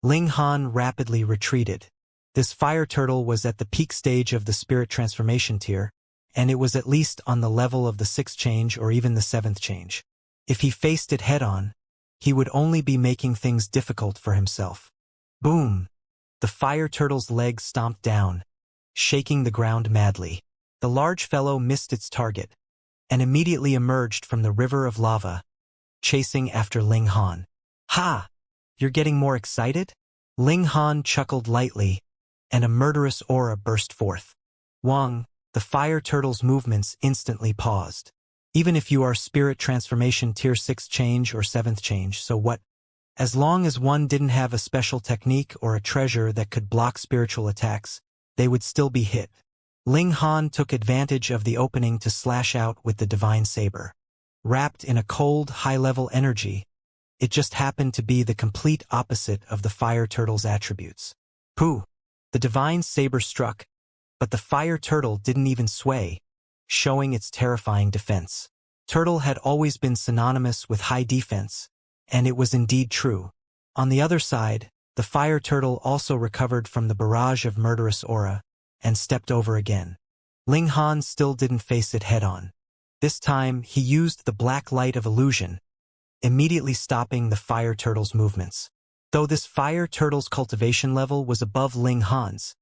Ling Han rapidly retreated. This fire turtle was at the peak stage of the spirit transformation tier, and it was at least on the level of the 6th change or even the 7th change. If he faced it head-on, he would only be making things difficult for himself. Boom! The fire turtle's legs stomped down, shaking the ground madly. The large fellow missed its target, and immediately emerged from the river of lava, chasing after Ling Han. Ha! You're getting more excited? Ling Han chuckled lightly, and a murderous aura burst forth. Wang, the fire turtle's movements instantly paused. Even if you are spirit transformation tier 6th change or 7th change, so what? As long as one didn't have a special technique or a treasure that could block spiritual attacks, they would still be hit. Ling Han took advantage of the opening to slash out with the divine saber. Wrapped in a cold, high-level energy, it just happened to be the complete opposite of the fire turtle's attributes. Pooh! The divine saber struck, but the fire turtle didn't even sway, showing its terrifying defense. Turtle had always been synonymous with high defense, and it was indeed true. On the other side, the fire turtle also recovered from the barrage of murderous aura, and stepped over again. Ling Han still didn't face it head-on. This time, he used the black light of illusion, immediately stopping the fire turtle's movements. Though this fire turtle's cultivation level was above Ling Han's,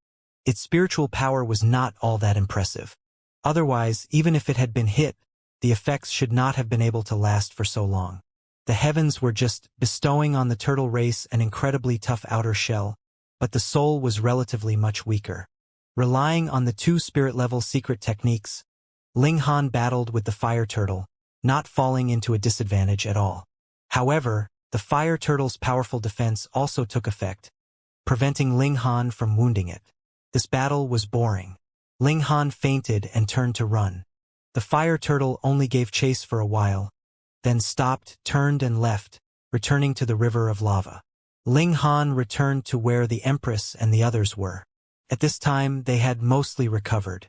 its spiritual power was not all that impressive. Otherwise, even if it had been hit, the effects should not have been able to last for so long. The heavens were just bestowing on the turtle race an incredibly tough outer shell, but the soul was relatively much weaker. Relying on the 2 spirit-level secret techniques, Ling Han battled with the fire turtle, not falling into a disadvantage at all. However, the fire turtle's powerful defense also took effect, preventing Ling Han from wounding it. This battle was boring. Ling Han fainted and turned to run. The fire turtle only gave chase for a while, then stopped, turned and left, returning to the river of lava. Ling Han returned to where the Empress and the others were. At this time, they had mostly recovered.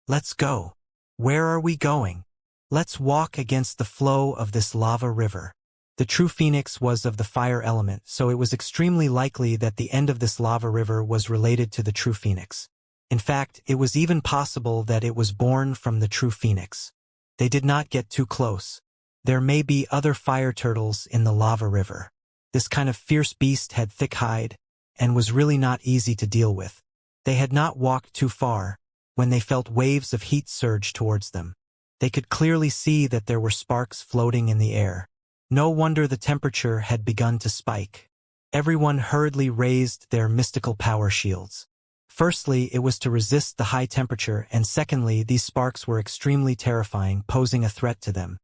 Let's go. Where are we going? Let's walk against the flow of this lava river. The true phoenix was of the fire element, so it was extremely likely that the end of this lava river was related to the true phoenix. In fact, it was even possible that it was born from the true phoenix. They did not get too close. There may be other fire turtles in the lava river. This kind of fierce beast had thick hide, and was really not easy to deal with. They had not walked too far, when they felt waves of heat surge towards them. They could clearly see that there were sparks floating in the air. No wonder the temperature had begun to spike. Everyone hurriedly raised their mystical power shields. Firstly, it was to resist the high temperature, and secondly, these sparks were extremely terrifying, posing a threat to them.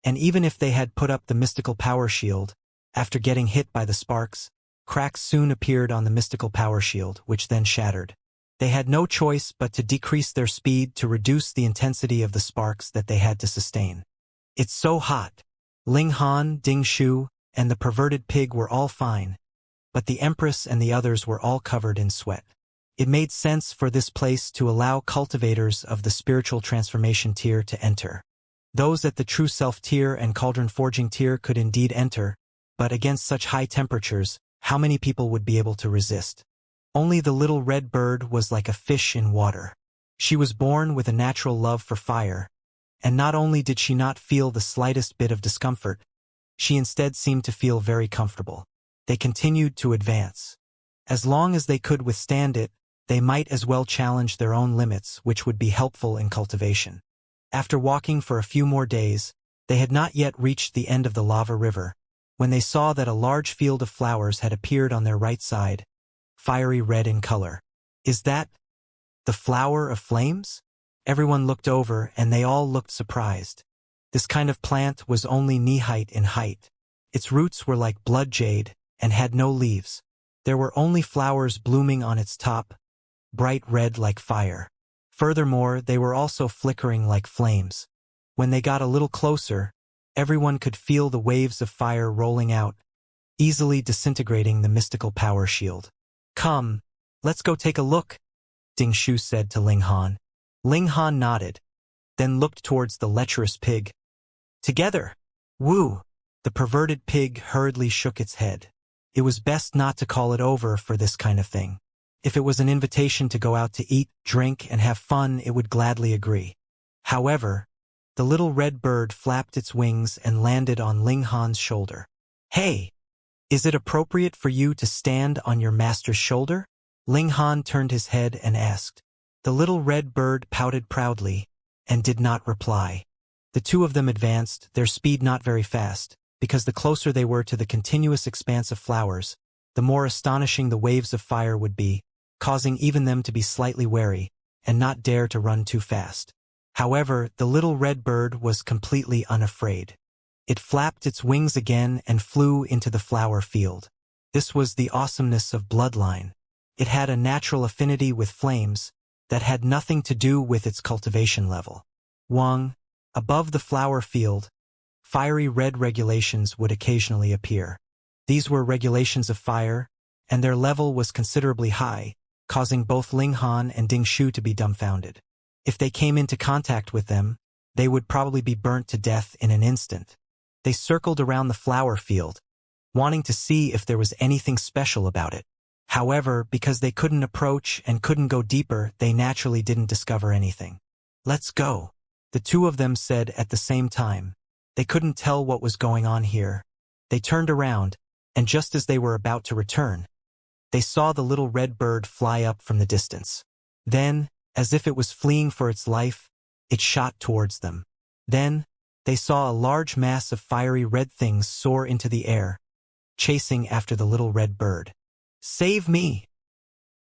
And even if they had put up the mystical power shield, after getting hit by the sparks, cracks soon appeared on the mystical power shield, which then shattered. They had no choice but to decrease their speed to reduce the intensity of the sparks that they had to sustain. It's so hot. Ling Han, Ding Shu, and the perverted pig were all fine, but the Empress and the others were all covered in sweat. It made sense for this place to allow cultivators of the spiritual transformation tier to enter. Those at the true self tier and cauldron forging tier could indeed enter, but against such high temperatures, how many people would be able to resist? Only the little red bird was like a fish in water. She was born with a natural love for fire, and not only did she not feel the slightest bit of discomfort, she instead seemed to feel very comfortable. They continued to advance. As long as they could withstand it, they might as well challenge their own limits, which would be helpful in cultivation. After walking for a few more days, they had not yet reached the end of the lava river, when they saw that a large field of flowers had appeared on their right side, fiery red in color. Is that the flower of flames? Everyone looked over, and they all looked surprised. This kind of plant was only knee-height in height. Its roots were like blood jade, and had no leaves. There were only flowers blooming on its top, bright red like fire. Furthermore, they were also flickering like flames. When they got a little closer, everyone could feel the waves of fire rolling out, easily disintegrating the mystical power shield. Come, let's go take a look, Ding Shu said to Ling Han. Ling Han nodded, then looked towards the lecherous pig. Together! Woo! The perverted pig hurriedly shook its head. It was best not to call it over for this kind of thing. If it was an invitation to go out to eat, drink, and have fun, it would gladly agree. However, the little red bird flapped its wings and landed on Ling Han's shoulder. "Hey! Is it appropriate for you to stand on your master's shoulder?" Ling Han turned his head and asked. The little red bird pouted proudly and did not reply. The two of them advanced, their speed not very fast, because the closer they were to the continuous expanse of flowers, the more astonishing the waves of fire would be, causing even them to be slightly wary and not dare to run too fast. However, the little red bird was completely unafraid. It flapped its wings again and flew into the flower field. This was the awesomeness of bloodline. It had a natural affinity with flames that had nothing to do with its cultivation level. Above the flower field, fiery red regulations would occasionally appear. These were regulations of fire, and their level was considerably high, causing both Ling Han and Ding Shu to be dumbfounded. If they came into contact with them, they would probably be burnt to death in an instant. They circled around the flower field, wanting to see if there was anything special about it. However, because they couldn't approach and couldn't go deeper, they naturally didn't discover anything. "Let's go," the two of them said at the same time. They couldn't tell what was going on here. They turned around, and just as they were about to return, they saw the little red bird fly up from the distance. Then, as if it was fleeing for its life, it shot towards them. Then, they saw a large mass of fiery red things soar into the air, chasing after the little red bird. "Save me!"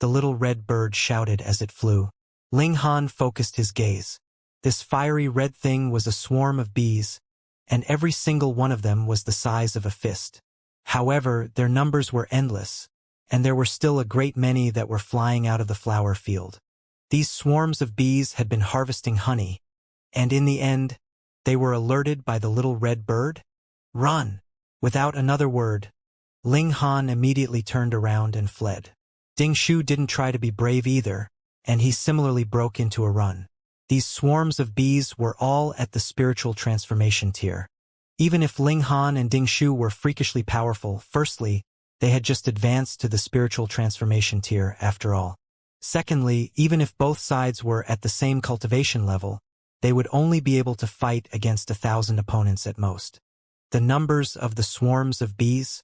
the little red bird shouted as it flew. Ling Han focused his gaze. This fiery red thing was a swarm of bees, and every single one of them was the size of a fist. However, their numbers were endless, and there were still a great many that were flying out of the flower field. These swarms of bees had been harvesting honey, and in the end, they were alerted by the little red bird. "Run!" Without another word, Ling Han immediately turned around and fled. Ding Shu didn't try to be brave either, and he similarly broke into a run. These swarms of bees were all at the spiritual transformation tier. Even if Ling Han and Ding Shu were freakishly powerful, firstly, they had just advanced to the spiritual transformation tier after all. Secondly, even if both sides were at the same cultivation level, they would only be able to fight against 1,000 opponents at most. The numbers of the swarms of bees?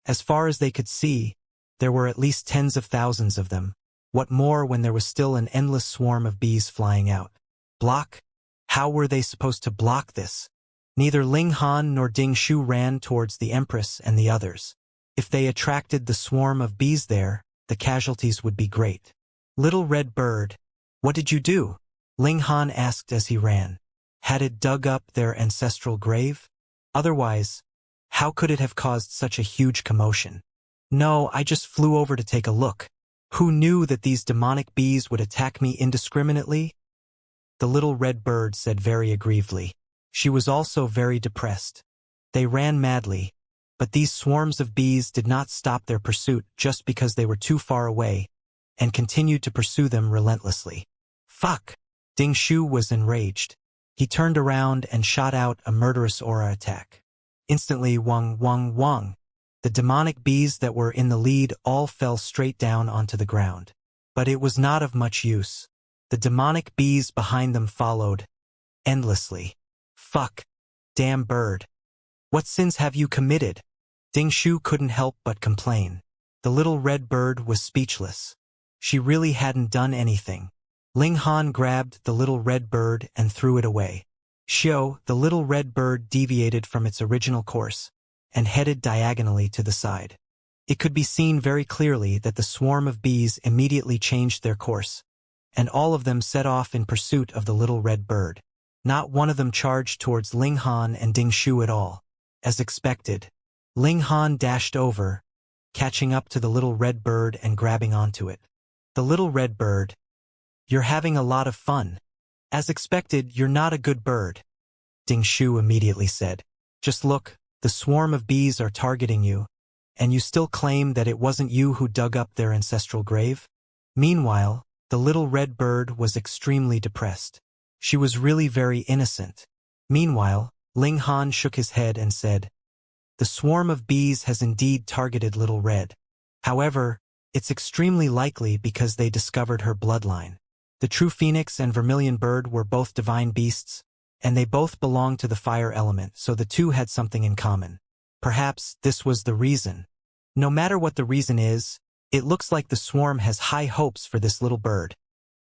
As far as they could see, there were at least tens of thousands of them. What more when there was still an endless swarm of bees flying out? Block? How were they supposed to block this? Neither Ling Han nor Ding Shu ran towards the Empress and the others. If they attracted the swarm of bees there, the casualties would be great. "Little red bird, what did you do?" Ling Han asked as he ran. Had it dug up their ancestral grave? Otherwise, how could it have caused such a huge commotion? "No, I just flew over to take a look. Who knew that these demonic bees would attack me indiscriminately?" The little red bird said very aggrievedly. She was also very depressed. They ran madly, but these swarms of bees did not stop their pursuit just because they were too far away, and continued to pursue them relentlessly. "Fuck!" Ding Shu was enraged. He turned around and shot out a murderous aura attack. Instantly, wong. The demonic bees that were in the lead all fell straight down onto the ground. But it was not of much use. The demonic bees behind them followed, endlessly. "Fuck! Damn bird! What sins have you committed?" Ding Shu couldn't help but complain. The little red bird was speechless. She really hadn't done anything. Ling Han grabbed the little red bird and threw it away. The little red bird deviated from its original course and headed diagonally to the side. It could be seen very clearly that the swarm of bees immediately changed their course, and all of them set off in pursuit of the little red bird. Not one of them charged towards Ling Han and Ding Shu at all. As expected, Ling Han dashed over, catching up to the little red bird and grabbing onto it. The little red bird, "You're having a lot of fun. As expected, you're not a good bird," Ding Shu immediately said. "Just look, the swarm of bees are targeting you, and you still claim that it wasn't you who dug up their ancestral grave?" Meanwhile, the little red bird was extremely depressed. She was really very innocent. Meanwhile, Ling Han shook his head and said, The swarm of bees has indeed targeted Little Red. However, it's extremely likely because they discovered her bloodline. The true phoenix and vermilion bird were both divine beasts, and they both belonged to the fire element, so the two had something in common. Perhaps this was the reason. No matter what the reason is, it looks like the swarm has high hopes for this little bird,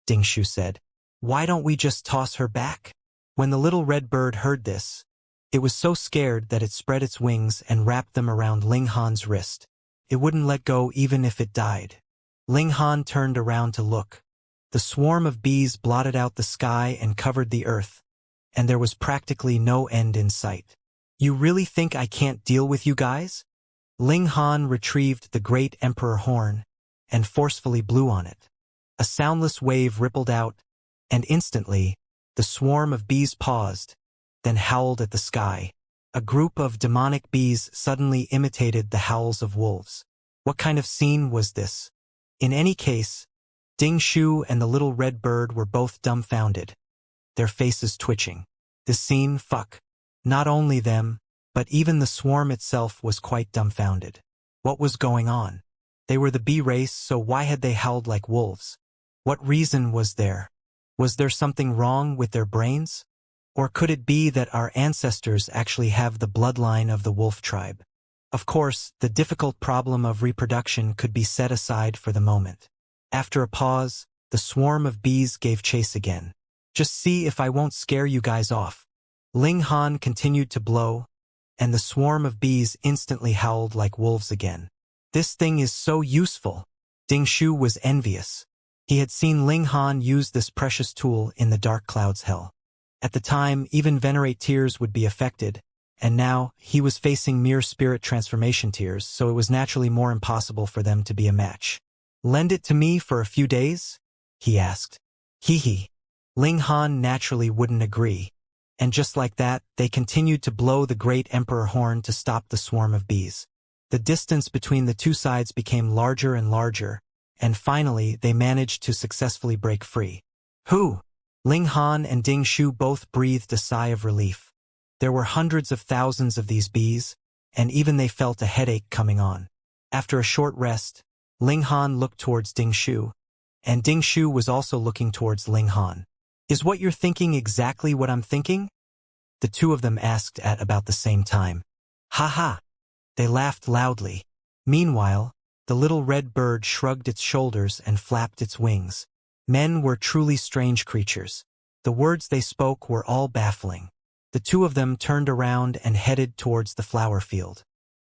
Ding Shu said. Why don't we just toss her back? When the little red bird heard this, it was so scared that it spread its wings and wrapped them around Ling Han's wrist. It wouldn't let go even if it died. Ling Han turned around to look. The swarm of bees blotted out the sky and covered the earth, and there was practically no end in sight. You really think I can't deal with you guys? Ling Han retrieved the great emperor horn and forcefully blew on it. A soundless wave rippled out, and instantly, the swarm of bees paused, then howled at the sky. A group of demonic bees suddenly imitated the howls of wolves. What kind of scene was this? In any case, Ding Shu and the little red bird were both dumbfounded, their faces twitching. This scene, fuck. Not only them, but even the swarm itself was quite dumbfounded. What was going on? They were the bee race, so why had they howled like wolves? What reason was there? Was there something wrong with their brains? Or could it be that our ancestors actually have the bloodline of the wolf tribe? Of course, the difficult problem of reproduction could be set aside for the moment. After a pause, the swarm of bees gave chase again. Just see if I won't scare you guys off. Ling Han continued to blow, and the swarm of bees instantly howled like wolves again. This thing is so useful. Ding Shu was envious. He had seen Ling Han use this precious tool in the Dark Cloud's hell. At the time, even Venerate tears would be affected, and now he was facing mere spirit transformation tears, so it was naturally more impossible for them to be a match. Lend it to me for a few days? He asked. Hee. Ling Han naturally wouldn't agree, and just like that, they continued to blow the great emperor horn to stop the swarm of bees. The distance between the two sides became larger and larger, and finally they managed to successfully break free. Whew! Ling Han and Ding Shu both breathed a sigh of relief. There were hundreds of thousands of these bees, and even they felt a headache coming on. After a short rest, Ling Han looked towards Ding Shu, and Ding Shu was also looking towards Ling Han. Is what you're thinking exactly what I'm thinking? The two of them asked at about the same time. Ha ha! They laughed loudly. Meanwhile, the little red bird shrugged its shoulders and flapped its wings. Men were truly strange creatures. The words they spoke were all baffling. The two of them turned around and headed towards the flower field.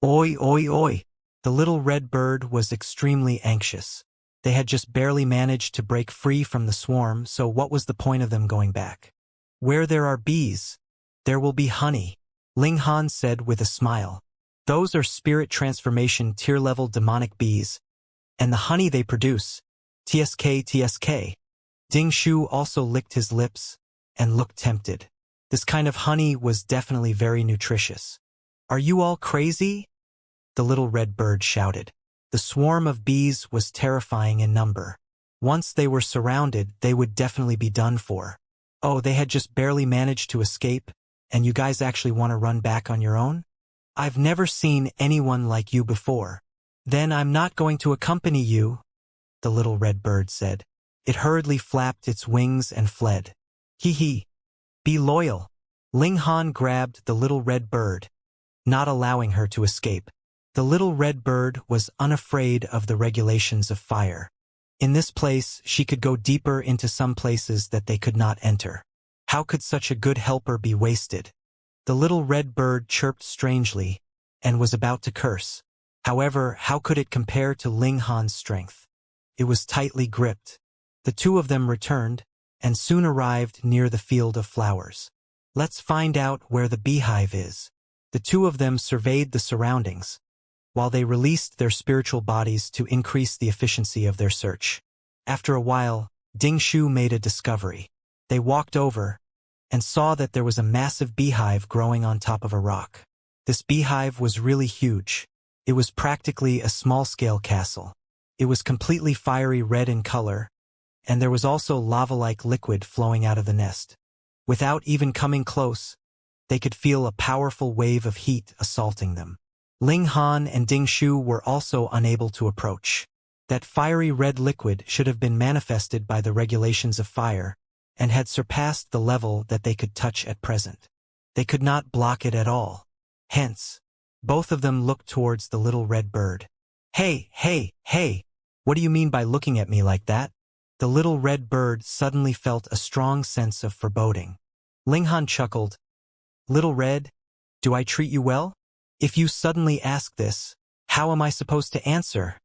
Oi, oi, oi! The little red bird was extremely anxious. They had just barely managed to break free from the swarm, so what was the point of them going back? Where there are bees, there will be honey, Ling Han said with a smile. Those are spirit transformation tier-level demonic bees, and the honey they produce, TSK. Ding Shu also licked his lips and looked tempted. This kind of honey was definitely very nutritious. Are you all crazy? The little red bird shouted. The swarm of bees was terrifying in number. Once they were surrounded, they would definitely be done for. Oh, they had just barely managed to escape, and you guys actually want to run back on your own? I've never seen anyone like you before. Then I'm not going to accompany you, the little red bird said. It hurriedly flapped its wings and fled. Hee. Be loyal. Ling Han grabbed the little red bird, not allowing her to escape. The little red bird was unafraid of the regulations of fire. In this place, she could go deeper into some places that they could not enter. How could such a good helper be wasted? The little red bird chirped strangely and was about to curse. However, how could it compare to Ling Han's strength? It was tightly gripped. The two of them returned and soon arrived near the field of flowers. Let's find out where the beehive is. The two of them surveyed the surroundings, while they released their spiritual bodies to increase the efficiency of their search. After a while, Ding Shu made a discovery. They walked over and saw that there was a massive beehive growing on top of a rock. This beehive was really huge. It was practically a small-scale castle. It was completely fiery red in color, and there was also lava-like liquid flowing out of the nest. Without even coming close, they could feel a powerful wave of heat assaulting them. Ling Han and Ding Shu were also unable to approach. That fiery red liquid should have been manifested by the regulations of fire, and had surpassed the level that they could touch at present. They could not block it at all. Hence, both of them looked towards the little red bird. Hey, hey, hey! What do you mean by looking at me like that? The little red bird suddenly felt a strong sense of foreboding. Ling Han chuckled. Little Red, do I treat you well? If you suddenly ask this, how am I supposed to answer?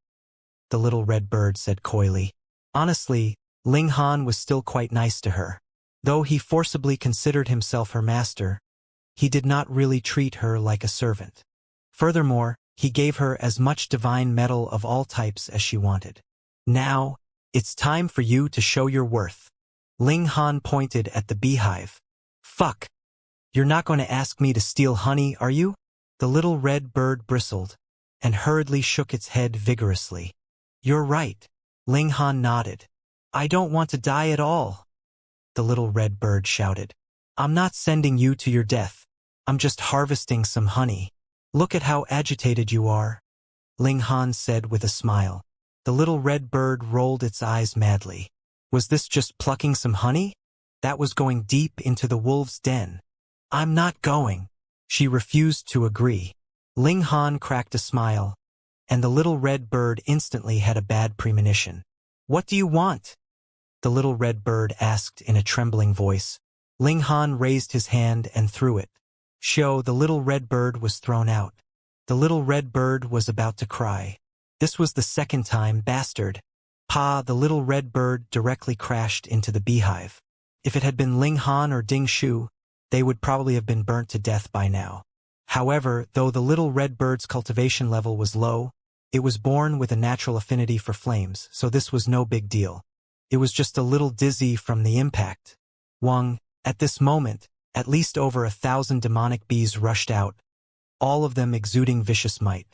The little red bird said coyly. Honestly, Ling Han was still quite nice to her. Though he forcibly considered himself her master, he did not really treat her like a servant. Furthermore, he gave her as much divine metal of all types as she wanted. Now, it's time for you to show your worth. Ling Han pointed at the beehive. Fuck! You're not going to ask me to steal honey, are you? The little red bird bristled, and hurriedly shook its head vigorously. You're right. Ling Han nodded. I don't want to die at all. The little red bird shouted. I'm not sending you to your death. I'm just harvesting some honey. Look at how agitated you are, Ling Han said with a smile. The little red bird rolled its eyes madly. Was this just plucking some honey? That was going deep into the wolf's den. I'm not going. She refused to agree. Ling Han cracked a smile, and the little red bird instantly had a bad premonition. What do you want? The little red bird asked in a trembling voice. Ling Han raised his hand and threw it. The little red bird was thrown out. The little red bird was about to cry. This was the second time, bastard. Pa! The little red bird directly crashed into the beehive. If it had been Ling Han or Ding Shu, they would probably have been burnt to death by now. However, though the little red bird's cultivation level was low, it was born with a natural affinity for flames, so this was no big deal. It was just a little dizzy from the impact. At this moment, at least over 1,000 demonic bees rushed out, all of them exuding vicious might.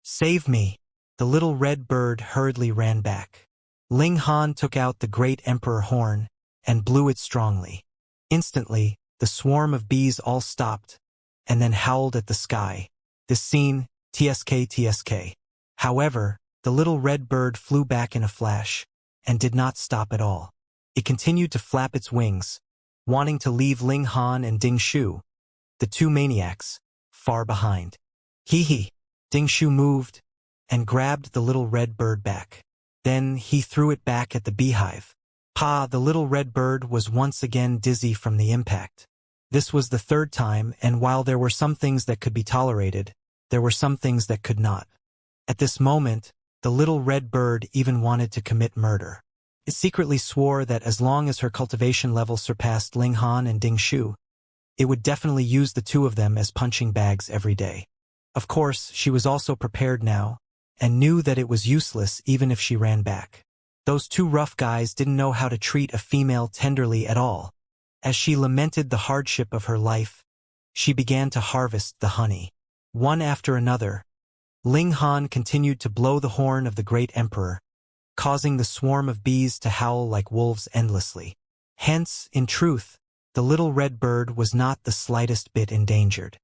Save me! The little red bird hurriedly ran back. Ling Han took out the great emperor horn and blew it strongly. Instantly, the swarm of bees all stopped, and then howled at the sky. This scene, TSK. However, the little red bird flew back in a flash, and did not stop at all. It continued to flap its wings, wanting to leave Ling Han and Ding Shu, the two maniacs, far behind. Hee. Ding Shu moved, and grabbed the little red bird back. Then he threw it back at the beehive. Pa! The little red bird was once again dizzy from the impact. This was the third time, and while there were some things that could be tolerated, there were some things that could not. At this moment, the little red bird even wanted to commit murder. It secretly swore that as long as her cultivation level surpassed Ling Han and Ding Shu, it would definitely use the two of them as punching bags every day. Of course, she was also prepared now, and knew that it was useless even if she ran back. Those two rough guys didn't know how to treat a female tenderly at all. As she lamented the hardship of her life, she began to harvest the honey. One after another, Ling Han continued to blow the horn of the great emperor, causing the swarm of bees to howl like wolves endlessly. Hence, in truth, the little red bird was not the slightest bit endangered.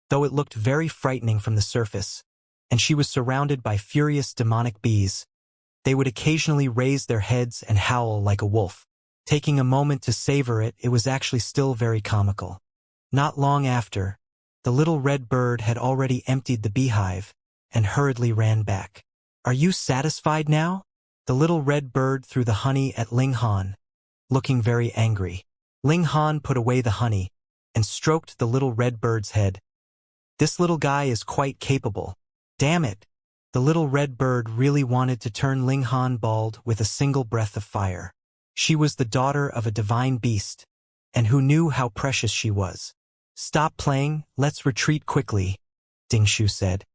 Though it looked very frightening from the surface, and she was surrounded by furious demonic bees, they would occasionally raise their heads and howl like a wolf. Taking a moment to savor it, it was actually still very comical. Not long after, the little red bird had already emptied the beehive and hurriedly ran back. Are you satisfied now? The little red bird threw the honey at Ling Han, looking very angry. Ling Han put away the honey and stroked the little red bird's head. This little guy is quite capable. Damn it! The little red bird really wanted to turn Ling Han bald with a single breath of fire. She was the daughter of a divine beast, and who knew how precious she was. Stop playing, let's retreat quickly, Ding Shu said.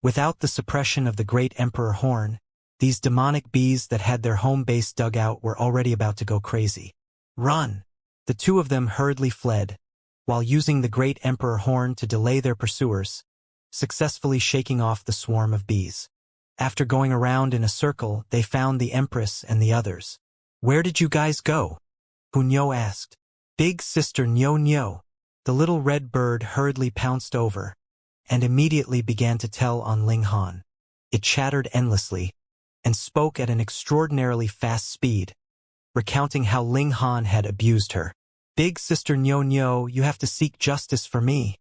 Without the suppression of the great emperor horn, these demonic bees that had their home base dug out were already about to go crazy. Run! The two of them hurriedly fled, while using the great emperor horn to delay their pursuers, successfully shaking off the swarm of bees. After going around in a circle, they found the empress and the others. Where did you guys go? Hunyo asked. Big sister Nyo. The little red bird hurriedly pounced over, and immediately began to tell on Ling Han. It chattered endlessly, and spoke at an extraordinarily fast speed, recounting how Ling Han had abused her. "Big sister Nyo Nyo, you have to seek justice for me,"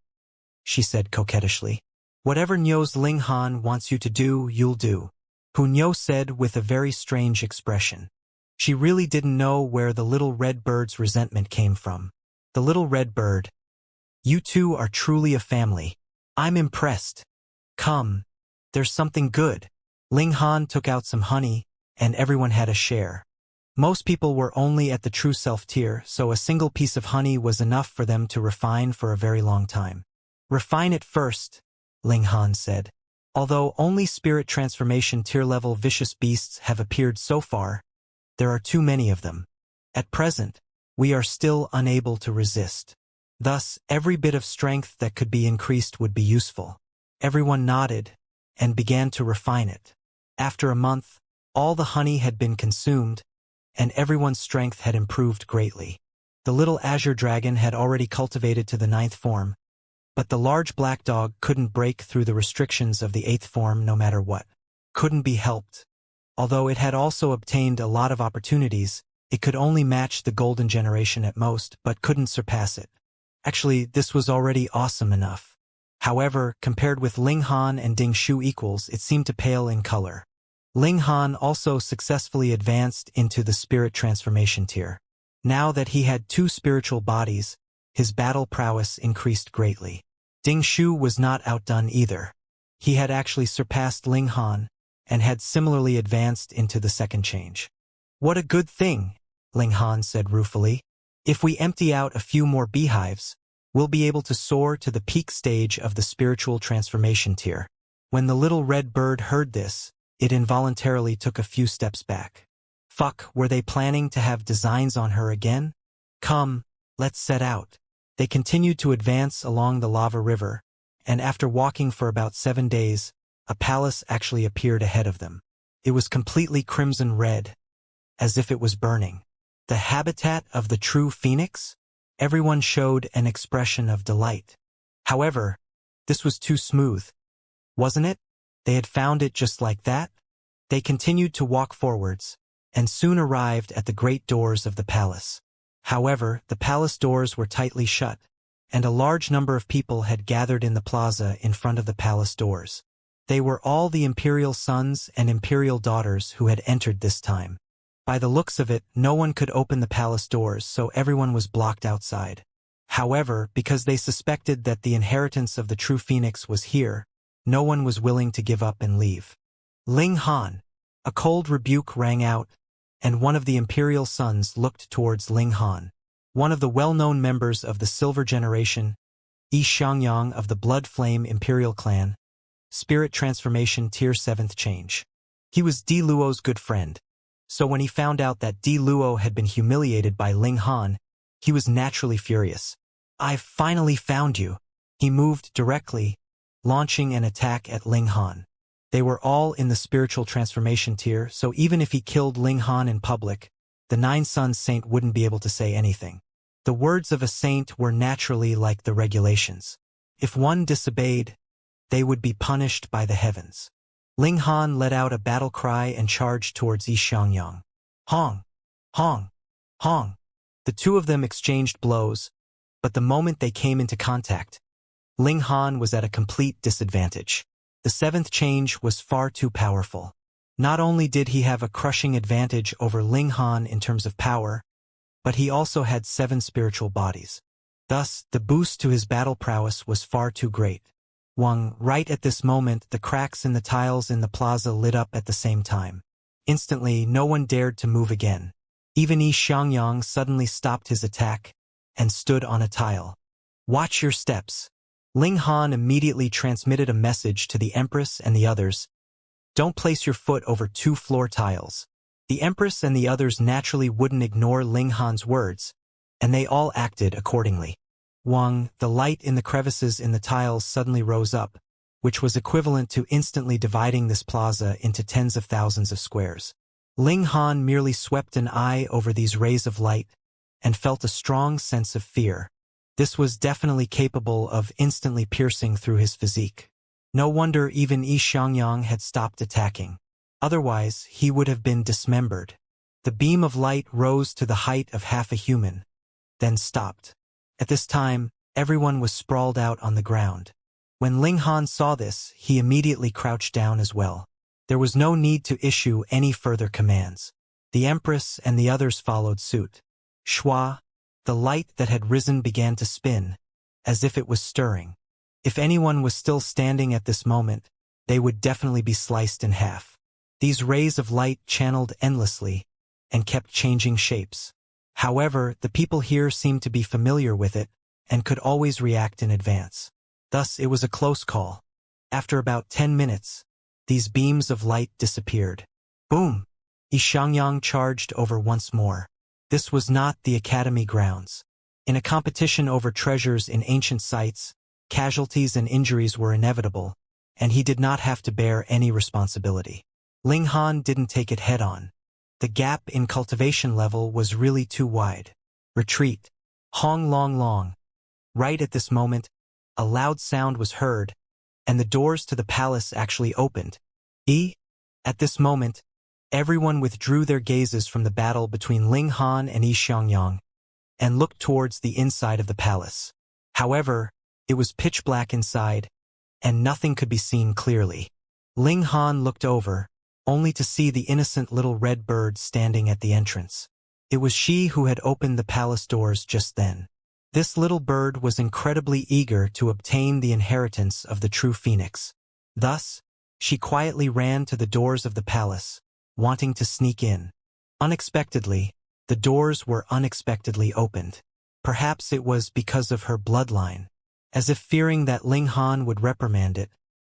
she said coquettishly. "Whatever Nyo's Ling Han wants you to do, you'll do," Hu Nyo said with a very strange expression. She really didn't know where the little red bird's resentment came from. The little red bird. "You two are truly a family. I'm impressed. Come, there's something good." Ling Han took out some honey, and everyone had a share. Most people were only at the true self tier, so a single piece of honey was enough for them to refine for a very long time. "Refine it first," Ling Han said. "Although only spirit transformation tier-level vicious beasts have appeared so far, there are too many of them. At present, we are still unable to resist. Thus, every bit of strength that could be increased would be useful." Everyone nodded and began to refine it. After a month, all the honey had been consumed, and everyone's strength had improved greatly. The little azure dragon had already cultivated to the 9th form, but the large black dog couldn't break through the restrictions of the 8th form no matter what. Couldn't be helped. Although it had also obtained a lot of opportunities, it could only match the golden generation at most, but couldn't surpass it. Actually, this was already awesome enough. However, compared with Ling Han and Ding Shu equals, it seemed to pale in color. Ling Han also successfully advanced into the spirit transformation tier. Now that he had 2 spiritual bodies, his battle prowess increased greatly. Ding Shu was not outdone either. He had actually surpassed Ling Han, and had similarly advanced into the second change. "What a good thing," Ling Han said ruefully. "If we empty out a few more beehives, we'll be able to soar to the peak stage of the spiritual transformation tier." When the little red bird heard this, it involuntarily took a few steps back. Fuck, were they planning to have designs on her again? "Come, let's set out." They continued to advance along the lava river, and after walking for about 7 days, a palace actually appeared ahead of them. It was completely crimson red, as if it was burning. The habitat of the true phoenix? Everyone showed an expression of delight. However, this was too smooth, wasn't it? They had found it just like that? They continued to walk forwards, and soon arrived at the great doors of the palace. However, the palace doors were tightly shut, and a large number of people had gathered in the plaza in front of the palace doors. They were all the imperial sons and imperial daughters who had entered this time. By the looks of it, no one could open the palace doors, so everyone was blocked outside. However, because they suspected that the inheritance of the true phoenix was here, no one was willing to give up and leave. "Ling Han!" A cold rebuke rang out, and one of the imperial sons looked towards Ling Han. One of the well-known members of the Silver Generation, Xianxia of the Blood Flame Imperial Clan, Spirit Transformation Tier 7th Change. He was Di Luo's good friend, so when he found out that Di Luo had been humiliated by Ling Han, he was naturally furious. "I've finally found you." He moved directly, launching an attack at Ling Han. They were all in the spiritual transformation tier, so even if he killed Ling Han in public, the Nine Sons Saint wouldn't be able to say anything. The words of a saint were naturally like the regulations. If one disobeyed, they would be punished by the heavens. Ling Han let out a battle cry and charged towards Xianxia. Hong! Hong! Hong! The two of them exchanged blows, but the moment they came into contact, Ling Han was at a complete disadvantage. The 7th change was far too powerful. Not only did he have a crushing advantage over Ling Han in terms of power, but he also had 7 spiritual bodies. Thus, the boost to his battle prowess was far too great. Right at this moment, the cracks in the tiles in the plaza lit up at the same time. Instantly, no one dared to move again. Even Xianxia suddenly stopped his attack and stood on a tile. "Watch your steps." Ling Han immediately transmitted a message to the Empress and the others. "Don't place your foot over 2 floor tiles." The Empress and the others naturally wouldn't ignore Ling Han's words, and they all acted accordingly. The light in the crevices in the tiles suddenly rose up, which was equivalent to instantly dividing this plaza into tens of thousands of squares. Ling Han merely swept an eye over these rays of light and felt a strong sense of fear. This was definitely capable of instantly piercing through his physique. No wonder even Xianxia had stopped attacking. Otherwise, he would have been dismembered. The beam of light rose to the height of half a human, then stopped. At this time, everyone was sprawled out on the ground. When Ling Han saw this, he immediately crouched down as well. There was no need to issue any further commands. The Empress and the others followed suit. Shua, the light that had risen began to spin, as if it was stirring. If anyone was still standing at this moment, they would definitely be sliced in half. These rays of light channeled endlessly and kept changing shapes. However, the people here seemed to be familiar with it and could always react in advance. Thus, it was a close call. After about 10 minutes, these beams of light disappeared. Boom! Xianxia charged over once more. This was not the academy grounds. In a competition over treasures in ancient sites, casualties and injuries were inevitable, and he did not have to bear any responsibility. Ling Han didn't take it head-on. The gap in cultivation level was really too wide. Retreat. Hong long long. Right at this moment, a loud sound was heard, and the doors to the palace actually opened. At this moment, everyone withdrew their gazes from the battle between Ling Han and Xianxia and looked towards the inside of the palace. However, it was pitch black inside, and nothing could be seen clearly. Ling Han looked over, only to see the innocent little red bird standing at the entrance. It was she who had opened the palace doors just then. This little bird was incredibly eager to obtain the inheritance of the true phoenix. Thus, she quietly ran to the doors of the palace, wanting to sneak in. Unexpectedly, the doors were unexpectedly opened. Perhaps it was because of her bloodline. As if fearing that Ling Han would reprimand it,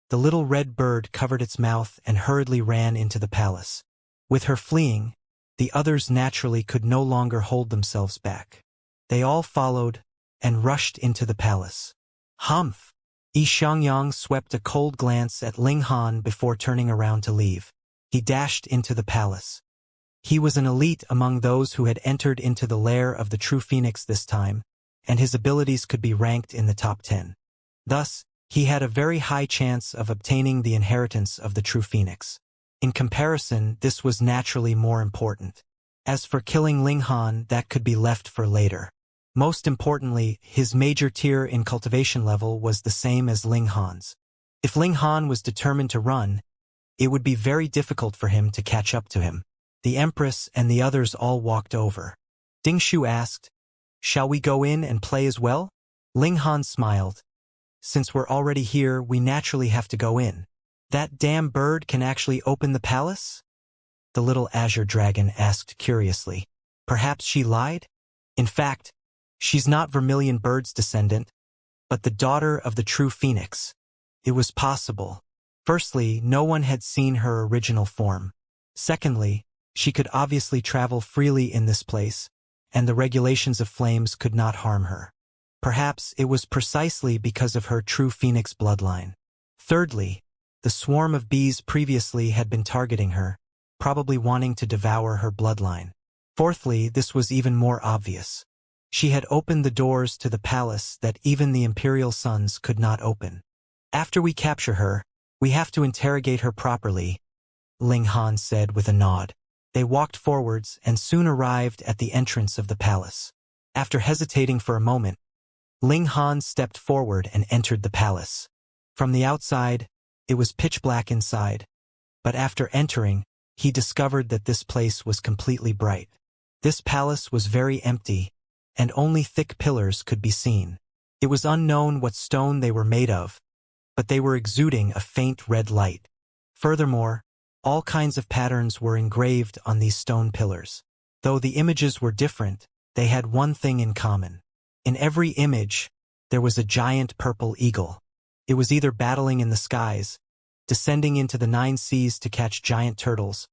the little red bird covered its mouth and hurriedly ran into the palace. With her fleeing, the others naturally could no longer hold themselves back. They all followed and rushed into the palace. Humph! Xianxia swept a cold glance at Ling Han before turning around to leave. He dashed into the palace. He was an elite among those who had entered into the lair of the true phoenix this time, and his abilities could be ranked in the top 10. Thus, he had a very high chance of obtaining the inheritance of the true phoenix. In comparison, this was naturally more important. As for killing Ling Han, that could be left for later. Most importantly, his major tier in cultivation level was the same as Ling Han's. If Ling Han was determined to run, it would be very difficult for him to catch up to him. The Empress and the others all walked over. Ding Shu asked, "Shall we go in and play as well?" Ling Han smiled. "Since we're already here, we naturally have to go in. That damn bird can actually open the palace?" The little azure dragon asked curiously. Perhaps she lied? In fact, she's not Vermilion Bird's descendant, but the daughter of the true phoenix. It was possible. Firstly, no one had seen her original form. Secondly, she could obviously travel freely in this place, and the regulations of flames could not harm her. Perhaps it was precisely because of her true phoenix bloodline. Thirdly, the swarm of bees previously had been targeting her, probably wanting to devour her bloodline. Fourthly, this was even more obvious. She had opened the doors to the palace that even the imperial sons could not open. "After we capture her, we have to interrogate her properly," Ling Han said with a nod. They walked forwards and soon arrived at the entrance of the palace. After hesitating for a moment, Ling Han stepped forward and entered the palace. From the outside, it was pitch black inside, but after entering, he discovered that this place was completely bright. This palace was very empty, and only thick pillars could be seen. It was unknown what stone they were made of, but they were exuding a faint red light. Furthermore, all kinds of patterns were engraved on these stone pillars. Though the images were different, they had one thing in common. In every image, there was a giant purple eagle. It was either battling in the skies, descending into the 9 seas to catch giant turtles,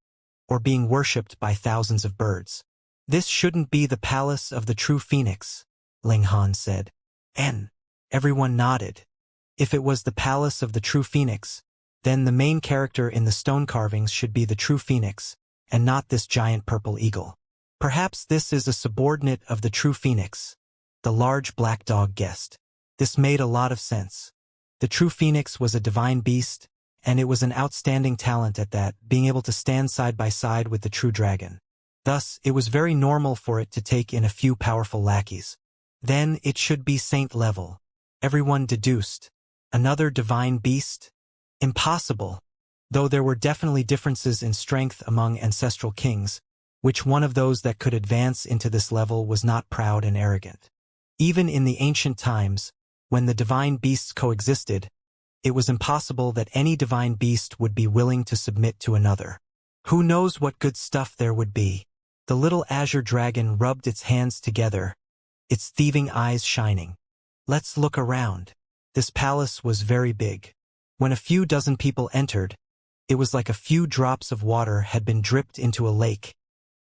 or being worshipped by thousands of birds. "This shouldn't be the palace of the true phoenix," Ling Han said. Everyone nodded. If it was the palace of the true phoenix, then the main character in the stone carvings should be the true phoenix, and not this giant purple eagle. Perhaps this is a subordinate of the true phoenix, The large black dog guessed. This made a lot of sense. The true phoenix was a divine beast, and it was an outstanding talent at that, being able to stand side by side with the true dragon. Thus, it was very normal for it to take in a few powerful lackeys. Then it should be saint level. Everyone deduced. Another divine beast? Impossible. Though there were definitely differences in strength among ancestral kings, which one of those that could advance into this level was not proud and arrogant. Even in the ancient times, when the divine beasts coexisted, it was impossible that any divine beast would be willing to submit to another. Who knows what good stuff there would be? The little azure dragon rubbed its hands together, its thieving eyes shining. Let's look around. This palace was very big. When a few dozen people entered, it was like a few drops of water had been dripped into a lake,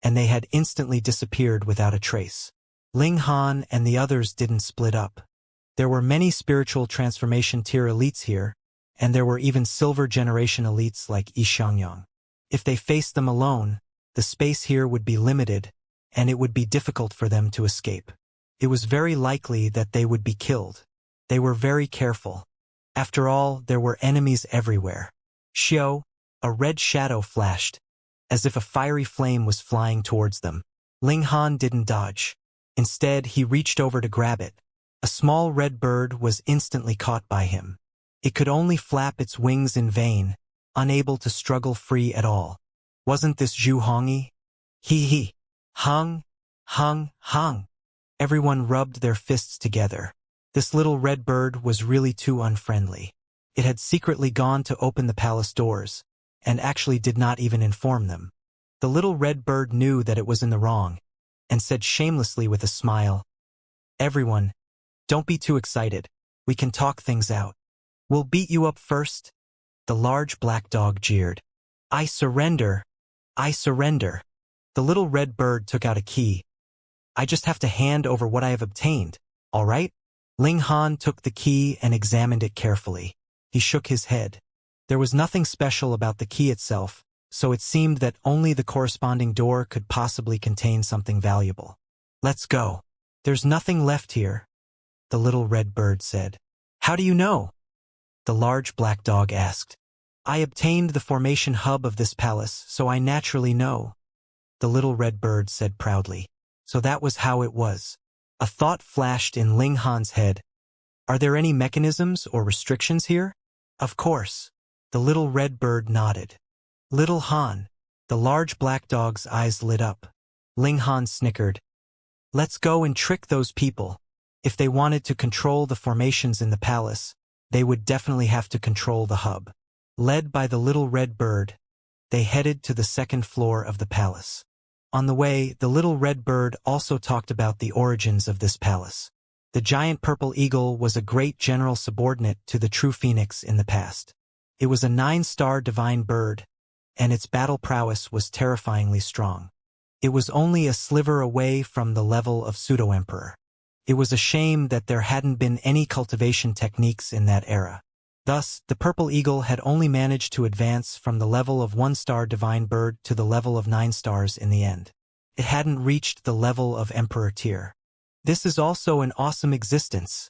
and they had instantly disappeared without a trace. Ling Han and the others didn't split up. There were many spiritual transformation tier elites here, and there were even silver generation elites like Xianxia. If they faced them alone, the space here would be limited, and it would be difficult for them to escape. It was very likely that they would be killed. They were very careful. After all, there were enemies everywhere. Xiao, a red shadow flashed, as if a fiery flame was flying towards them. Ling Han didn't dodge. Instead, he reached over to grab it. A small red bird was instantly caught by him. It could only flap its wings in vain, unable to struggle free at all. Wasn't this Zhu Hongyi? He. Hung. Everyone rubbed their fists together. This little red bird was really too unfriendly. It had secretly gone to open the palace doors, and actually did not even inform them. The little red bird knew that it was in the wrong, and said shamelessly with a smile, "Everyone, don't be too excited. We can talk things out. We'll beat you up first." The large black dog jeered. I surrender. The little red bird took out a key. "I just have to hand over what I have obtained, all right?" Ling Han took the key and examined it carefully. He shook his head. There was nothing special about the key itself, so it seemed that only the corresponding door could possibly contain something valuable. "Let's go. There's nothing left here," the little red bird said. "How do you know?" the large black dog asked. "I obtained the formation hub of this palace, so I naturally know," the little red bird said proudly. So that was how it was. A thought flashed in Ling Han's head. Are there any mechanisms or restrictions here? Of course. The little red bird nodded. Little Han. The large black dog's eyes lit up. Ling Han snickered. Let's go and trick those people. If they wanted to control the formations in the palace, they would definitely have to control the hub. Led by the little red bird, they headed to the second floor of the palace. On the way, the little red bird also talked about the origins of this palace. The giant purple eagle was a great general subordinate to the true phoenix in the past. It was a 9-star divine bird, and its battle prowess was terrifyingly strong. It was only a sliver away from the level of pseudo-emperor. It was a shame that there hadn't been any cultivation techniques in that era. Thus, the purple eagle had only managed to advance from the level of 1-star divine bird to the level of 9 stars in the end. It hadn't reached the level of emperor tier. This is also an awesome existence,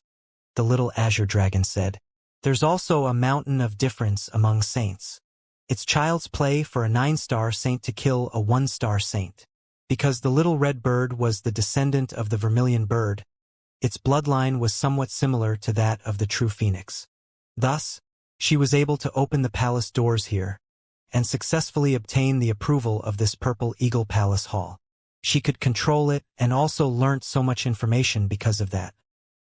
the little azure dragon said. There's also a mountain of difference among saints. It's child's play for a 9-star saint to kill a 1-star saint. Because the little red bird was the descendant of the vermilion bird, its bloodline was somewhat similar to that of the true phoenix. Thus, she was able to open the palace doors here, and successfully obtain the approval of this purple eagle palace hall. She could control it and also learnt so much information because of that.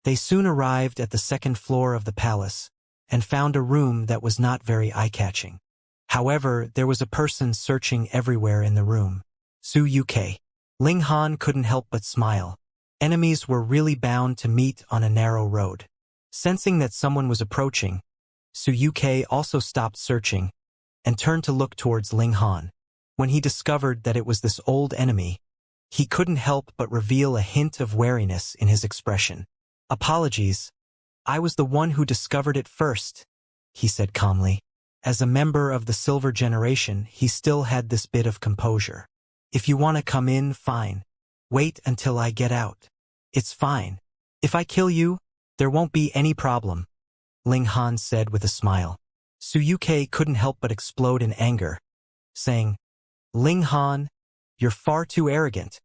They soon arrived at the second floor of the palace, and found a room that was not very eye-catching. However, there was a person searching everywhere in the room. Su Uk. Ling Han couldn't help but smile. Enemies were really bound to meet on a narrow road. Sensing that someone was approaching, Su Uk also stopped searching and turned to look towards Ling Han. When he discovered that it was this old enemy, he couldn't help but reveal a hint of wariness in his expression. Apologies. I was the one who discovered it first, he said calmly. As a member of the Silver Generation, he still had this bit of composure. If you want to come in, fine. Wait until I get out. It's fine. If I kill you, there won't be any problem, Ling Han said with a smile. Su Yukei couldn't help but explode in anger, saying, Ling Han, you're far too arrogant.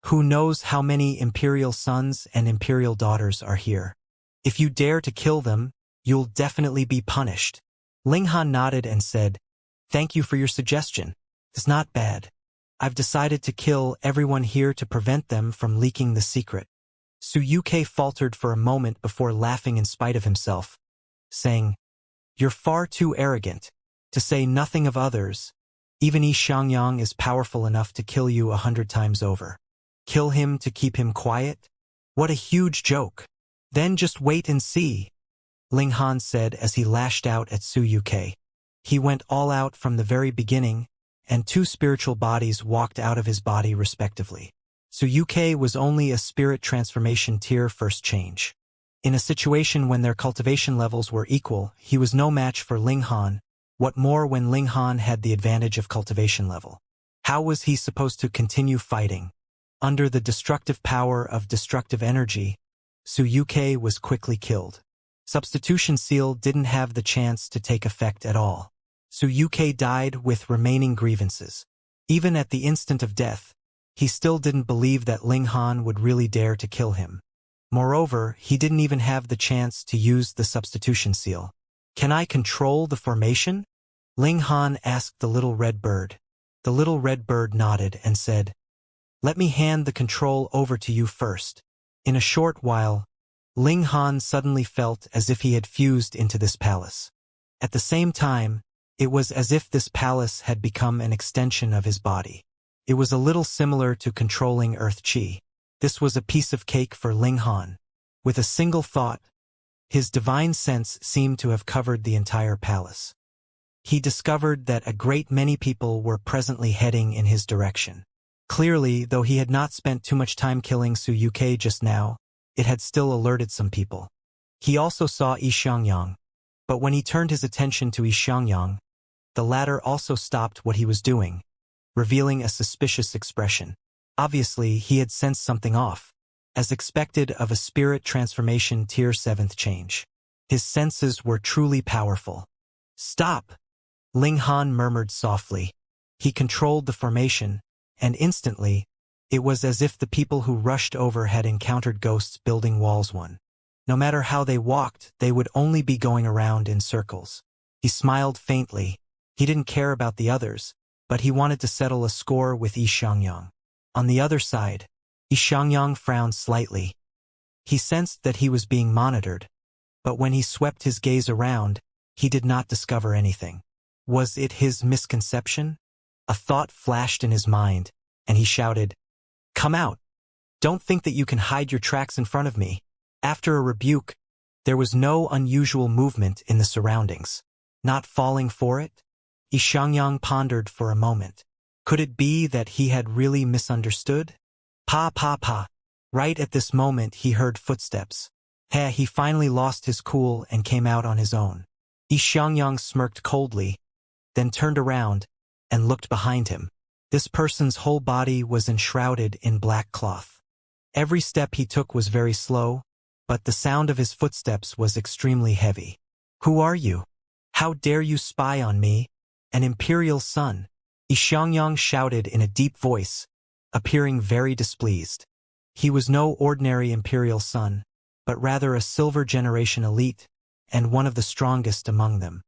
Who knows how many imperial sons and imperial daughters are here? If you dare to kill them, you'll definitely be punished. Ling Han nodded and said, Thank you for your suggestion. It's not bad. I've decided to kill everyone here to prevent them from leaking the secret. Su Yukei faltered for a moment before laughing in spite of himself, saying, You're far too arrogant, to say nothing of others. Even Xianxia is powerful enough to kill you 100 times over. Kill him to keep him quiet? What a huge joke. Then just wait and see, Ling Han said as he lashed out at Su Yukei. He went all out from the very beginning, and 2 spiritual bodies walked out of his body respectively. Su Yukei was only a spirit transformation tier first change. In a situation when their cultivation levels were equal, he was no match for Ling Han. What more when Ling Han had the advantage of cultivation level? How was he supposed to continue fighting? Under the destructive power of destructive energy, Su Yukei was quickly killed. Substitution seal didn't have the chance to take effect at all. Su Yukei died with remaining grievances. Even at the instant of death, he still didn't believe that Ling Han would really dare to kill him. Moreover, he didn't even have the chance to use the substitution seal. Can I control the formation? Ling Han asked the little red bird. The little red bird nodded and said, Let me hand the control over to you first. In a short while, Ling Han suddenly felt as if he had fused into this palace. At the same time, it was as if this palace had become an extension of his body. It was a little similar to controlling Earth Chi. This was a piece of cake for Ling Han. With a single thought, his divine sense seemed to have covered the entire palace. He discovered that a great many people were presently heading in his direction. Clearly, though he had not spent too much time killing Su Yukei just now, it had still alerted some people. He also saw Xianxia, but when he turned his attention to Xianxia, the latter also stopped what he was doing, revealing a suspicious expression. Obviously, he had sensed something off, as expected of a spirit transformation tier 7th change. His senses were truly powerful. Stop! Ling Han murmured softly. He controlled the formation, and instantly, it was as if the people who rushed over had encountered ghosts building walls. No matter how they walked, they would only be going around in circles. He smiled faintly. He didn't care about the others, but he wanted to settle a score with Xianxia. On the other side, Xianxia frowned slightly. He sensed that he was being monitored, but when he swept his gaze around, he did not discover anything. Was it his misconception? A thought flashed in his mind, and he shouted, Come out! Don't think that you can hide your tracks in front of me. After a rebuke, there was no unusual movement in the surroundings. Not falling for it? Xianxia pondered for a moment. Could it be that he had really misunderstood? Pa pa pa. Right at this moment he heard footsteps. He finally lost his cool and came out on his own. Xianxia smirked coldly, then turned around and looked behind him. This person's whole body was enshrouded in black cloth. Every step he took was very slow, but the sound of his footsteps was extremely heavy. Who are you? How dare you spy on me, an imperial son? Xianxia shouted in a deep voice, appearing very displeased. He was no ordinary imperial son, but rather a silver generation elite, and one of the strongest among them.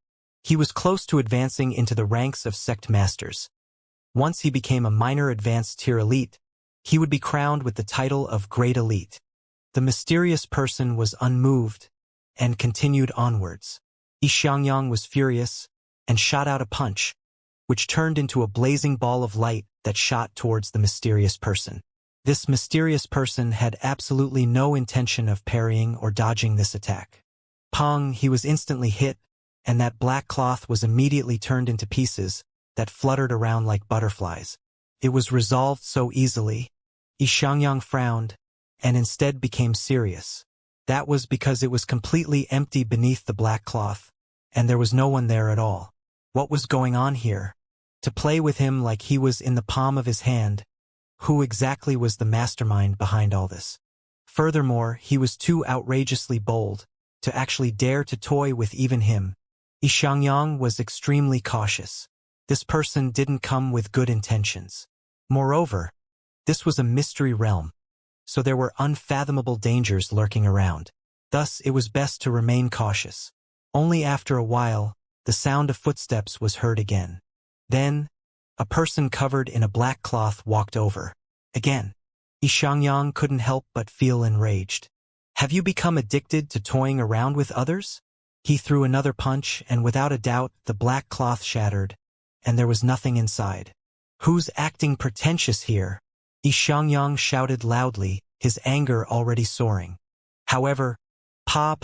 He was close to advancing into the ranks of sect masters. Once he became a minor advanced tier elite, he would be crowned with the title of Great Elite. The mysterious person was unmoved and continued onwards. Xianxia was furious and shot out a punch, which turned into a blazing ball of light that shot towards the mysterious person. This mysterious person had absolutely no intention of parrying or dodging this attack. Pong, he was instantly hit, and that black cloth was immediately turned into pieces that fluttered around like butterflies. It was resolved so easily. Xianxia frowned, and instead became serious. That was because it was completely empty beneath the black cloth, and there was no one there at all. What was going on here? To play with him like he was in the palm of his hand, who exactly was the mastermind behind all this? Furthermore, he was too outrageously bold to actually dare to toy with even him. Xianxia was extremely cautious. This person didn't come with good intentions. Moreover, this was a mystery realm, so there were unfathomable dangers lurking around. Thus, it was best to remain cautious. Only after a while, the sound of footsteps was heard again. Then, a person covered in a black cloth walked over. Again, Xianxia couldn't help but feel enraged. Have you become addicted to toying around with others? He threw another punch, and without a doubt, the black cloth shattered, and there was nothing inside. Who's acting pretentious here? Xianxia shouted loudly, his anger already soaring. However, pa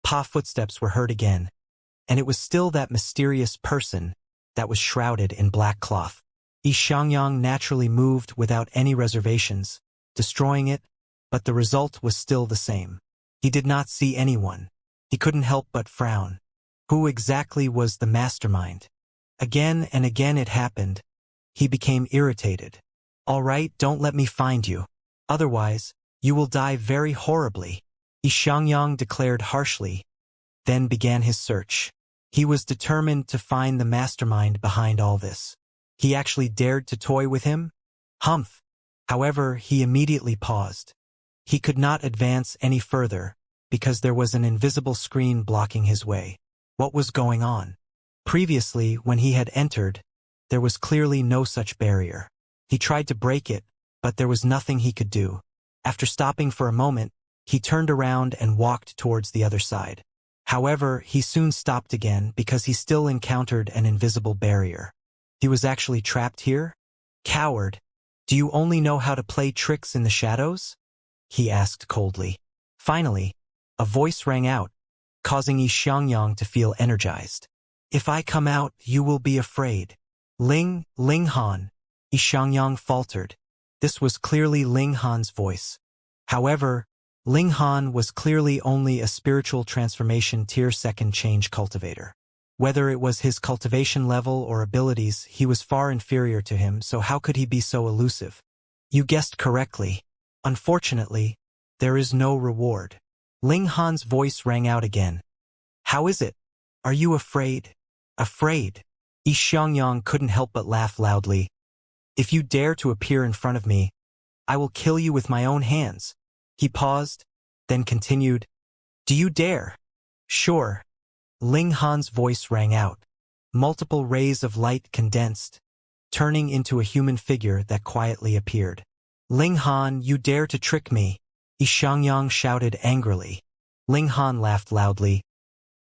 footsteps were heard again, and it was still that mysterious person that was shrouded in black cloth. Xianxia naturally moved without any reservations, destroying it, but the result was still the same. He did not see anyone. He couldn't help but frown. Who exactly was the mastermind? Again and again it happened. He became irritated. All right, don't let me find you. Otherwise, you will die very horribly, Xianxia declared harshly, then began his search. He was determined to find the mastermind behind all this. He actually dared to toy with him? Humph! However, he immediately paused. He could not advance any further, because there was an invisible screen blocking his way. What was going on? Previously, when he had entered, there was clearly no such barrier. He tried to break it, but there was nothing he could do. After stopping for a moment, he turned around and walked towards the other side. However, he soon stopped again because he still encountered an invisible barrier. He was actually trapped here? Coward! Do you only know how to play tricks in the shadows? He asked coldly. Finally, a voice rang out, causing Xianxia to feel energized. If I come out, you will be afraid. Ling Han. Xianxia faltered. This was clearly Ling Han's voice. However, Ling Han was clearly only a spiritual transformation tier 2nd change cultivator. Whether it was his cultivation level or abilities, he was far inferior to him, so how could he be so elusive? You guessed correctly. Unfortunately, there is no reward. Ling Han's voice rang out again. How is it? Are you afraid? Afraid? Xianxia couldn't help but laugh loudly. If you dare to appear in front of me, I will kill you with my own hands. He paused, then continued. Do you dare? Sure. Ling Han's voice rang out. Multiple rays of light condensed, turning into a human figure that quietly appeared. Ling Han, you dare to trick me? Xianxia shouted angrily. Ling Han laughed loudly.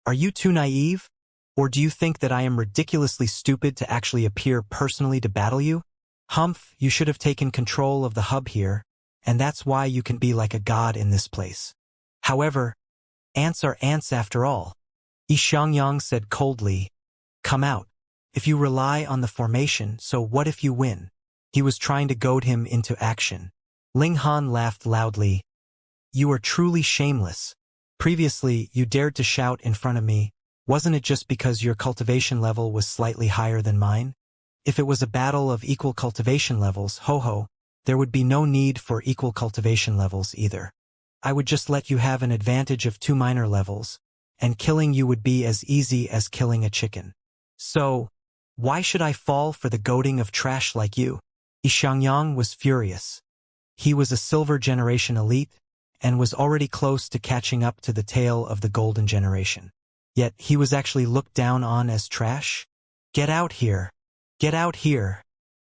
Are you too naive? Or do you think that I am ridiculously stupid to actually appear personally to battle you? Humph, you should have taken control of the hub here, and that's why you can be like a god in this place. However, ants are ants after all. Xianxia said coldly. Come out. If you rely on the formation, so what if you win? He was trying to goad him into action. Ling Han laughed loudly. You are truly shameless. Previously, you dared to shout in front of me. Wasn't it just because your cultivation level was slightly higher than mine? If it was a battle of equal cultivation levels, ho-ho, there would be no need for equal cultivation levels either. I would just let you have an advantage of 2 minor levels, and killing you would be as easy as killing a chicken. So, why should I fall for the goading of trash like you? Xianxia was furious. He was a silver generation elite, and was already close to catching up to the tail of the golden generation. Yet he was actually looked down on as trash? Get out here! Get out here!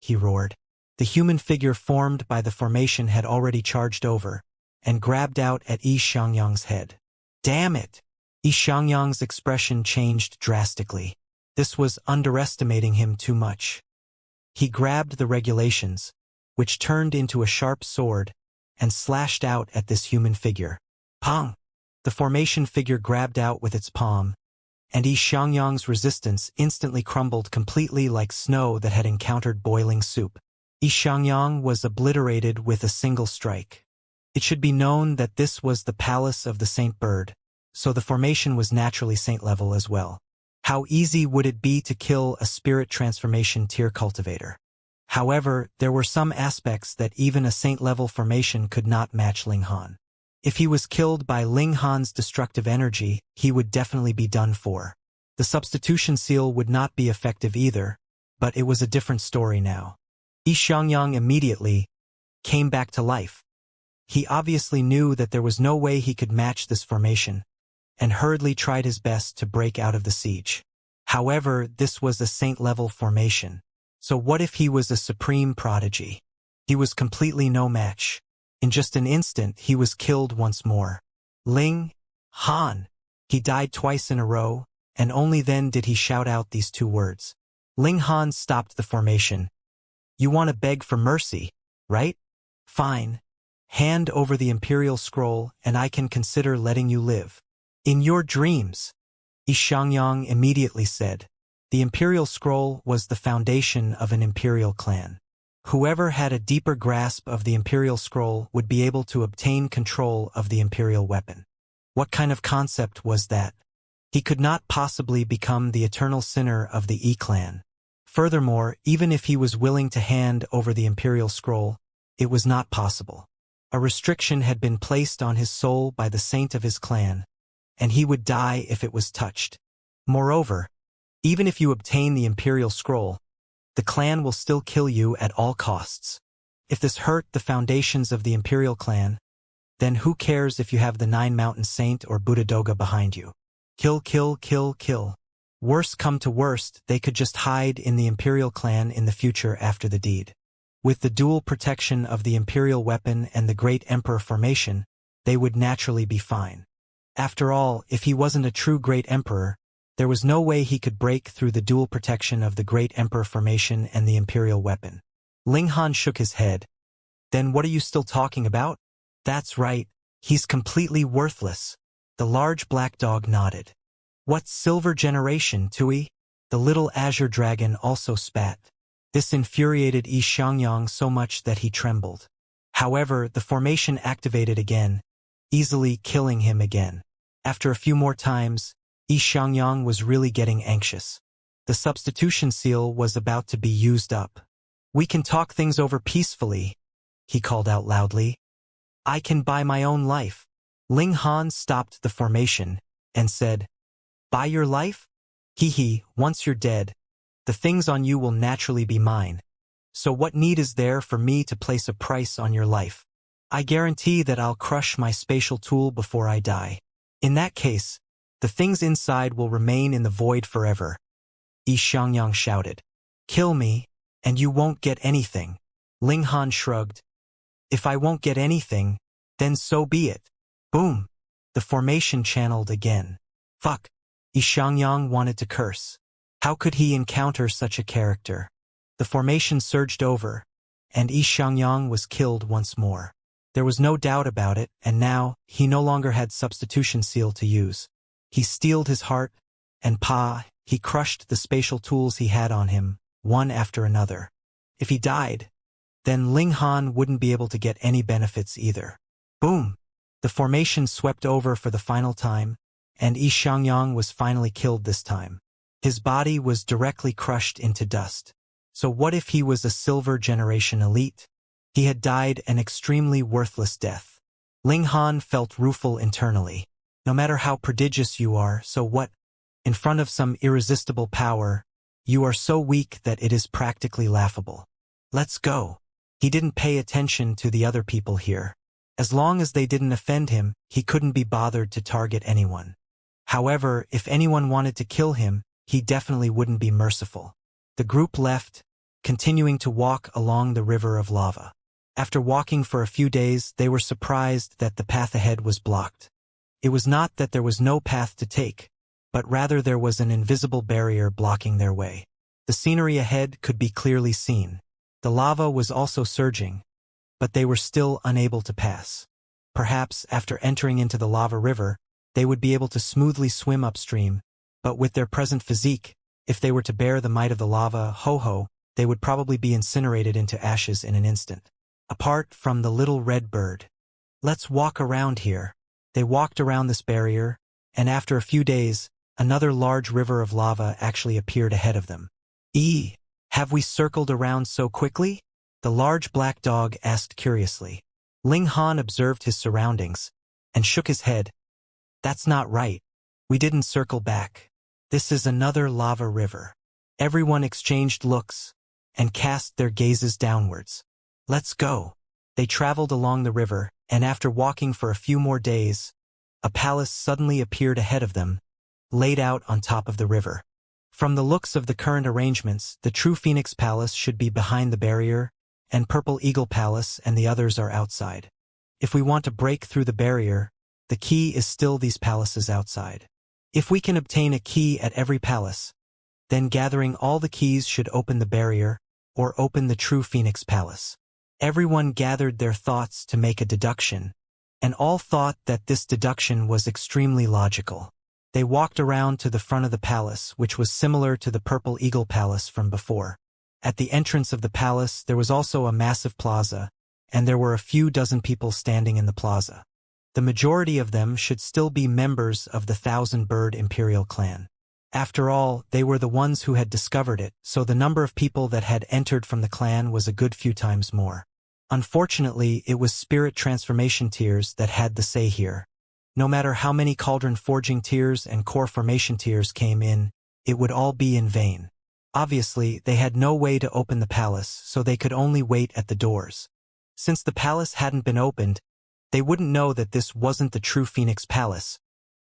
He roared. The human figure formed by the formation had already charged over, and grabbed out at Xianxia's head. Damn it! Xianxia's expression changed drastically. This was underestimating him too much. He grabbed the regulations, which turned into a sharp sword, and slashed out at this human figure. Pong! The formation figure grabbed out with its palm, and Xianxia's resistance instantly crumbled completely like snow that had encountered boiling soup. Xianxia was obliterated with a single strike. It should be known that this was the palace of the Saint Bird, so the formation was naturally saint level as well. How easy would it be to kill a spirit transformation tier cultivator? However, there were some aspects that even a saint level formation could not match Ling Han. If he was killed by Ling Han's destructive energy, he would definitely be done for. The substitution seal would not be effective either, but it was a different story now. Xianxia immediately came back to life. He obviously knew that there was no way he could match this formation, and hurriedly tried his best to break out of the siege. However, this was a saint-level formation. So what if he was a supreme prodigy? He was completely no match. In just an instant, he was killed once more. Ling Han. He died twice in a row, and only then did he shout out these two words. Ling Han stopped the formation. You want to beg for mercy, right? Fine. Hand over the Imperial Scroll, and I can consider letting you live. In your dreams, Xianxia immediately said. The Imperial Scroll was the foundation of an Imperial clan. Whoever had a deeper grasp of the Imperial Scroll would be able to obtain control of the Imperial weapon. What kind of concept was that? He could not possibly become the eternal sinner of the E-clan. Furthermore, even if he was willing to hand over the Imperial Scroll, it was not possible. A restriction had been placed on his soul by the saint of his clan, and he would die if it was touched. Moreover, even if you obtain the Imperial Scroll, the clan will still kill you at all costs. If this hurt the foundations of the Imperial clan, then who cares if you have the Nine Mountain Saint or Buddha Doga behind you? Kill, kill, kill, kill. Worst come to worst, they could just hide in the Imperial clan in the future after the deed. With the dual protection of the Imperial weapon and the Great Emperor formation, they would naturally be fine. After all, if he wasn't a true Great Emperor, there was no way he could break through the dual protection of the Great Emperor formation and the Imperial weapon. Ling Han shook his head. Then what are you still talking about? That's right, he's completely worthless. The large black dog nodded. What silver generation, Tui? The little azure dragon also spat. This infuriated Xianxia so much that he trembled. However, the formation activated again, easily killing him again. After a few more times, Xianxia was really getting anxious. The substitution seal was about to be used up. We can talk things over peacefully, he called out loudly. I can buy my own life. Ling Han stopped the formation and said, Buy your life? Hee, once you're dead, the things on you will naturally be mine. So what need is there for me to place a price on your life? I guarantee that I'll crush my spatial tool before I die. In that case, the things inside will remain in the void forever. Xianxia shouted. Kill me, and you won't get anything. Ling Han shrugged. If I won't get anything, then so be it. Boom! The formation channeled again. Fuck! Xianxia wanted to curse. How could he encounter such a character? The formation surged over, and Xianxia was killed once more. There was no doubt about it, and now, he no longer had substitution seal to use. He steeled his heart, and he crushed the spatial tools he had on him, one after another. If he died, then Ling Han wouldn't be able to get any benefits either. Boom! The formation swept over for the final time, and Xianxia was finally killed this time. His body was directly crushed into dust. So what if he was a silver generation elite? He had died an extremely worthless death. Ling Han felt rueful internally. No matter how prodigious you are, so what? In front of some irresistible power, you are so weak that it is practically laughable. Let's go. He didn't pay attention to the other people here. As long as they didn't offend him, he couldn't be bothered to target anyone. However, if anyone wanted to kill him, he definitely wouldn't be merciful. The group left, continuing to walk along the river of lava. After walking for a few days, they were surprised that the path ahead was blocked. It was not that there was no path to take, but rather there was an invisible barrier blocking their way. The scenery ahead could be clearly seen. The lava was also surging, but they were still unable to pass. Perhaps after entering into the lava river, they would be able to smoothly swim upstream, but with their present physique, if they were to bear the might of the lava, they would probably be incinerated into ashes in an instant. Apart from the little red bird. Let's walk around here. They walked around this barrier, and after a few days, another large river of lava actually appeared ahead of them. Have we circled around so quickly? The large black dog asked curiously. Ling Han observed his surroundings, and shook his head. That's not right. We didn't circle back. This is another lava river. Everyone exchanged looks and cast their gazes downwards. Let's go. They traveled along the river, and after walking for a few more days, a palace suddenly appeared ahead of them, laid out on top of the river. From the looks of the current arrangements, the True Phoenix Palace should be behind the barrier, and Purple Eagle Palace and the others are outside. If we want to break through the barrier, the key is still these palaces outside. If we can obtain a key at every palace, then gathering all the keys should open the barrier, or open the True Phoenix Palace. Everyone gathered their thoughts to make a deduction, and all thought that this deduction was extremely logical. They walked around to the front of the palace, which was similar to the Purple Eagle Palace from before. At the entrance of the palace there was also a massive plaza, and there were a few dozen people standing in the plaza. The majority of them should still be members of the Thousand-Bird Imperial clan. After all, they were the ones who had discovered it, so the number of people that had entered from the clan was a good few times more. Unfortunately, it was spirit transformation tiers that had the say here. No matter how many cauldron forging tiers and core formation tiers came in, it would all be in vain. Obviously, they had no way to open the palace, so they could only wait at the doors. Since the palace hadn't been opened, they wouldn't know that this wasn't the True Phoenix Palace,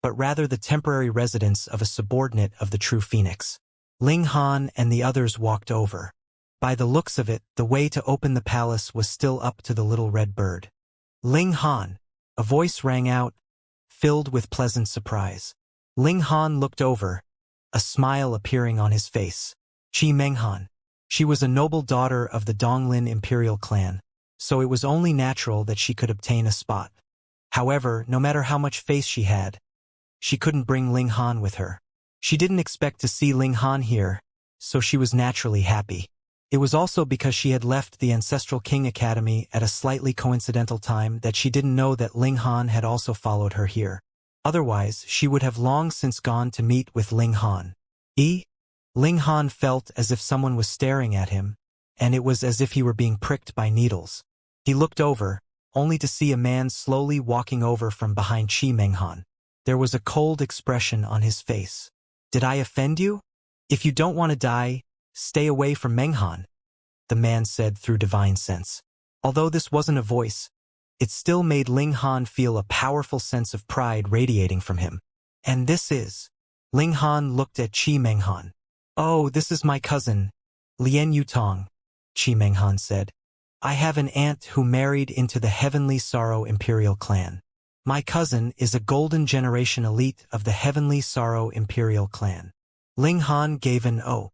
but rather the temporary residence of a subordinate of the True Phoenix. Ling Han and the others walked over. By the looks of it, the way to open the palace was still up to the little red bird. Ling Han! A voice rang out, filled with pleasant surprise. Ling Han looked over, a smile appearing on his face. Qi Menghan. She was a noble daughter of the Donglin Imperial clan, so it was only natural that she could obtain a spot. However, no matter how much face she had, she couldn't bring Ling Han with her. She didn't expect to see Ling Han here, so she was naturally happy. It was also because she had left the Ancestral King Academy at a slightly coincidental time that she didn't know that Ling Han had also followed her here. Otherwise, she would have long since gone to meet with Ling Han. Ling Han felt as if someone was staring at him, and it was as if he were being pricked by needles. He looked over, only to see a man slowly walking over from behind Qi Menghan. There was a cold expression on his face. Did I offend you? If you don't want to die, stay away from Menghan, the man said through divine sense. Although this wasn't a voice, it still made Ling Han feel a powerful sense of pride radiating from him. And this is... Ling Han looked at Qi Menghan. Oh, this is my cousin, Lien Yutong, Qi Menghan said. I have an aunt who married into the Heavenly Sorrow Imperial clan. My cousin is a golden generation elite of the Heavenly Sorrow Imperial clan. Ling Han gave an "oh."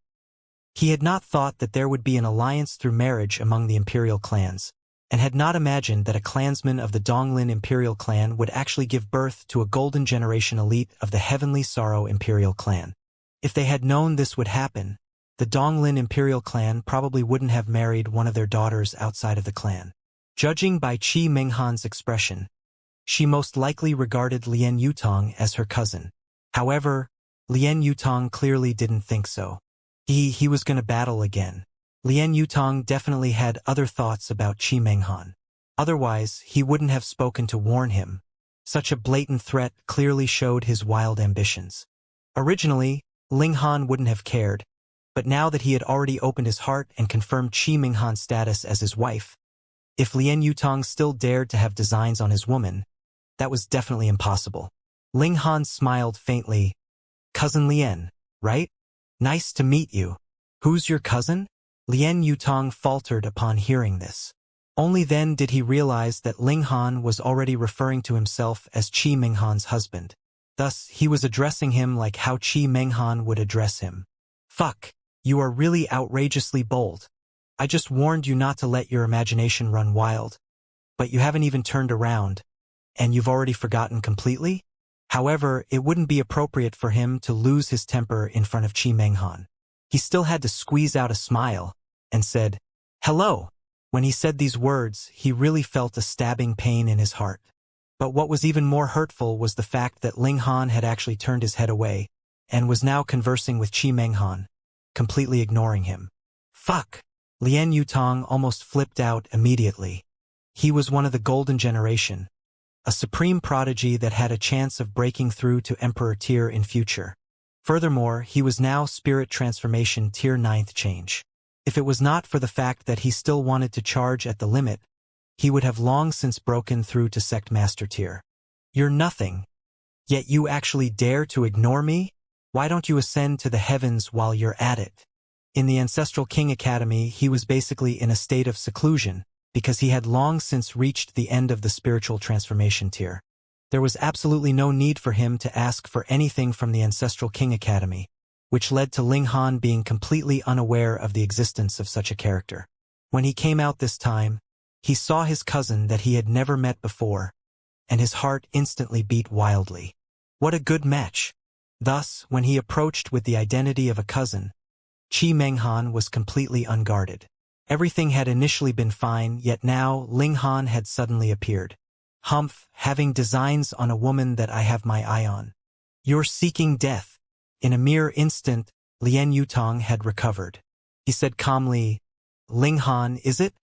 He had not thought that there would be an alliance through marriage among the imperial clans, and had not imagined that a clansman of the Donglin Imperial clan would actually give birth to a golden generation elite of the Heavenly Sorrow Imperial clan. If they had known this would happen, the Donglin Imperial clan probably wouldn't have married one of their daughters outside of the clan. Judging by Qi Menghan's expression, she most likely regarded Lien Yutong as her cousin. However, Lien Yutong clearly didn't think so. He was going to battle again. Lien Yutong definitely had other thoughts about Qi Menghan. Otherwise, he wouldn't have spoken to warn him. Such a blatant threat clearly showed his wild ambitions. Originally, Ling Han wouldn't have cared, but now that he had already opened his heart and confirmed Qi Menghan's status as his wife, if Lien Yutong still dared to have designs on his woman, that was definitely impossible. Ling Han smiled faintly. Cousin Lien, right? Nice to meet you. Who's your cousin? Lien Yutong faltered upon hearing this. Only then did he realize that Ling Han was already referring to himself as Qi Menghan's husband. Thus, he was addressing him like how Qi Menghan would address him. Fuck, you are really outrageously bold. I just warned you not to let your imagination run wild. But you haven't even turned around, and you've already forgotten completely? However, it wouldn't be appropriate for him to lose his temper in front of Qi Menghan. He still had to squeeze out a smile, and said, "Hello." When he said these words, he really felt a stabbing pain in his heart. But what was even more hurtful was the fact that Ling Han had actually turned his head away, and was now conversing with Qi Menghan, completely ignoring him. Fuck! Lien Yutong almost flipped out immediately. He was one of the golden generation, a supreme prodigy that had a chance of breaking through to Emperor tier in future. Furthermore, he was now Spirit Transformation tier 9th change. If it was not for the fact that he still wanted to charge at the limit, he would have long since broken through to Sect Master tier. You're nothing. Yet you actually dare to ignore me? Why don't you ascend to the heavens while you're at it? In the Ancestral King Academy, he was basically in a state of seclusion, because he had long since reached the end of the spiritual transformation tier. There was absolutely no need for him to ask for anything from the Ancestral King Academy, which led to Ling Han being completely unaware of the existence of such a character. When he came out this time, he saw his cousin that he had never met before, and his heart instantly beat wildly. What a good match! Thus, when he approached with the identity of a cousin, Qi Menghan was completely unguarded. Everything had initially been fine, yet now Ling Han had suddenly appeared. Humph, having designs on a woman that I have my eye on. You're seeking death. In a mere instant, Lien Yutong had recovered. He said calmly, Ling Han, is it?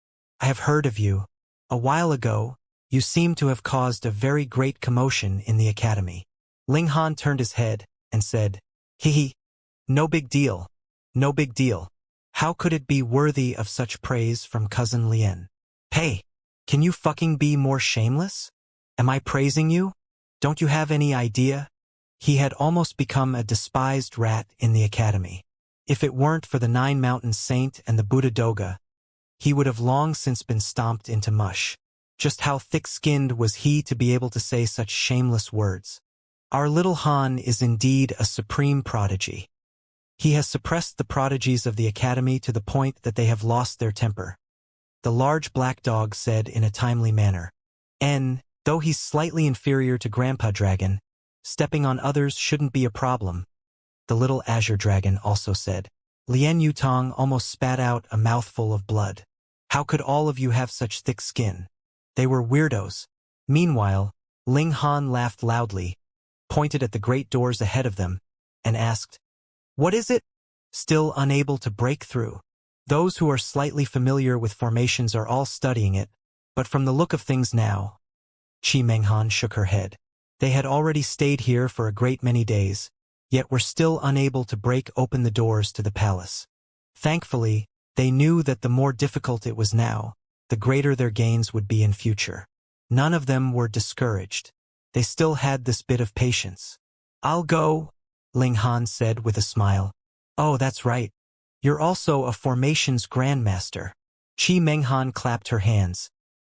I have heard of you. A while ago, you seem to have caused a very great commotion in the academy. Ling Han turned his head and said, Hee, no big deal. No big deal. How could it be worthy of such praise from cousin Lien? Hey, can you fucking be more shameless? Am I praising you? Don't you have any idea? He had almost become a despised rat in the academy. If it weren't for the 9 Mountain Saint and the Buddha Doga, he would have long since been stomped into mush. Just how thick-skinned was he to be able to say such shameless words? Our little Han is indeed a supreme prodigy. He has suppressed the prodigies of the academy to the point that they have lost their temper. The large black dog said in a timely manner. Though he's slightly inferior to Grandpa Dragon, stepping on others shouldn't be a problem. The little azure dragon also said. Lien Yutong almost spat out a mouthful of blood. How could all of you have such thick skin? They were weirdos. Meanwhile, Ling Han laughed loudly, pointed at the great doors ahead of them, and asked, What is it? Still unable to break through. Those who are slightly familiar with formations are all studying it, but from the look of things now, Qi Menghan shook her head. They had already stayed here for a great many days, yet were still unable to break open the doors to the palace. Thankfully, they knew that the more difficult it was now, the greater their gains would be in future. None of them were discouraged. They still had this bit of patience. I'll go, Ling Han said with a smile. Oh, that's right. You're also a formations grandmaster. Qi Menghan clapped her hands,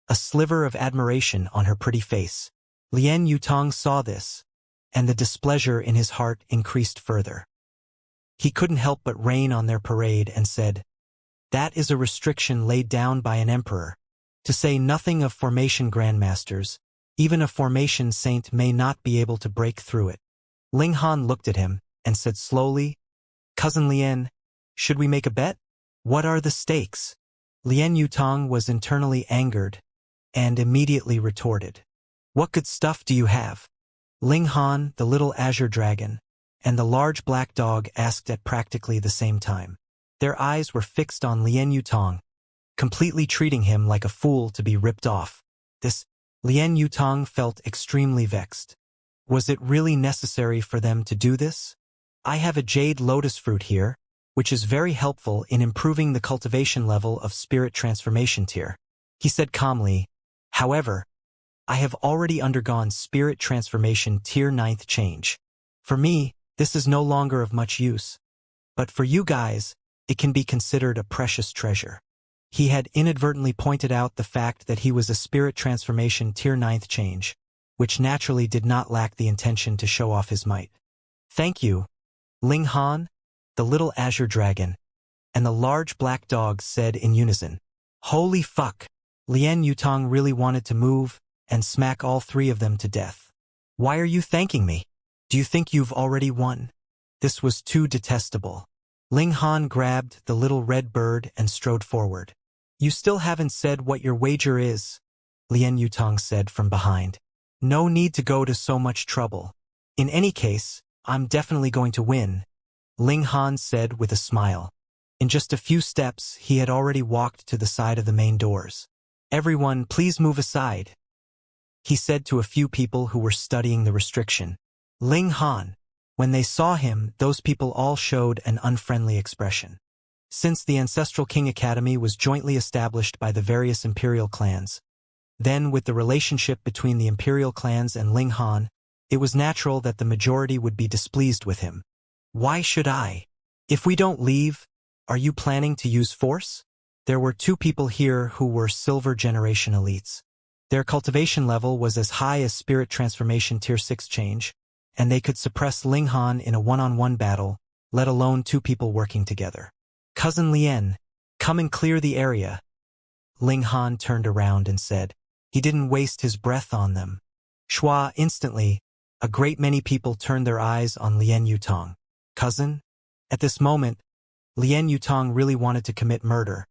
a sliver of admiration on her pretty face. Lien Yutong saw this, and the displeasure in his heart increased further. He couldn't help but rain on their parade and said, That is a restriction laid down by an emperor. To say nothing of formation grandmasters, even a formation saint may not be able to break through it. Ling Han looked at him and said slowly, Cousin Lien, should we make a bet? What are the stakes? Lien Yutong was internally angered and immediately retorted. What good stuff do you have? Ling Han, the little azure dragon, and the large black dog asked at practically the same time. Their eyes were fixed on Lien Yutong, completely treating him like a fool to be ripped off. Lien Yutong felt extremely vexed. Was it really necessary for them to do this? I have a jade lotus fruit here, which is very helpful in improving the cultivation level of spirit transformation tier. He said calmly, However, I have already undergone spirit transformation tier 9th change. For me, this is no longer of much use. But for you guys, it can be considered a precious treasure. He had inadvertently pointed out the fact that he was a spirit transformation tier 9th change, which naturally did not lack the intention to show off his might. Thank you, Ling Han, the little azure dragon, and the large black dog said in unison. Holy fuck! Lien Yutong really wanted to move and smack all 3 of them to death. Why are you thanking me? Do you think you've already won? This was too detestable. Ling Han grabbed the little red bird and strode forward. You still haven't said what your wager is, Lien Yutong said from behind. No need to go to so much trouble. In any case, I'm definitely going to win, Ling Han said with a smile. In just a few steps, he had already walked to the side of the main doors. Everyone, please move aside. he said to a few people who were studying the restriction. Ling Han. When they saw him, those people all showed an unfriendly expression. Since the Ancestral King Academy was jointly established by the various imperial clans, then with the relationship between the imperial clans and Ling Han, it was natural that the majority would be displeased with him. Why should I? If we don't leave, are you planning to use force? There were two people here who were Silver Generation elites. Their cultivation level was as high as Spirit Transformation Tier 6 change, and they could suppress Ling Han in a one-on-one battle, let alone two people working together. Cousin Lien, come and clear the area. Ling Han turned around and said. He didn't waste his breath on them. Shua, instantly, a great many people turned their eyes on Lien Yutong. Cousin? At this moment, Lien Yutong really wanted to commit murder,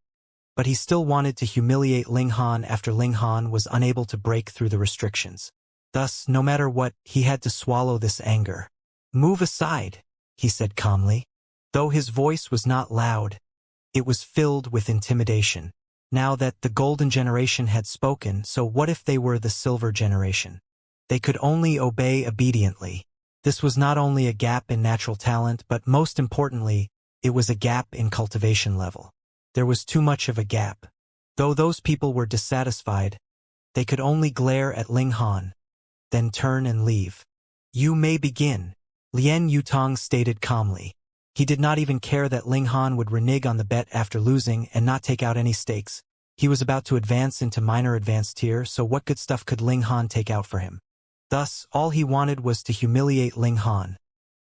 but he still wanted to humiliate Ling Han after Ling Han was unable to break through the restrictions. Thus, no matter what, he had to swallow this anger. Move aside, he said calmly. Though his voice was not loud, it was filled with intimidation. Now that the Golden Generation had spoken, so what if they were the Silver Generation? They could only obey obediently. This was not only a gap in natural talent, but most importantly, it was a gap in cultivation level. There was too much of a gap. Though those people were dissatisfied, they could only glare at Ling Han, then turn and leave. You may begin, Lien Yutong stated calmly. He did not even care that Ling Han would renege on the bet after losing and not take out any stakes. He was about to advance into minor advanced tier, so what good stuff could Ling Han take out for him? Thus, all he wanted was to humiliate Ling Han,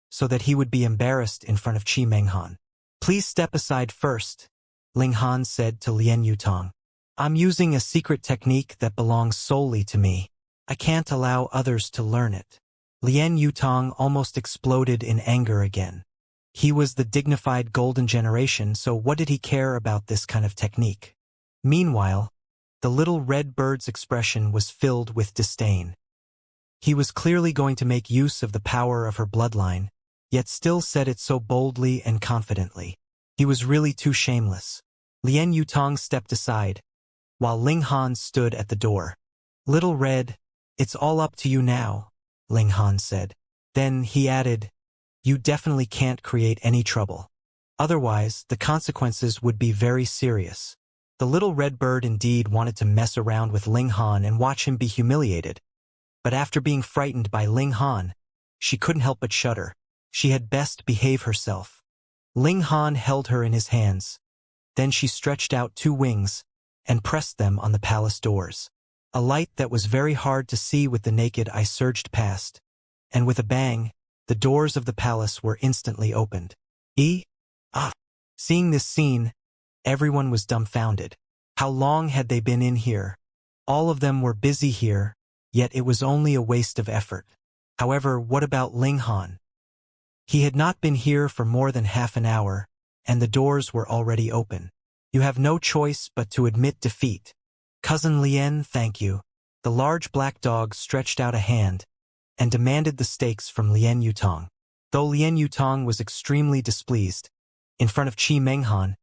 so that he would be embarrassed in front of Qi Menghan. Please step aside first, Ling Han said to Lien Yutong. I'm using a secret technique that belongs solely to me. I can't allow others to learn it. Lien Yutong almost exploded in anger again. He was the dignified Golden Generation, so what did he care about this kind of technique? Meanwhile, the little red bird's expression was filled with disdain. He was clearly going to make use of the power of her bloodline, yet still said it so boldly and confidently. He was really too shameless. Lien Yutong stepped aside, while Ling Han stood at the door. Little Red, it's all up to you now, Ling Han said. Then he added, you definitely can't create any trouble. Otherwise, the consequences would be very serious. The little red bird indeed wanted to mess around with Ling Han and watch him be humiliated. But after being frightened by Ling Han, she couldn't help but shudder. She had best behave herself. Ling Han held her in his hands. Then she stretched out two wings and pressed them on the palace doors. A light that was very hard to see with the naked eye surged past, and with a bang, the doors of the palace were instantly opened. Seeing this scene, everyone was dumbfounded. How long had they been in here? All of them were busy here, yet it was only a waste of effort. However, what about Ling Han? He had not been here for more than half an hour, and the doors were already open. You have no choice but to admit defeat. Cousin Lien, thank you. The large black dog stretched out a hand and demanded the stakes from Lien Yutong. Though Lien Yutong was extremely displeased, in front of Qi Menghan,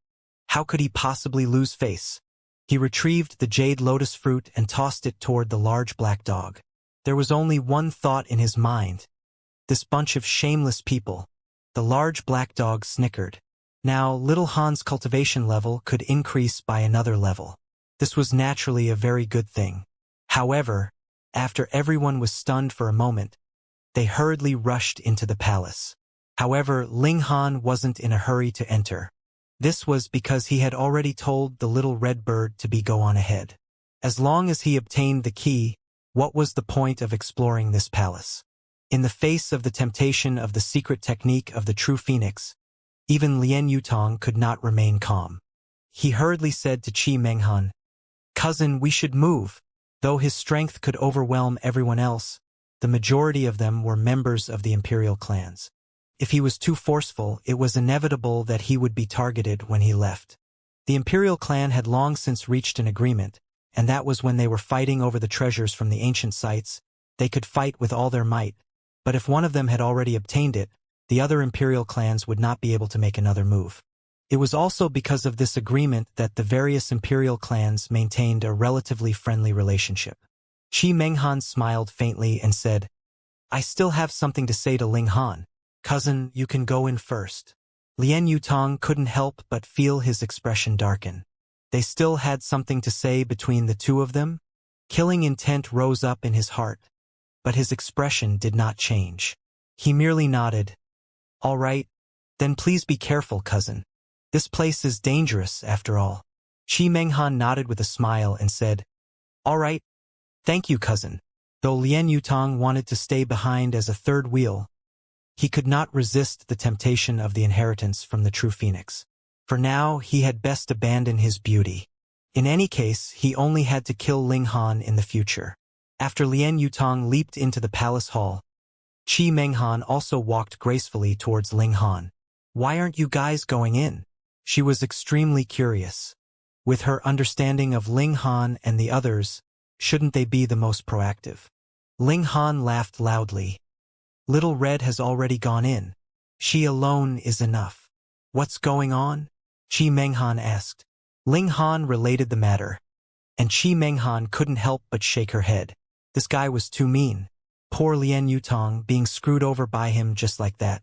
how could he possibly lose face? He retrieved the jade lotus fruit and tossed it toward the large black dog. There was only one thought in his mind. This bunch of shameless people. The large black dog snickered. Now, little Han's cultivation level could increase by another level. This was naturally a very good thing. However, after everyone was stunned for a moment, they hurriedly rushed into the palace. However, Ling Han wasn't in a hurry to enter. This was because he had already told the little red bird to go on ahead. As long as he obtained the key, what was the point of exploring this palace? In the face of the temptation of the secret technique of the true phoenix, even Lien Yutong could not remain calm. He hurriedly said to Qi Menghan, Cousin, we should move. Though his strength could overwhelm everyone else, the majority of them were members of the imperial clans. If he was too forceful, it was inevitable that he would be targeted when he left. The imperial clan had long since reached an agreement, and that was when they were fighting over the treasures from the ancient sites. They could fight with all their might, but if one of them had already obtained it, the other imperial clans would not be able to make another move. It was also because of this agreement that the various imperial clans maintained a relatively friendly relationship. Qi Menghan smiled faintly and said, I still have something to say to Ling Han. Cousin, you can go in first. Lien Yutong couldn't help but feel his expression darken. They still had something to say between the two of them? Killing intent rose up in his heart, but his expression did not change. He merely nodded. All right, then please be careful, cousin. This place is dangerous, after all. Qi Menghan nodded with a smile and said, All right, thank you, cousin. Though Lien Yutong wanted to stay behind as a third wheel, he could not resist the temptation of the inheritance from the true phoenix. For now, he had best abandon his beauty. In any case, he only had to kill Ling Han in the future. After Lien Yutong leaped into the palace hall, Qi Menghan also walked gracefully towards Ling Han. Why aren't you guys going in? She was extremely curious. With her understanding of Ling Han and the others, shouldn't they be the most proactive? Ling Han laughed loudly. Little Red has already gone in. She alone is enough. What's going on? Qi Menghan asked. Ling Han related the matter, and Qi Menghan couldn't help but shake her head. This guy was too mean. Poor Lien Yutong being screwed over by him just like that.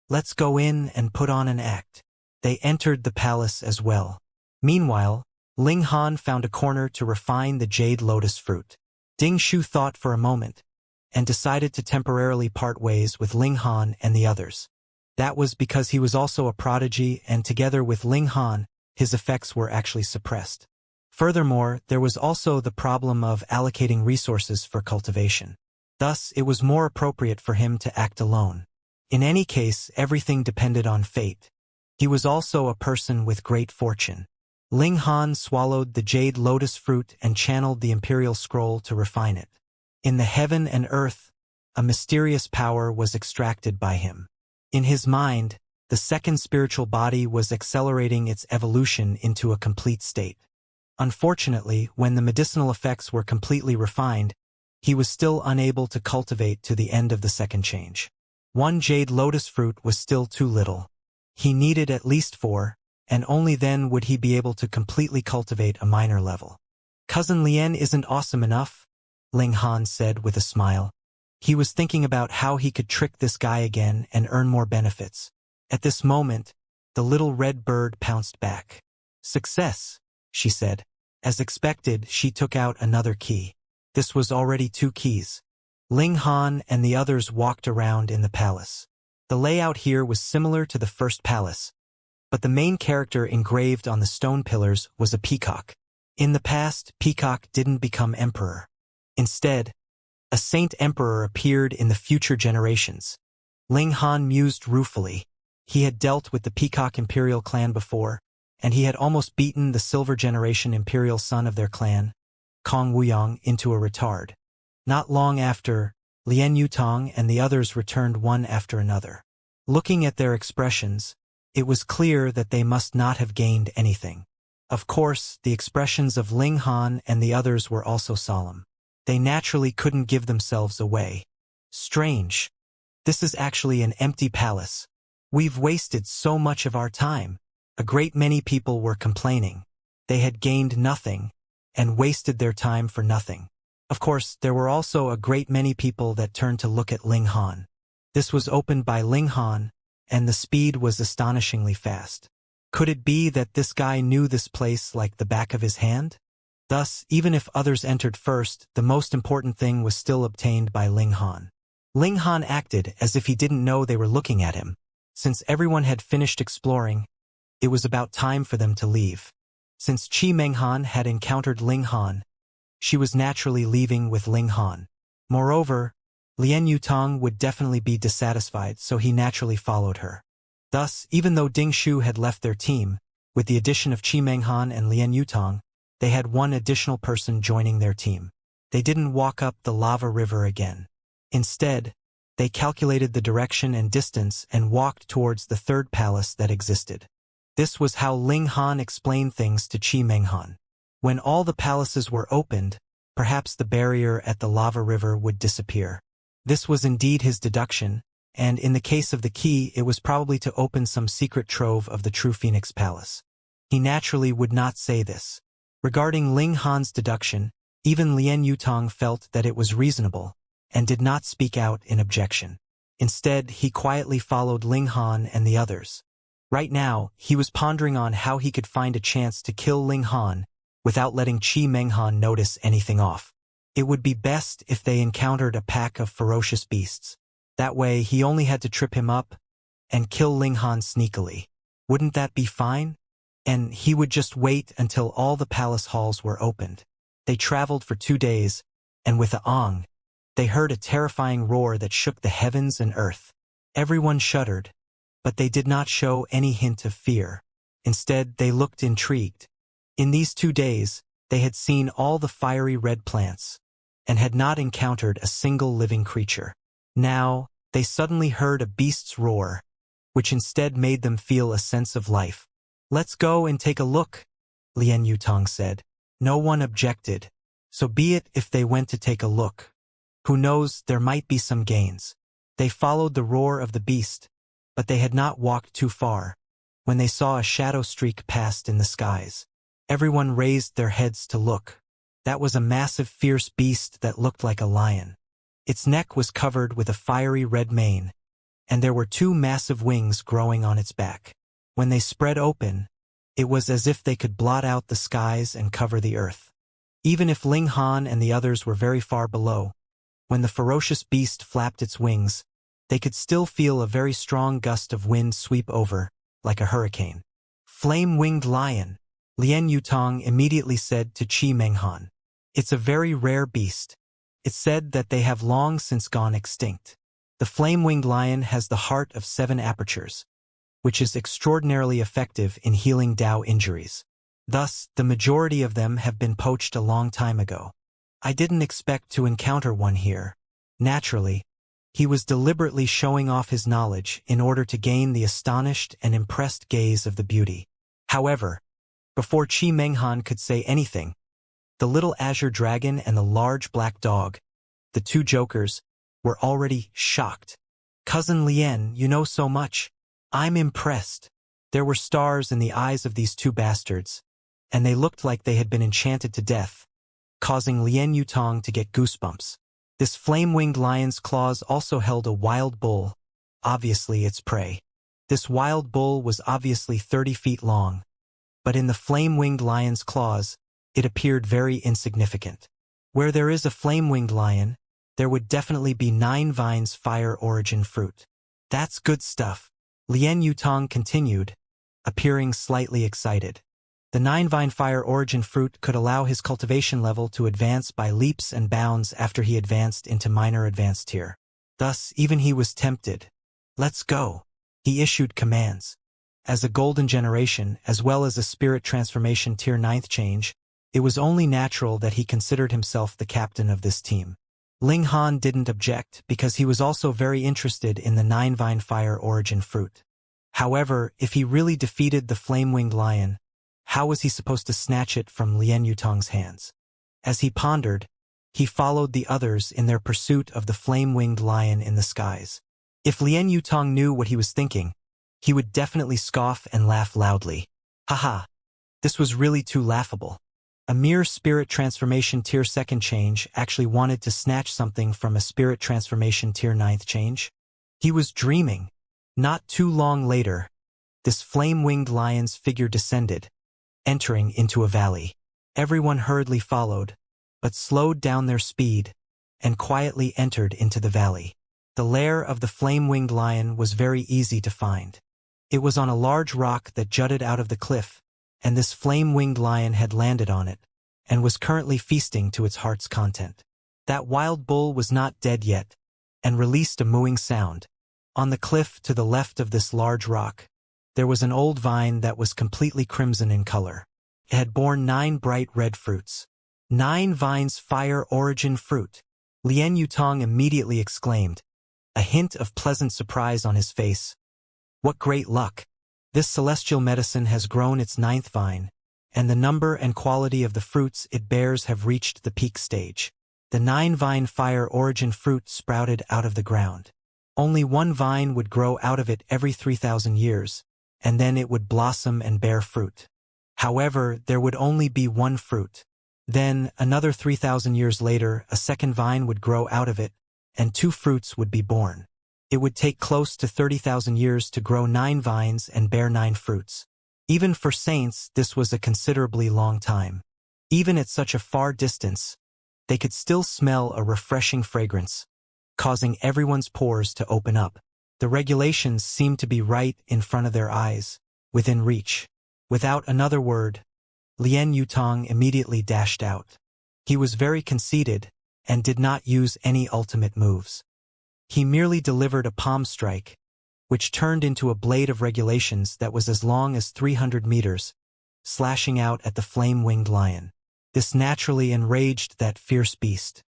Let's go in and put on an act. They entered the palace as well. Meanwhile, Ling Han found a corner to refine the jade lotus fruit. Ding Shu thought for a moment, and decided to temporarily part ways with Ling Han and the others. That was because he was also a prodigy, and together with Ling Han, his effects were actually suppressed. Furthermore, there was also the problem of allocating resources for cultivation. Thus, it was more appropriate for him to act alone. In any case, everything depended on fate. He was also a person with great fortune. Ling Han swallowed the jade lotus fruit and channeled the imperial scroll to refine it. In the heaven and earth, a mysterious power was extracted by him. In his mind, the second spiritual body was accelerating its evolution into a complete state. Unfortunately, when the medicinal effects were completely refined, he was still unable to cultivate to the end of the second change. One jade lotus fruit was still too little. He needed at least 4, and only then would he be able to completely cultivate a minor level. Cousin Lien isn't awesome enough, Ling Han said with a smile. He was thinking about how he could trick this guy again and earn more benefits. At this moment, the little red bird pounced back. Success, she said. As expected, she took out another key. This was already 2 keys. Ling Han and the others walked around in the palace. The layout here was similar to the first palace, but the main character engraved on the stone pillars was a peacock. In the past, Peacock didn't become emperor. Instead, a saint emperor appeared in the future generations. Ling Han mused ruefully. He had dealt with the Peacock Imperial clan before, and he had almost beaten the Silver Generation Imperial son of their clan, Kong Wuyang, into a retard. Not long after, Lien Yutong and the others returned one after another. Looking at their expressions, it was clear that they must not have gained anything. Of course, the expressions of Ling Han and the others were also solemn. They naturally couldn't give themselves away. Strange. This is actually an empty palace. We've wasted so much of our time. A great many people were complaining. They had gained nothing, and wasted their time for nothing. Of course, there were also a great many people that turned to look at Ling Han. This was opened by Ling Han, and the speed was astonishingly fast. Could it be that this guy knew this place like the back of his hand? Thus, even if others entered first, the most important thing was still obtained by Ling Han. Ling Han acted as if he didn't know they were looking at him. Since everyone had finished exploring, it was about time for them to leave. Since Qi Menghan had encountered Ling Han, she was naturally leaving with Ling Han. Moreover, Lien Yutong would definitely be dissatisfied, so he naturally followed her. Thus, even though Ding Shu had left their team, with the addition of Qi Menghan and Lien Yutong, they had one additional person joining their team. They didn't walk up the lava river again. Instead, they calculated the direction and distance and walked towards the third palace that existed. This was how Ling Han explained things to Qi Menghan. When all the palaces were opened, perhaps the barrier at the lava river would disappear. This was indeed his deduction, and in the case of the key, it was probably to open some secret trove of the true Phoenix Palace. He naturally would not say this. Regarding Ling Han's deduction, Even Lien Yutong felt that it was reasonable, and did not speak out in objection. Instead, he quietly followed Ling Han and the others. Right now, he was pondering on how he could find a chance to kill Ling Han without letting Qi Menghan notice anything off. It would be best if they encountered a pack of ferocious beasts. That way, he only had to trip him up and kill Ling Han sneakily. Wouldn't that be fine? And he would just wait until all the palace halls were opened. They traveled for 2 days, and with a ong, they heard a terrifying roar that shook the heavens and earth. Everyone shuddered, but they did not show any hint of fear. Instead, they looked intrigued. In these 2 days, they had seen all the fiery red plants, and had not encountered a single living creature. Now, they suddenly heard a beast's roar, which instead made them feel a sense of life. "Let's go and take a look," Lien Yutong said. No one objected, so be it if they went to take a look. Who knows, there might be some gains. They followed the roar of the beast, but they had not walked too far when they saw a shadow streak past in the skies. Everyone raised their heads to look. That was a massive, fierce beast that looked like a lion. Its neck was covered with a fiery red mane, and there were 2 massive wings growing on its back. When they spread open, it was as if they could blot out the skies and cover the earth. Even if Ling Han and the others were very far below, when the ferocious beast flapped its wings, they could still feel a very strong gust of wind sweep over, like a hurricane. "Flame-winged lion," Lien Yutong immediately said to Qi Menghan. "It's a very rare beast. It's said that they have long since gone extinct. The flame-winged lion has the heart of 7 apertures, which is extraordinarily effective in healing Dao injuries. Thus, the majority of them have been poached a long time ago. I didn't expect to encounter one here." Naturally, he was deliberately showing off his knowledge in order to gain the astonished and impressed gaze of the beauty. However, before Qi Menghan could say anything, the little azure dragon and the large black dog, the 2 jokers, were already shocked. "Cousin Lien, you know so much. I'm impressed." There were stars in the eyes of these 2 bastards, and they looked like they had been enchanted to death, causing Lien Yutong to get goosebumps. This flame-winged lion's claws also held a wild bull, obviously its prey. This wild bull was obviously 30 feet long, but in the flame-winged lion's claws, it appeared very insignificant. Where there is a flame-winged lion, there would definitely be 9 vines fire origin fruit. "That's good stuff," Lien Yutong continued, appearing slightly excited. The 9-vine fire origin fruit could allow his cultivation level to advance by leaps and bounds after he advanced into minor advanced tier. Thus, even he was tempted. "Let's go." He issued commands. As a golden generation, as well as a spirit transformation tier 9th change, it was only natural that he considered himself the captain of this team. Ling Han didn't object because he was also very interested in the 9-vine fire origin fruit. However, if he really defeated the flame-winged lion, how was he supposed to snatch it from Lien Yutong's hands? As he pondered, he followed the others in their pursuit of the flame-winged lion in the skies. If Lien Yutong knew what he was thinking, he would definitely scoff and laugh loudly. Haha, this was really too laughable. A mere spirit transformation tier 2nd change actually wanted to snatch something from a spirit transformation tier 9th change? He was dreaming. Not too long later, this flame-winged lion's figure descended, entering into a valley. Everyone hurriedly followed, but slowed down their speed, and quietly entered into the valley. The lair of the flame-winged lion was very easy to find. It was on a large rock that jutted out of the cliff, and this flame-winged lion had landed on it, and was currently feasting to its heart's content. That wild bull was not dead yet, and released a mooing sound. On the cliff to the left of this large rock, there was an old vine that was completely crimson in color. It had borne 9 bright red fruits. 9 vines fire origin fruit. Lien Yutong immediately exclaimed, a hint of pleasant surprise on his face. What great luck! This celestial medicine has grown its 9th vine, and the number and quality of the fruits it bears have reached the peak stage. The 9-vine fire origin fruit sprouted out of the ground. Only 1 vine would grow out of it every 3,000 years, and then it would blossom and bear fruit. However, there would only be 1 fruit. Then, another 3,000 years later, a second vine would grow out of it, and 2 fruits would be born. It would take close to 30,000 years to grow 9 vines and bear 9 fruits. Even for saints, this was a considerably long time. Even at such a far distance, they could still smell a refreshing fragrance, causing everyone's pores to open up. The regulations seemed to be right in front of their eyes, within reach. Without another word, Lien Yutong immediately dashed out. He was very conceited, and did not use any ultimate moves. He merely delivered a palm strike, which turned into a blade of regulations that was as long as 300 meters, slashing out at the flame-winged lion. This naturally enraged that fierce beast.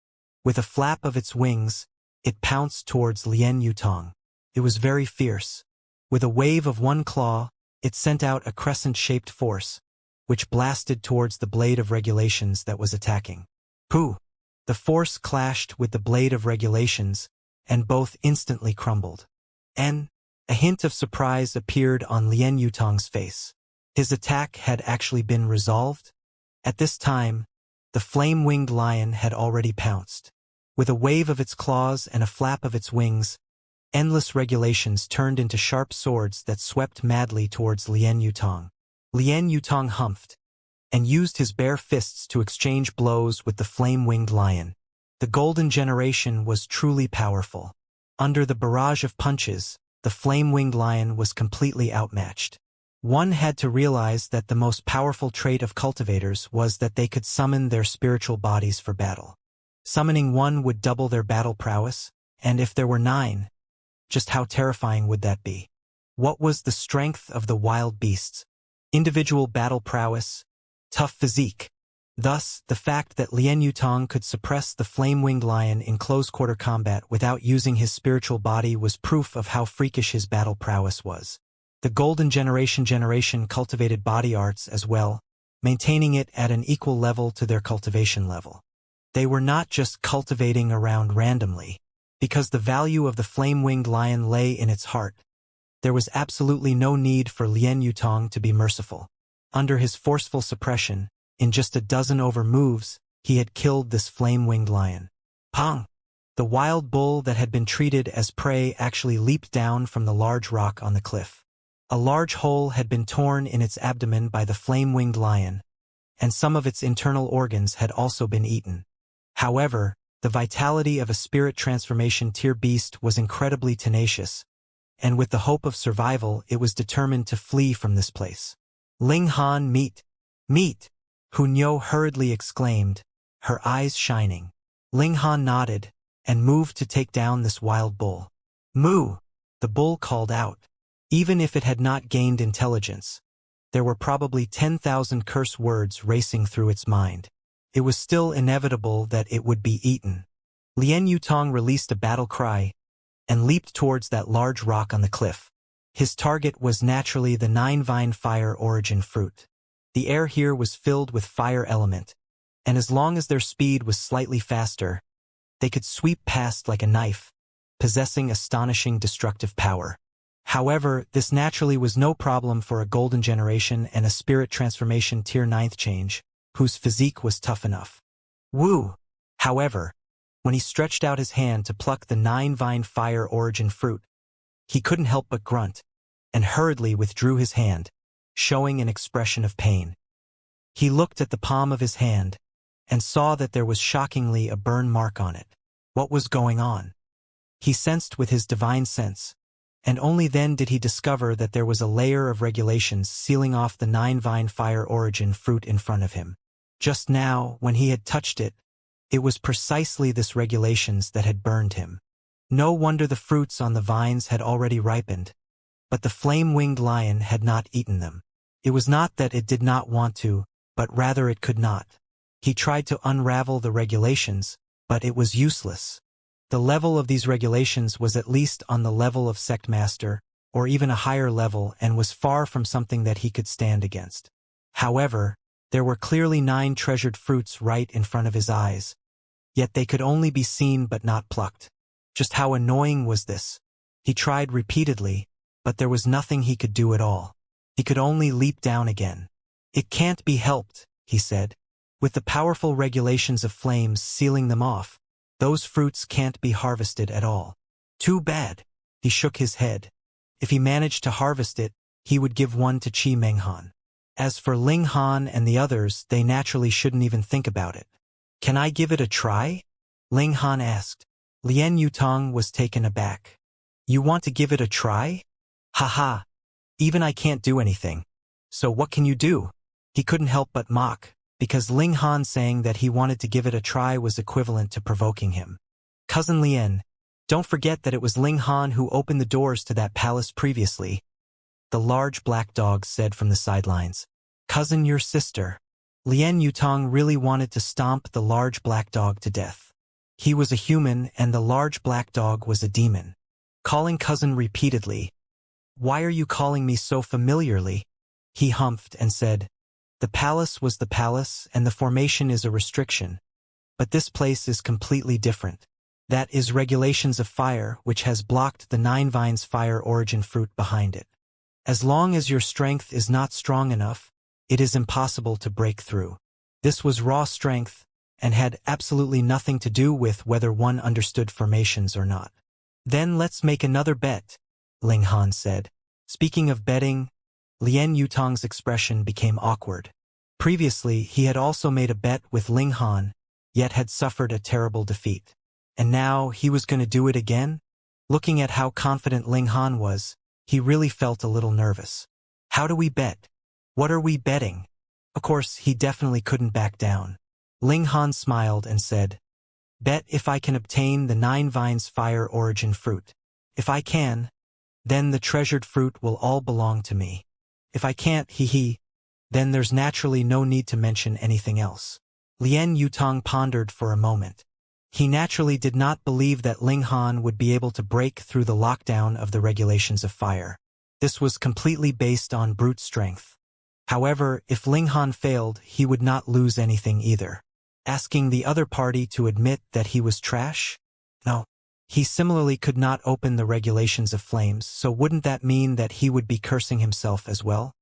With a flap of its wings, it pounced towards Lien Yutong. It was very fierce. With a wave of one claw, it sent out a crescent-shaped force, which blasted towards the blade of regulations that was attacking. Pooh! The force clashed with the blade of regulations, and both instantly crumbled. A hint of surprise appeared on Lien Yutong's face. His attack had actually been resolved? At this time, the flame-winged lion had already pounced. With a wave of its claws and a flap of its wings, endless regulations turned into sharp swords that swept madly towards Lien Yutong. Lien Yutong humphed, and used his bare fists to exchange blows with the flame-winged lion. The Golden Generation was truly powerful. Under the barrage of punches, the flame-winged lion was completely outmatched. One had to realize that the most powerful trait of cultivators was that they could summon their spiritual bodies for battle. Summoning one would double their battle prowess, and if there were 9, just how terrifying would that be? What was the strength of the wild beasts? Individual battle prowess, tough physique. Thus, the fact that Lien Yutong could suppress the flame-winged lion in close-quarter combat without using his spiritual body was proof of how freakish his battle prowess was. The Golden Generation cultivated body arts as well, maintaining it at an equal level to their cultivation level. They were not just cultivating around randomly. Because the value of the flame-winged lion lay in its heart, there was absolutely no need for Lien Yutong to be merciful. Under his forceful suppression, in just a dozen over moves, he had killed this flame-winged lion. Pong! The wild bull that had been treated as prey actually leaped down from the large rock on the cliff. A large hole had been torn in its abdomen by the flame-winged lion, and some of its internal organs had also been eaten. However, the vitality of a spirit transformation tier beast was incredibly tenacious, and with the hope of survival, it was determined to flee from this place. Ling Han, meat! Meat! Hunyo hurriedly exclaimed, her eyes shining. Ling Han nodded, and moved to take down this wild bull. Moo! The bull called out. Even if it had not gained intelligence, there were probably 10,000 curse words racing through its mind. It was still inevitable that it would be eaten. Lien Yutong released a battle cry, and leaped towards that large rock on the cliff. His target was naturally the 9-vine fire origin fruit. The air here was filled with fire element, and as long as their speed was slightly faster, they could sweep past like a knife, possessing astonishing destructive power. However, this naturally was no problem for a Golden Generation and a Spirit Transformation Tier 9th change, whose physique was tough enough. Woo! However, when he stretched out his hand to pluck the 9-vine fire origin fruit, he couldn't help but grunt, and hurriedly withdrew his hand, showing an expression of pain. He looked at the palm of his hand, and saw that there was shockingly a burn mark on it. What was going on? He sensed with his divine sense, and only then did he discover that there was a layer of regulations sealing off the 9-vine fire origin fruit in front of him. Just now, when he had touched it, it was precisely this regulations that had burned him. No wonder the fruits on the vines had already ripened, but the flame-winged lion had not eaten them. It was not that it did not want to, but rather it could not. He tried to unravel the regulations, but it was useless. The level of these regulations was at least on the level of Sect Master, or even a higher level, and was far from something that he could stand against. However, there were clearly 9 treasured fruits right in front of his eyes, yet they could only be seen but not plucked. Just how annoying was this? He tried repeatedly, but there was nothing he could do at all. He could only leap down again. It can't be helped, he said. With the powerful regulations of flames sealing them off, those fruits can't be harvested at all. Too bad. He shook his head. If he managed to harvest it, he would give one to Qi Menghan. As for Ling Han and the others, they naturally shouldn't even think about it. Can I give it a try? Ling Han asked. Lien Yutong was taken aback. You want to give it a try? Haha. Even I can't do anything. So what can you do? He couldn't help but mock, because Ling Han saying that he wanted to give it a try was equivalent to provoking him. Cousin Lien, don't forget that it was Ling Han who opened the doors to that palace previously. The large black dog said from the sidelines. Cousin, your sister. Lien Yutong really wanted to stomp the large black dog to death. He was a human and the large black dog was a demon. Calling cousin repeatedly. Why are you calling me so familiarly? He humphed and said. The palace was the palace and the formation is a restriction. But this place is completely different. That is regulations of fire which has blocked the 9 vines fire origin fruit behind it. As long as your strength is not strong enough, it is impossible to break through. This was raw strength and had absolutely nothing to do with whether one understood formations or not. Then let's make another bet, Ling Han said. Speaking of betting, Lien Yutong's expression became awkward. Previously, he had also made a bet with Ling Han, yet had suffered a terrible defeat. And now he was going to do it again? Looking at how confident Ling Han was, he really felt a little nervous. How do we bet? What are we betting? Of course, he definitely couldn't back down. Ling Han smiled and said, Bet if I can obtain the 9 vines fire origin fruit. If I can, then the treasured fruit will all belong to me. If I can't, then there's naturally no need to mention anything else. Lien Yutong pondered for a moment. He naturally did not believe that Ling Han would be able to break through the lockdown of the regulations of fire. This was completely based on brute strength. However, if Ling Han failed, he would not lose anything either. Asking the other party to admit that he was trash? No. He similarly could not open the regulations of flames, so wouldn't that mean that he would be cursing himself as well?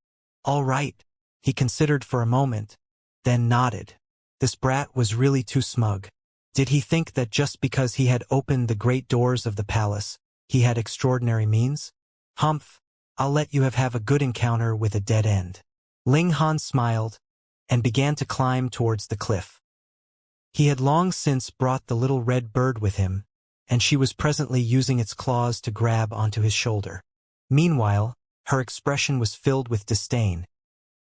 All right. He considered for a moment, then nodded. This brat was really too smug. Did he think that just because he had opened the great doors of the palace, he had extraordinary means? Humph, I'll let you have a good encounter with a dead end. Ling Han smiled and began to climb towards the cliff. He had long since brought the little red bird with him, and she was presently using its claws to grab onto his shoulder. Meanwhile, her expression was filled with disdain,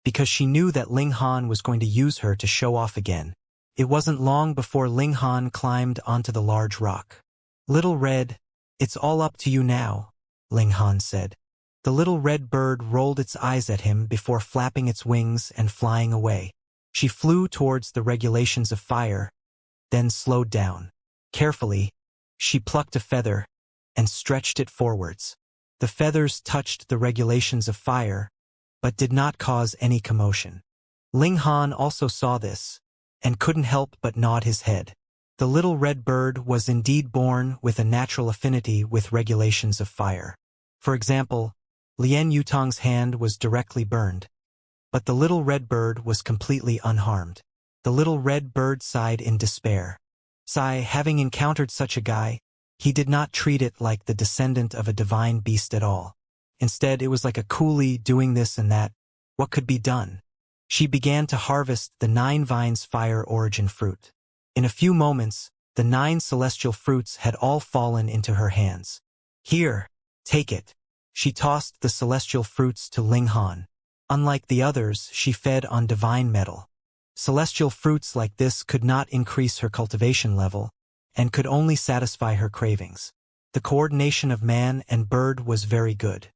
because she knew that Ling Han was going to use her to show off again. It wasn't long before Ling Han climbed onto the large rock. Little Red, it's all up to you now, Ling Han said. The little red bird rolled its eyes at him before flapping its wings and flying away. She flew towards the regulations of fire, then slowed down. Carefully, she plucked a feather and stretched it forwards. The feathers touched the regulations of fire, but did not cause any commotion. Ling Han also saw this, and couldn't help but nod his head. The little red bird was indeed born with a natural affinity with regulations of fire. For example, Lien Yutong's hand was directly burned, but the little red bird was completely unharmed. The little red bird sighed in despair. Having encountered such a guy, he did not treat it like the descendant of a divine beast at all. Instead, it was like a coolie doing this and that. What could be done? She began to harvest the 9 vines fire origin fruit. In a few moments, the 9 celestial fruits had all fallen into her hands. Here, take it. She tossed the celestial fruits to Ling Han. Unlike the others, she fed on divine metal. Celestial fruits like this could not increase her cultivation level, and could only satisfy her cravings. The coordination of man and bird was very good.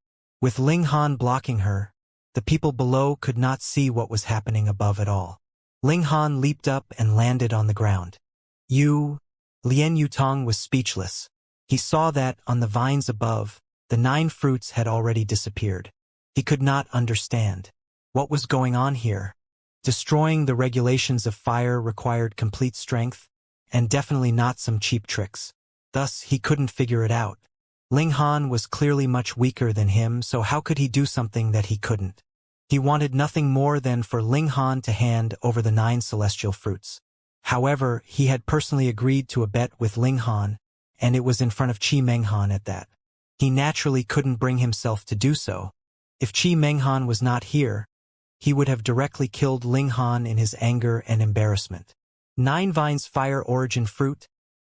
With Ling Han blocking her, the people below could not see what was happening above at all. Ling Han leaped up and landed on the ground. Lien Yutong was speechless. He saw that, on the vines above, the 9 fruits had already disappeared. He could not understand. What was going on here? Destroying the regulations of fire required complete strength, and definitely not some cheap tricks. Thus, he couldn't figure it out. Ling Han was clearly much weaker than him, so how could he do something that he couldn't? He wanted nothing more than for Ling Han to hand over the 9 celestial fruits. However, he had personally agreed to a bet with Ling Han, and it was in front of Qi Menghan at that. He naturally couldn't bring himself to do so. If Qi Menghan was not here, he would have directly killed Ling Han in his anger and embarrassment. 9 Vines Fire Origin Fruit?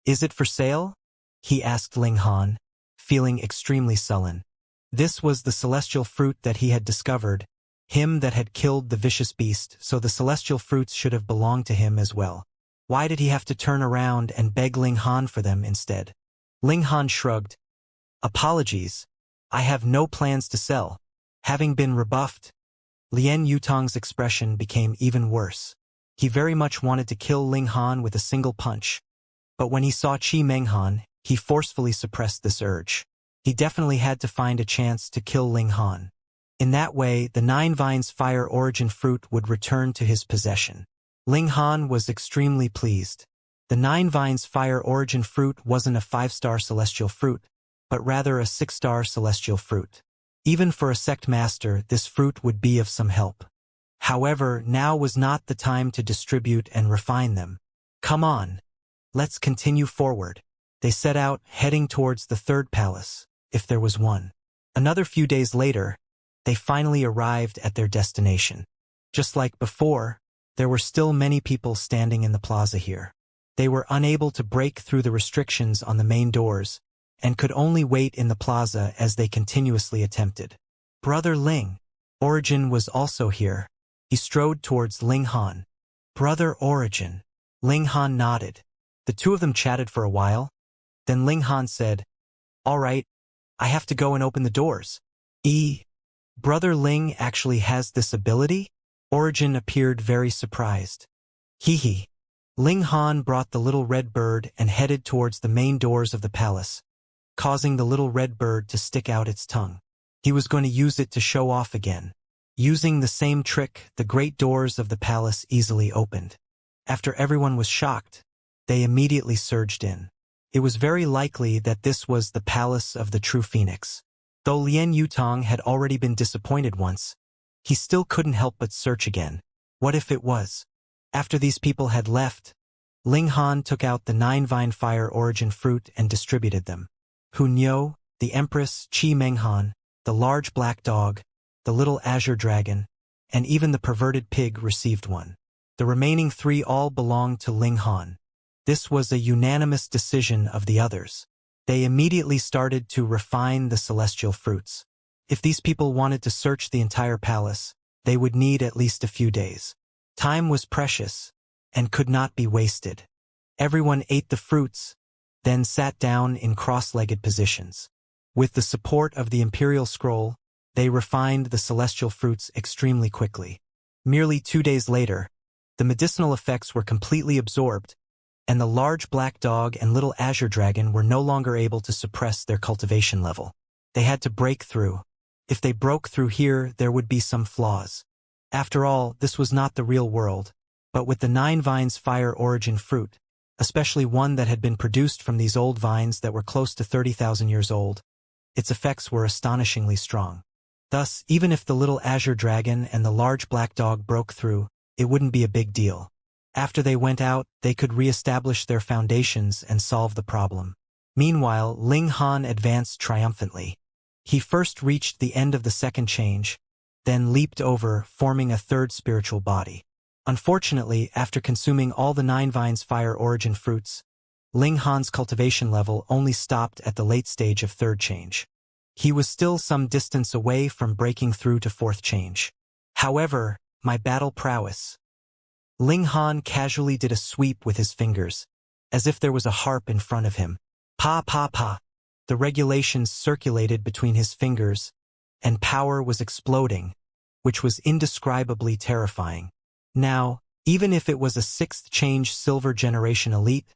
Is it for sale? He asked Ling Han, feeling extremely sullen. This was the celestial fruit that he had discovered, him that had killed the vicious beast, so the celestial fruits should have belonged to him as well. Why did he have to turn around and beg Ling Han for them instead? Ling Han shrugged. Apologies. I have no plans to sell. Having been rebuffed, Lien Yutong's expression became even worse. He very much wanted to kill Ling Han with a single punch. But when he saw Qi Menghan, he forcefully suppressed this urge. He definitely had to find a chance to kill Ling Han. In that way, the 9 Vines Fire Origin Fruit would return to his possession. Ling Han was extremely pleased. The 9 Vines Fire Origin Fruit wasn't a 5-star celestial fruit, but rather a 6-star celestial fruit. Even for a sect master, this fruit would be of some help. However, now was not the time to distribute and refine them. Come on. Let's continue forward. They set out, heading towards the 3rd palace, if there was one. Another few days later, they finally arrived at their destination. Just like before, there were still many people standing in the plaza here. They were unable to break through the restrictions on the main doors, and could only wait in the plaza as they continuously attempted. Brother Ling. Origin was also here. He strode towards Ling Han. Brother Origin. Ling Han nodded. The two of them chatted for a while. Then Ling Han said, All right, I have to go and open the doors. Brother Ling actually has this ability? Origin appeared very surprised. Hee. Ling Han brought the little red bird and headed towards the main doors of the palace, causing the little red bird to stick out its tongue. He was going to use it to show off again. Using the same trick, the great doors of the palace easily opened. After everyone was shocked, they immediately surged in. It was very likely that this was the palace of the true phoenix. Though Lien Yutong had already been disappointed once, he still couldn't help but search again. What if it was? After these people had left, Ling Han took out the 9 Vine Fire Origin Fruit and distributed them. Hu Niu, the Empress, Qi Menghan, the large black dog, the little azure dragon, and even the perverted pig received one. The remaining 3 all belonged to Ling Han. This was a unanimous decision of the others. They immediately started to refine the celestial fruits. If these people wanted to search the entire palace, they would need at least a few days. Time was precious and could not be wasted. Everyone ate the fruits, then sat down in cross-legged positions. With the support of the Imperial Scroll, they refined the celestial fruits extremely quickly. Merely 2 days later, the medicinal effects were completely absorbed, and the large black dog and little azure dragon were no longer able to suppress their cultivation level. They had to break through. If they broke through here, there would be some flaws. After all, this was not the real world, but with the 9 Vines Fire Origin Fruit, especially one that had been produced from these old vines that were close to 30,000 years old, its effects were astonishingly strong. Thus, even if the little azure dragon and the large black dog broke through, it wouldn't be a big deal. After they went out, they could re-establish their foundations and solve the problem. Meanwhile, Ling Han advanced triumphantly. He first reached the end of the 2nd change, then leaped over, forming a 3rd spiritual body. Unfortunately, after consuming all the 9 Vines Fire Origin Fruits, Ling Han's cultivation level only stopped at the late stage of 3rd change. He was still some distance away from breaking through to 4th change. However, my battle prowess. Ling Han casually did a sweep with his fingers, as if there was a harp in front of him. Pa pa pa. The regulations circulated between his fingers, and power was exploding, which was indescribably terrifying. Now, even if it was a 6th change silver generation elite,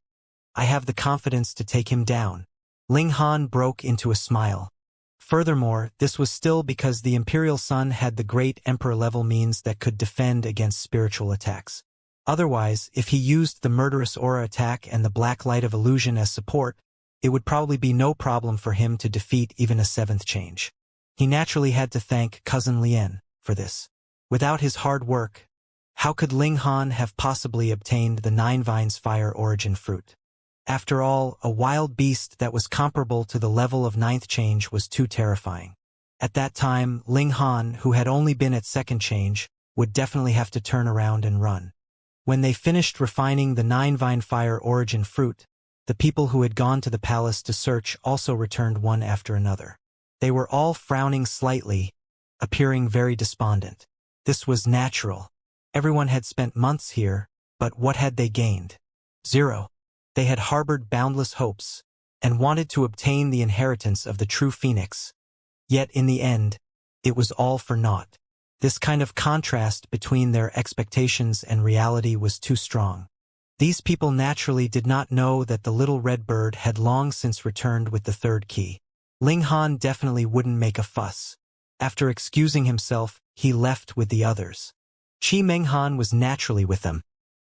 I have the confidence to take him down. Ling Han broke into a smile. Furthermore, this was still because the Imperial Sun had the great Emperor-level means that could defend against spiritual attacks. Otherwise, if he used the murderous aura attack and the black light of illusion as support, it would probably be no problem for him to defeat even a 7th change. He naturally had to thank Cousin Lien for this. Without his hard work, how could Ling Han have possibly obtained the Nine Vines Fire origin fruit? After all, a wild beast that was comparable to the level of ninth change was too terrifying. At that time, Ling Han, who had only been at second change, would definitely have to turn around and run. When they finished refining the Nine Vine Fire origin fruit, the people who had gone to the palace to search also returned one after another. They were all frowning slightly, appearing very despondent. This was natural. Everyone had spent months here, but what had they gained? Zero. They had harbored boundless hopes, and wanted to obtain the inheritance of the true phoenix. Yet in the end, it was all for naught. This kind of contrast between their expectations and reality was too strong. These people naturally did not know that the little red bird had long since returned with the third key. Ling Han definitely wouldn't make a fuss. After excusing himself, he left with the others. Qi Menghan was naturally with them.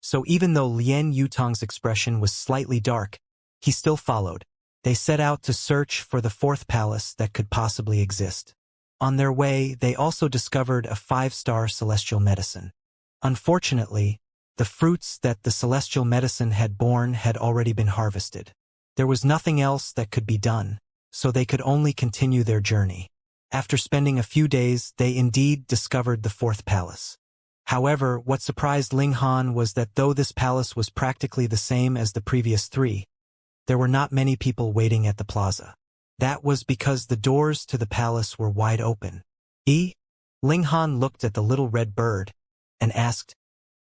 So even though Lien Yutong's expression was slightly dark, he still followed. They set out to search for the fourth palace that could possibly exist. On their way, they also discovered a 5-star celestial medicine. Unfortunately, the fruits that the celestial medicine had borne had already been harvested. There was nothing else that could be done, so they could only continue their journey. After spending a few days, they indeed discovered the fourth palace. However, what surprised Ling Han was that though this palace was practically the same as the previous three, there were not many people waiting at the plaza. That was because the doors to the palace were wide open. Ling Han looked at the little red bird and asked,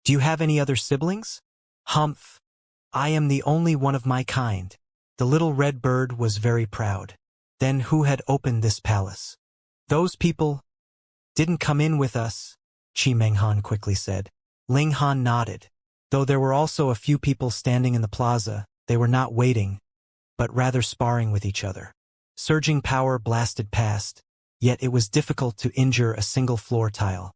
"Do you have any other siblings?" "Humph. I am the only one of my kind." The little red bird was very proud. Then who had opened this palace? "Those people didn't come in with us," Qi Menghan quickly said. Ling Han nodded. Though there were also a few people standing in the plaza, they were not waiting, but rather sparring with each other. Surging power blasted past, yet it was difficult to injure a single floor tile.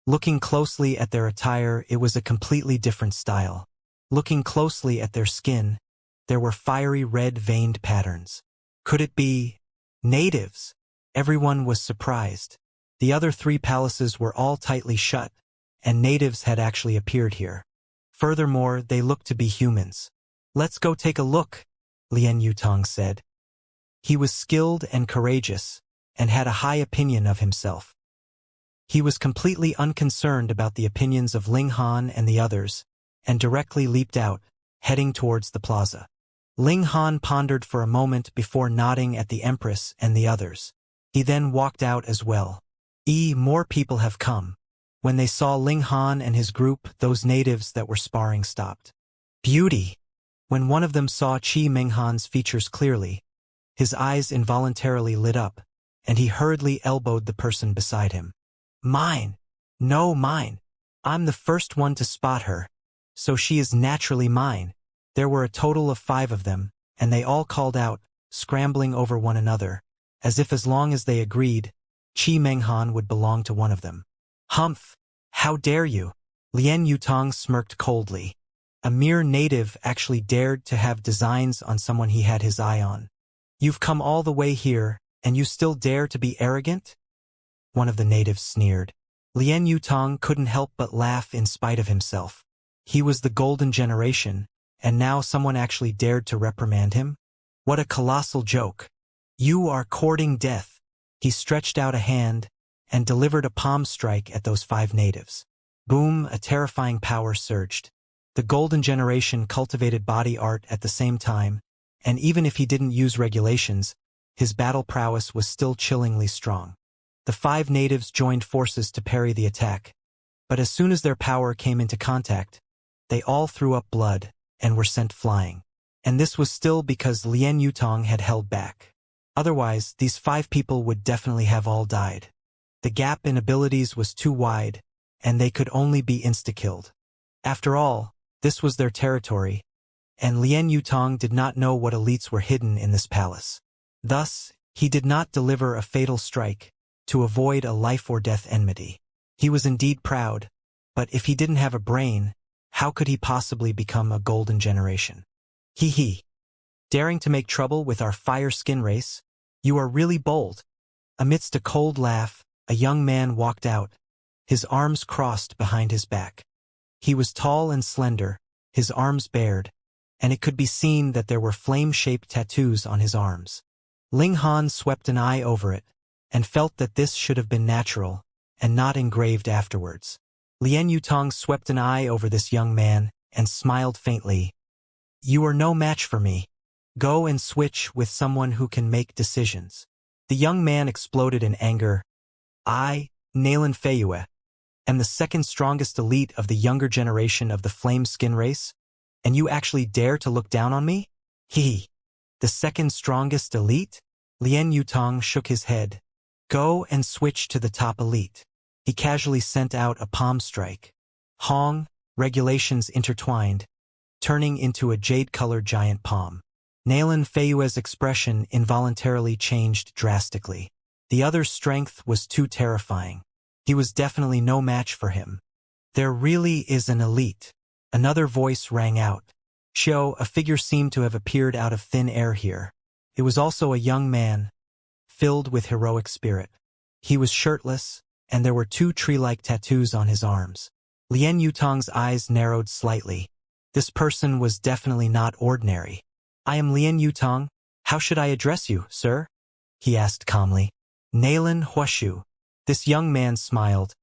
Looking closely at their attire, it was a completely different style. Looking closely at their skin, there were fiery red veined patterns. Could it be natives? Everyone was surprised. The other three palaces were all tightly shut, and natives had actually appeared here. Furthermore, they looked to be humans. "Let's go take a look," Lien Yutong said. He was skilled and courageous, and had a high opinion of himself. He was completely unconcerned about the opinions of Ling Han and the others, and directly leaped out, heading towards the plaza. Ling Han pondered for a moment before nodding at the Empress and the others. He then walked out as well. More people have come. When they saw Ling Han and his group, those natives that were sparring stopped. Beauty! When one of them saw Qi Menghan's features clearly, his eyes involuntarily lit up, and he hurriedly elbowed the person beside him. "Mine! No, mine! I'm the first one to spot her, so she is naturally mine." There were a total of 5 of them, and they all called out, scrambling over one another, as if as long as they agreed, Qi Menghan would belong to one of them. "Humph! How dare you?" Lien Yutong smirked coldly. A mere native actually dared to have designs on someone he had his eye on. "You've come all the way here, and you still dare to be arrogant?" One of the natives sneered. Lien Yutong couldn't help but laugh in spite of himself. He was the golden generation, and now someone actually dared to reprimand him? What a colossal joke. "You are courting death." He stretched out a hand and delivered a palm strike at those 5 natives. Boom, a terrifying power surged. The golden generation cultivated body art at the same time, and even if he didn't use regulations, his battle prowess was still chillingly strong. The 5 natives joined forces to parry the attack, but as soon as their power came into contact, they all threw up blood and were sent flying. And this was still because Lien Yutong had held back. Otherwise, these 5 people would definitely have all died. The gap in abilities was too wide, and they could only be insta-killed. After all, this was their territory, and Lien Yutong did not know what elites were hidden in this palace. Thus, he did not deliver a fatal strike to avoid a life-or-death enmity. He was indeed proud, but if he didn't have a brain, how could he possibly become a golden generation? Hee. Daring to make trouble with our fire skin race? You are really bold. Amidst a cold laugh, a young man walked out, his arms crossed behind his back. He was tall and slender, his arms bared, and it could be seen that there were flame-shaped tattoos on his arms. Ling Han swept an eye over it, and felt that this should have been natural, and not engraved afterwards. Lien Yutong swept an eye over this young man, and smiled faintly. "You are no match for me. Go and switch with someone who can make decisions." The young man exploded in anger. "I, Nalen Feiyue, am the second strongest elite of the younger generation of the flame skin race, and you actually dare to look down on me? He, the second strongest elite?" Lien Yutong shook his head. "Go and switch to the top elite." He casually sent out a palm strike. Hong, regulations intertwined, turning into a jade-colored giant palm. Nalen Feiyue's expression involuntarily changed drastically. The other's strength was too terrifying. He was definitely no match for him. "There really is an elite." Another voice rang out. Xiao, a figure seemed to have appeared out of thin air here. It was also a young man, filled with heroic spirit. He was shirtless, and there were two tree-like tattoos on his arms. Lien Yutong's eyes narrowed slightly. This person was definitely not ordinary. "I am Lien Yutong. How should I address you, sir?" he asked calmly. "Nalen Huashu." This young man smiled.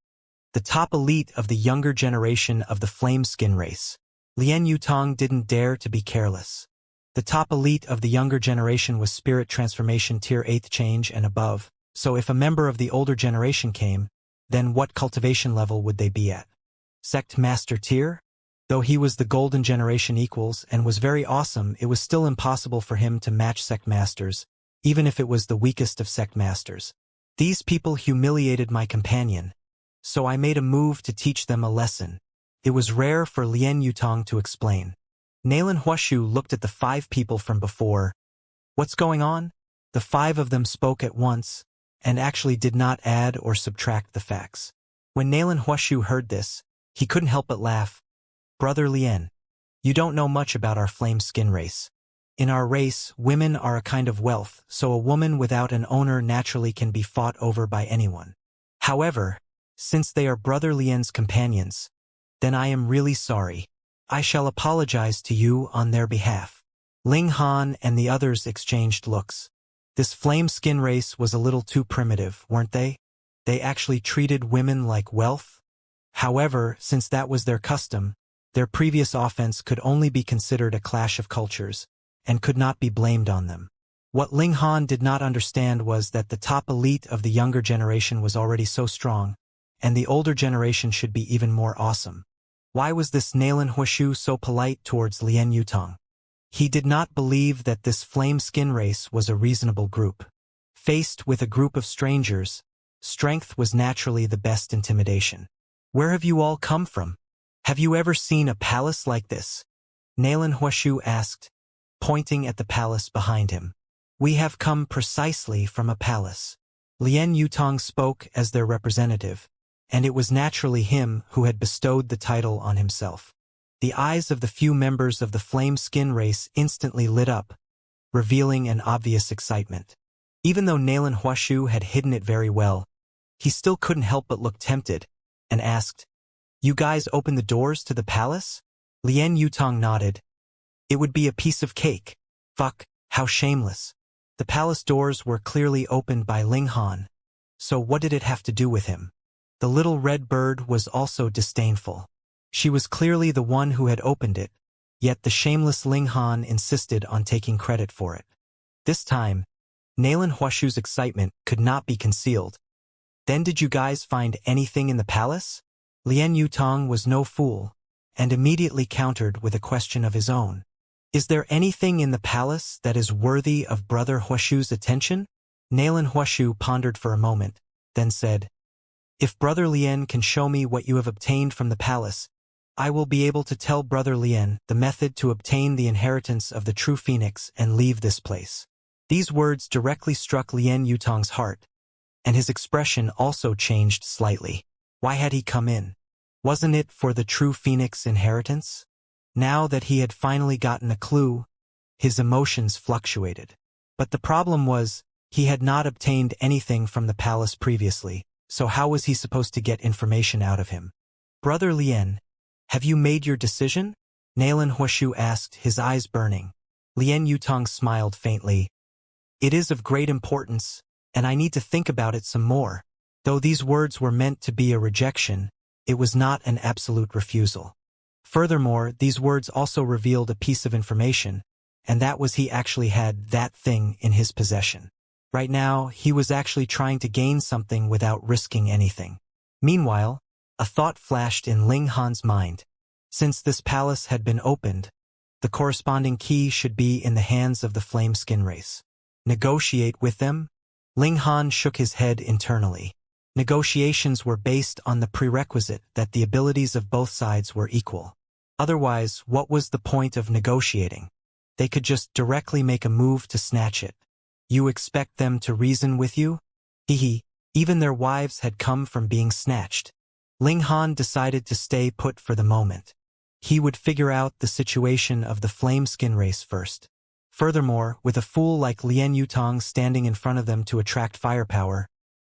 "The top elite of the younger generation of the flame skin race." Lien Yutong didn't dare to be careless. The top elite of the younger generation was Spirit Transformation Tier 8th Change and above, so if a member of the older generation came, then what cultivation level would they be at? Sect Master Tier? Though he was the Golden Generation equals and was very awesome, it was still impossible for him to match Sect Masters, even if it was the weakest of Sect Masters. These people humiliated my companion, so I made a move to teach them a lesson. It was rare for Lien Yutong to explain. Nalen Huashu looked at the 5 people from before. "What's going on?" The 5 of them spoke at once, and actually did not add or subtract the facts. When Nalen Huashu heard this, he couldn't help but laugh. "Brother Lien, you don't know much about our flame skin race. In our race, women are a kind of wealth, so a woman without an owner naturally can be fought over by anyone. However, since they are Brother Lien's companions, then I am really sorry. I shall apologize to you on their behalf." Ling Han and the others exchanged looks. This flame skin race was a little too primitive, weren't they? They actually treated women like wealth? However, since that was their custom, their previous offense could only be considered a clash of cultures, and could not be blamed on them. What Ling Han did not understand was that the top elite of the younger generation was already so strong, and the older generation should be even more awesome. Why was this Nalen Huashu so polite towards Lien Yutong? He did not believe that this flame skin race was a reasonable group. Faced with a group of strangers, strength was naturally the best intimidation. "Where have you all come from? Have you ever seen a palace like this?" Nalen Huashu asked, pointing at the palace behind him. "We have come precisely from a palace." Lien Yutong spoke as their representative, and it was naturally him who had bestowed the title on himself. The eyes of the few members of the flame skin race instantly lit up, revealing an obvious excitement. Even though Nalen Huashu had hidden it very well, he still couldn't help but look tempted, and asked, "You guys open the doors to the palace?" Lien Yutong nodded. "It would be a piece of cake." Fuck, how shameless. The palace doors were clearly opened by Ling Han, so what did it have to do with him? The little red bird was also disdainful. She was clearly the one who had opened it, yet the shameless Ling Han insisted on taking credit for it. This time, Nalen Huashu's excitement could not be concealed. "Then did you guys find anything in the palace?" Lien Yutong was no fool, and immediately countered with a question of his own. "Is there anything in the palace that is worthy of Brother Huashu's attention?" Nalen Huashu pondered for a moment, then said, "If Brother Lien can show me what you have obtained from the palace, I will be able to tell Brother Lien the method to obtain the inheritance of the true phoenix and leave this place." These words directly struck Lien Yutong's heart, and his expression also changed slightly. Why had he come in? Wasn't it for the true phoenix inheritance? Now that he had finally gotten a clue, his emotions fluctuated. But the problem was, he had not obtained anything from the palace previously, so how was he supposed to get information out of him? Brother Lien, have you made your decision? Nalan Huashu asked, his eyes burning. Lien Yutong smiled faintly. It is of great importance, and I need to think about it some more. Though these words were meant to be a rejection, it was not an absolute refusal. Furthermore, these words also revealed a piece of information, and that was he actually had that thing in his possession. Right now, he was actually trying to gain something without risking anything. Meanwhile, a thought flashed in Ling Han's mind. Since this palace had been opened, the corresponding key should be in the hands of the flame skin race. Negotiate with them? Ling Han shook his head internally. Negotiations were based on the prerequisite that the abilities of both sides were equal. Otherwise, what was the point of negotiating? They could just directly make a move to snatch it. You expect them to reason with you? Hehe, even their wives had come from being snatched. Ling Han decided to stay put for the moment. He would figure out the situation of the flame skin race first. Furthermore, with a fool like Lien Yutong standing in front of them to attract firepower,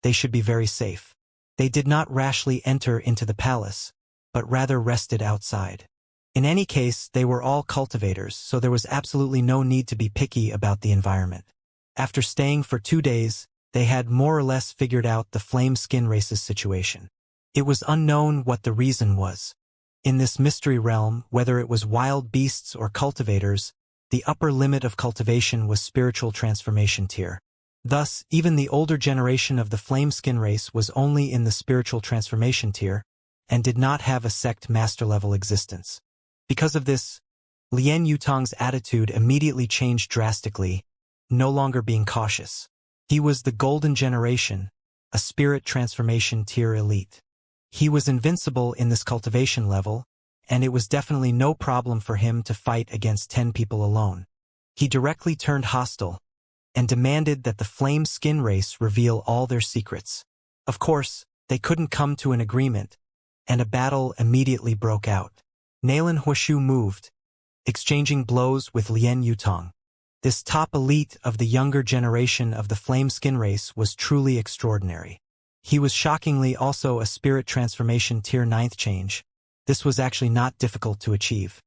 they should be very safe. They did not rashly enter into the palace, but rather rested outside. In any case, they were all cultivators, so there was absolutely no need to be picky about the environment. After staying for 2 days, they had more or less figured out the flame skin race's situation. It was unknown what the reason was. In this mystery realm, whether it was wild beasts or cultivators, the upper limit of cultivation was spiritual transformation tier. Thus, even the older generation of the flame skin race was only in the spiritual transformation tier, and did not have a sect master-level existence. Because of this, Lien Yutong's attitude immediately changed drastically, no longer being cautious. He was the golden generation, a spirit transformation tier elite. He was invincible in this cultivation level, and it was definitely no problem for him to fight against 10 people alone. He directly turned hostile, and demanded that the flame skin race reveal all their secrets. Of course, they couldn't come to an agreement, and a battle immediately broke out. Nalan Huashu moved, exchanging blows with Lien Yutong. This top elite of the younger generation of the flame skin race was truly extraordinary. He was shockingly also a spirit transformation tier 9th change. This was actually not difficult to achieve.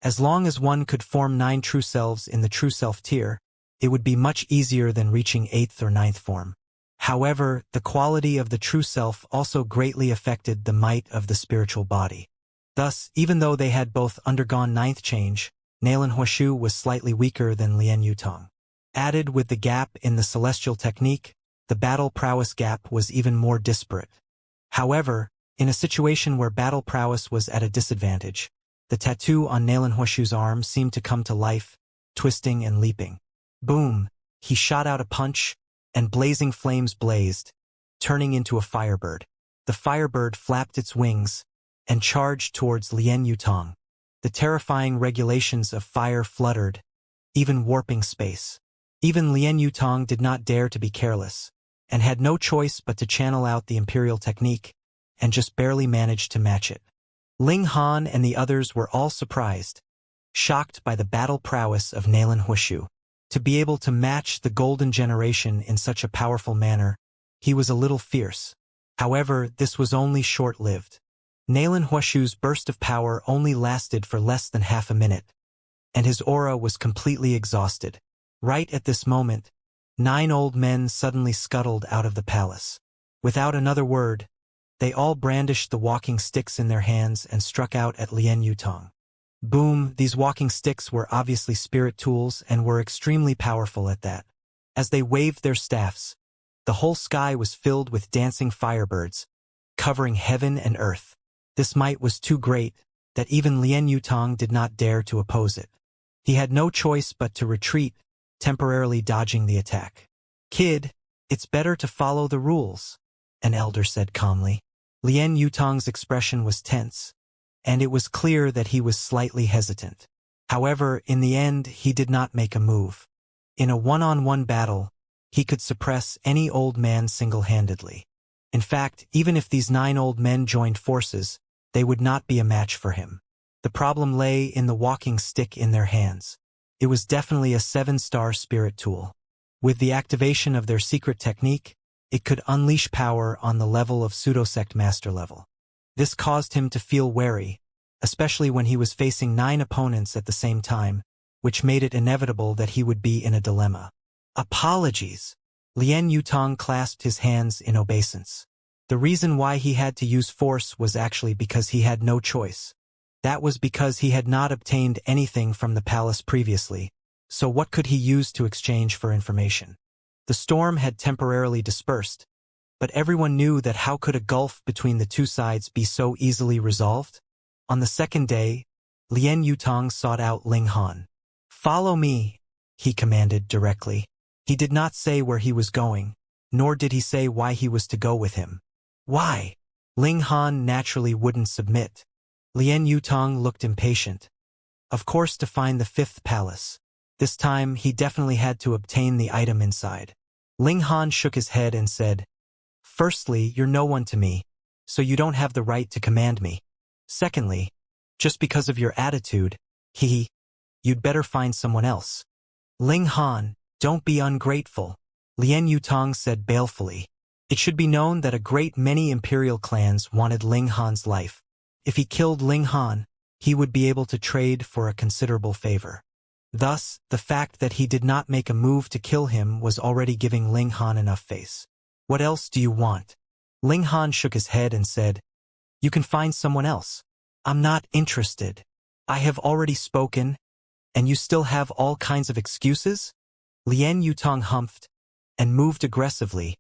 As long as one could form 9 true selves in the true self tier, it would be much easier than reaching 8th or 9th form. However, the quality of the true self also greatly affected the might of the spiritual body. Thus, even though they had both undergone 9th change, Nalan Huashu was slightly weaker than Lien Yutong. Added with the gap in the celestial technique, the battle prowess gap was even more disparate. However, in a situation where battle prowess was at a disadvantage, the tattoo on Nalan Huashu's arm seemed to come to life, twisting and leaping. Boom! He shot out a punch, and blazing flames blazed, turning into a firebird. The firebird flapped its wings, and charged towards Lien Yutong. The terrifying regulations of fire fluttered, even warping space. Even Lien Yutong did not dare to be careless, and had no choice but to channel out the imperial technique, and just barely managed to match it. Ling Han and the others were all surprised, shocked by the battle prowess of Nalan Huashu. To be able to match the golden generation in such a powerful manner, he was a little fierce. However, this was only short-lived. Nalan Huashu's burst of power only lasted for less than half a minute, and his aura was completely exhausted. Right at this moment, 9 old men suddenly scuttled out of the palace. Without another word, they all brandished the walking sticks in their hands and struck out at Lien Yutong. Boom! These walking sticks were obviously spirit tools and were extremely powerful at that. As they waved their staffs, the whole sky was filled with dancing firebirds, covering heaven and earth. This might was too great that even Lien Yutong did not dare to oppose it. He had no choice but to retreat, temporarily dodging the attack. "Kid, it's better to follow the rules," an elder said calmly. Lien Yutong's expression was tense, and it was clear that he was slightly hesitant. However, in the end, he did not make a move. In a one-on-one battle, he could suppress any old man single-handedly. In fact, even if these 9 old men joined forces, they would not be a match for him. The problem lay in the walking stick in their hands. It was definitely a 7-star spirit tool. With the activation of their secret technique, it could unleash power on the level of pseudosect master level. This caused him to feel wary, especially when he was facing 9 opponents at the same time, which made it inevitable that he would be in a dilemma. Apologies. Lien Yutong clasped his hands in obeisance. The reason why he had to use force was actually because he had no choice. That was because he had not obtained anything from the palace previously, so what could he use to exchange for information? The storm had temporarily dispersed, but everyone knew that how could a gulf between the two sides be so easily resolved? On the second day, Lien Yutong sought out Ling Han. "Follow me," he commanded directly. He did not say where he was going, nor did he say why he was to go with him. Why? Ling Han naturally wouldn't submit. Lien Yutong looked impatient. Of course, to find the 5th palace. This time, he definitely had to obtain the item inside. Ling Han shook his head and said, "Firstly, you're no one to me, so you don't have the right to command me. Secondly, just because of your attitude, you'd better find someone else." "Ling Han, don't be ungrateful," Lien Yutong said balefully. It should be known that a great many imperial clans wanted Ling Han's life. If he killed Ling Han, he would be able to trade for a considerable favor. Thus, the fact that he did not make a move to kill him was already giving Ling Han enough face. "What else do you want?" Ling Han shook his head and said, "You can find someone else. I'm not interested. I have already spoken, and you still have all kinds of excuses?" Lien Yutong humphed and moved aggressively,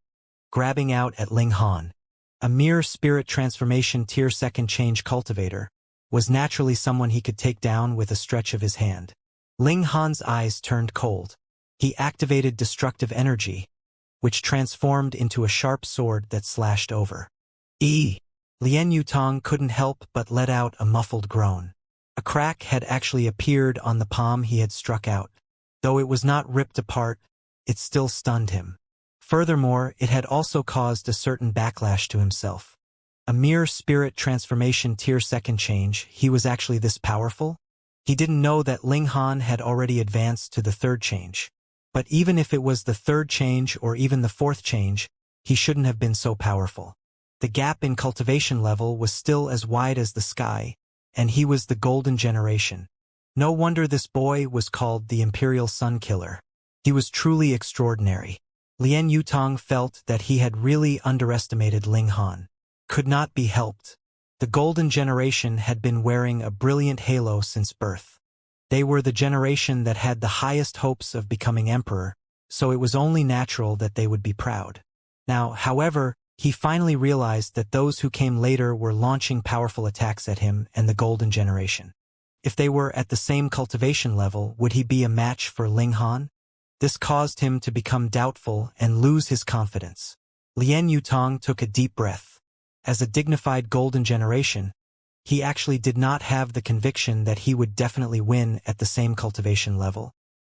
grabbing out at Ling Han. A mere spirit transformation tier 2nd change cultivator was naturally someone he could take down with a stretch of his hand. Ling Han's eyes turned cold. He activated destructive energy, which transformed into a sharp sword that slashed over. Lien Yutong couldn't help but let out a muffled groan. A crack had actually appeared on the palm he had struck out. Though it was not ripped apart, it still stunned him. Furthermore, it had also caused a certain backlash to himself. A mere spirit transformation tier 2nd change, he was actually this powerful? He didn't know that Ling Han had already advanced to the 3rd change. But even if it was the 3rd change or even the 4th change, he shouldn't have been so powerful. The gap in cultivation level was still as wide as the sky, and he was the golden generation. No wonder this boy was called the Imperial Sun Killer. He was truly extraordinary. Lien Yutong felt that he had really underestimated Ling Han. Could not be helped. The golden generation had been wearing a brilliant halo since birth. They were the generation that had the highest hopes of becoming emperor, so it was only natural that they would be proud. Now, however, he finally realized that those who came later were launching powerful attacks at him and the golden generation. If they were at the same cultivation level, would he be a match for Ling Han? This caused him to become doubtful and lose his confidence. Lien Yutong took a deep breath. As a dignified golden generation, he actually did not have the conviction that he would definitely win at the same cultivation level.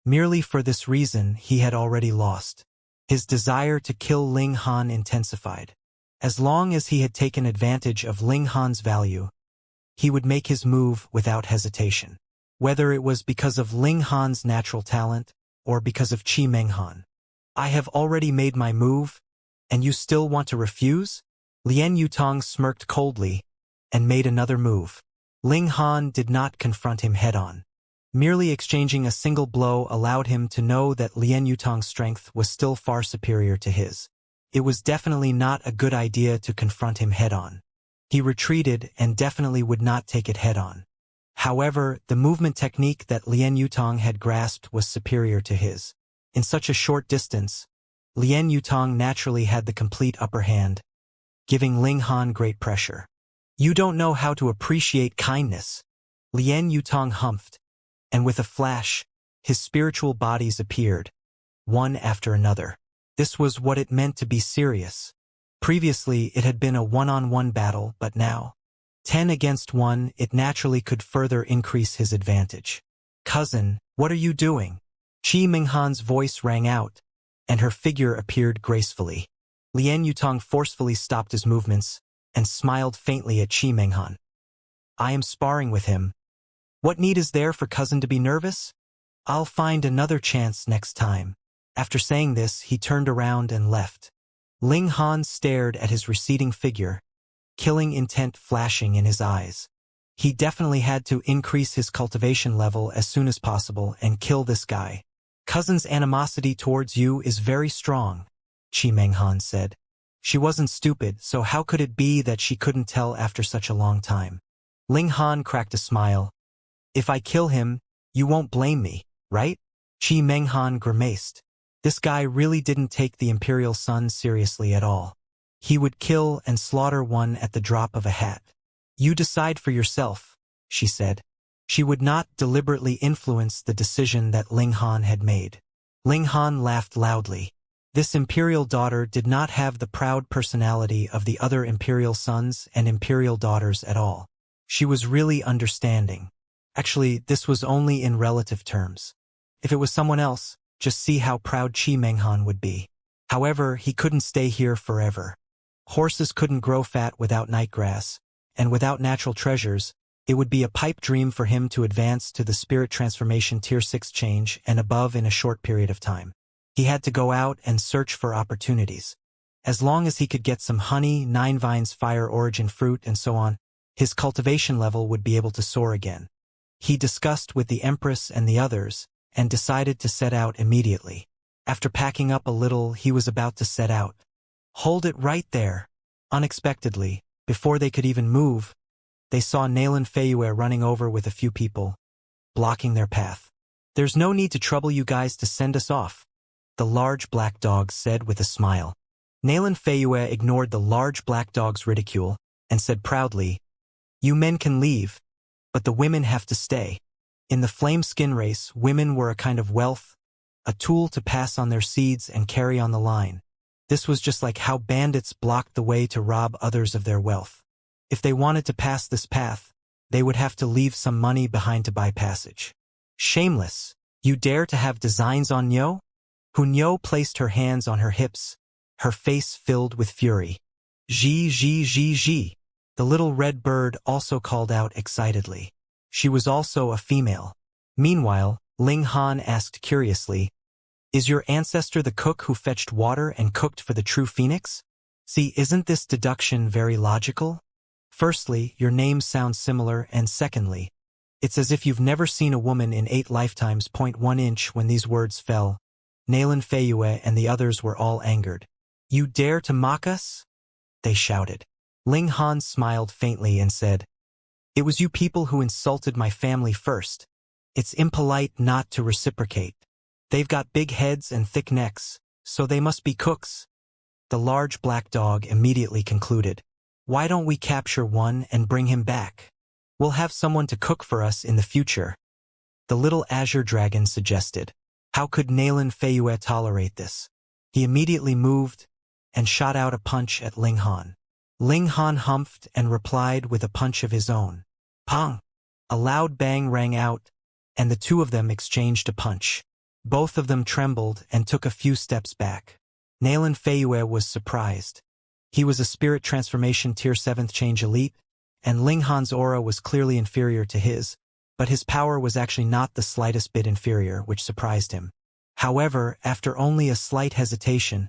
Merely for this reason, he had already lost. His desire to kill Ling Han intensified. As long as he had taken advantage of Ling Han's value, he would make his move without hesitation. Whether it was because of Ling Han's natural talent, or because of Qi Menghan. "I have already made my move, and you still want to refuse?" Lien Yutong smirked coldly, and made another move. Ling Han did not confront him head-on. Merely exchanging a single blow allowed him to know that Lien Yutong's strength was still far superior to his. It was definitely not a good idea to confront him head-on. He retreated and definitely would not take it head-on. However, the movement technique that Lien Yutong had grasped was superior to his. In such a short distance, Lien Yutong naturally had the complete upper hand, giving Ling Han great pressure. "You don't know how to appreciate kindness," Lien Yutong humphed, and with a flash, his spiritual bodies appeared, one after another. This was what it meant to be serious. Previously, it had been a one-on-one battle, but now, 10 against 1, it naturally could further increase his advantage. "Cousin, what are you doing?" Qi Menghan's voice rang out, and her figure appeared gracefully. Lien Yutong forcefully stopped his movements and smiled faintly at Qi Menghan. "I am sparring with him. What need is there for cousin to be nervous? I'll find another chance next time." After saying this, he turned around and left. Ling Han stared at his receding figure, killing intent flashing in his eyes. He definitely had to increase his cultivation level as soon as possible and kill this guy. Cousin's animosity towards you is very strong, Qi Menghan said. She wasn't stupid, so how could it be that she couldn't tell after such a long time? Ling Han cracked a smile. If I kill him, you won't blame me, right? Qi Menghan grimaced. This guy really didn't take the Imperial Sun seriously at all. He would kill and slaughter one at the drop of a hat. You decide for yourself, she said. She would not deliberately influence the decision that Ling Han had made. Ling Han laughed loudly. This imperial daughter did not have the proud personality of the other imperial sons and imperial daughters at all. She was really understanding. Actually, this was only in relative terms. If it was someone else, just see how proud Qi Menghan would be. However, he couldn't stay here forever. Horses couldn't grow fat without nightgrass, and without natural treasures, it would be a pipe dream for him to advance to the spirit transformation tier 6 change and above in a short period of time. He had to go out and search for opportunities. As long as he could get some honey, 9 vines, fire origin fruit, and so on, his cultivation level would be able to soar again. He discussed with the Empress and the others, and decided to set out immediately. After packing up a little, he was about to set out. Hold it right there. Unexpectedly, before they could even move, they saw Nayland Feyue running over with a few people, blocking their path. There's no need to trouble you guys to send us off, the large black dog said with a smile. Nayland Feyue ignored the large black dog's ridicule and said proudly, You men can leave, but the women have to stay. In the flame skin race, women were a kind of wealth, a tool to pass on their seeds and carry on the line. This was just like how bandits blocked the way to rob others of their wealth. If they wanted to pass this path, they would have to leave some money behind to buy passage. Shameless, you dare to have designs on Nyo? Hunyo placed her hands on her hips, her face filled with fury. Ji. The little red bird also called out excitedly. She was also a female. Meanwhile, Ling Han asked curiously, Is your ancestor the cook who fetched water and cooked for the true phoenix? See, isn't this deduction very logical? Firstly, your names sound similar, and secondly, it's as if you've never seen a woman in 8 lifetimes. 1 inch when these words fell. Nayland Feyue and the others were all angered. You dare to mock us? They shouted. Ling Han smiled faintly and said, It was you people who insulted my family first. It's impolite not to reciprocate. They've got big heads and thick necks, so they must be cooks. The large black dog immediately concluded, Why don't we capture one and bring him back? We'll have someone to cook for us in the future. The little azure dragon suggested. How could Nayland Feyue tolerate this? He immediately moved and shot out a punch at Ling Han. Ling Han humphed and replied with a punch of his own. Pong! A loud bang rang out, and the two of them exchanged a punch. Both of them trembled and took a few steps back. Nayland Feyue was surprised. He was a spirit transformation tier 7th change elite, and Ling Han's aura was clearly inferior to his, but his power was actually not the slightest bit inferior, which surprised him. However, after only a slight hesitation,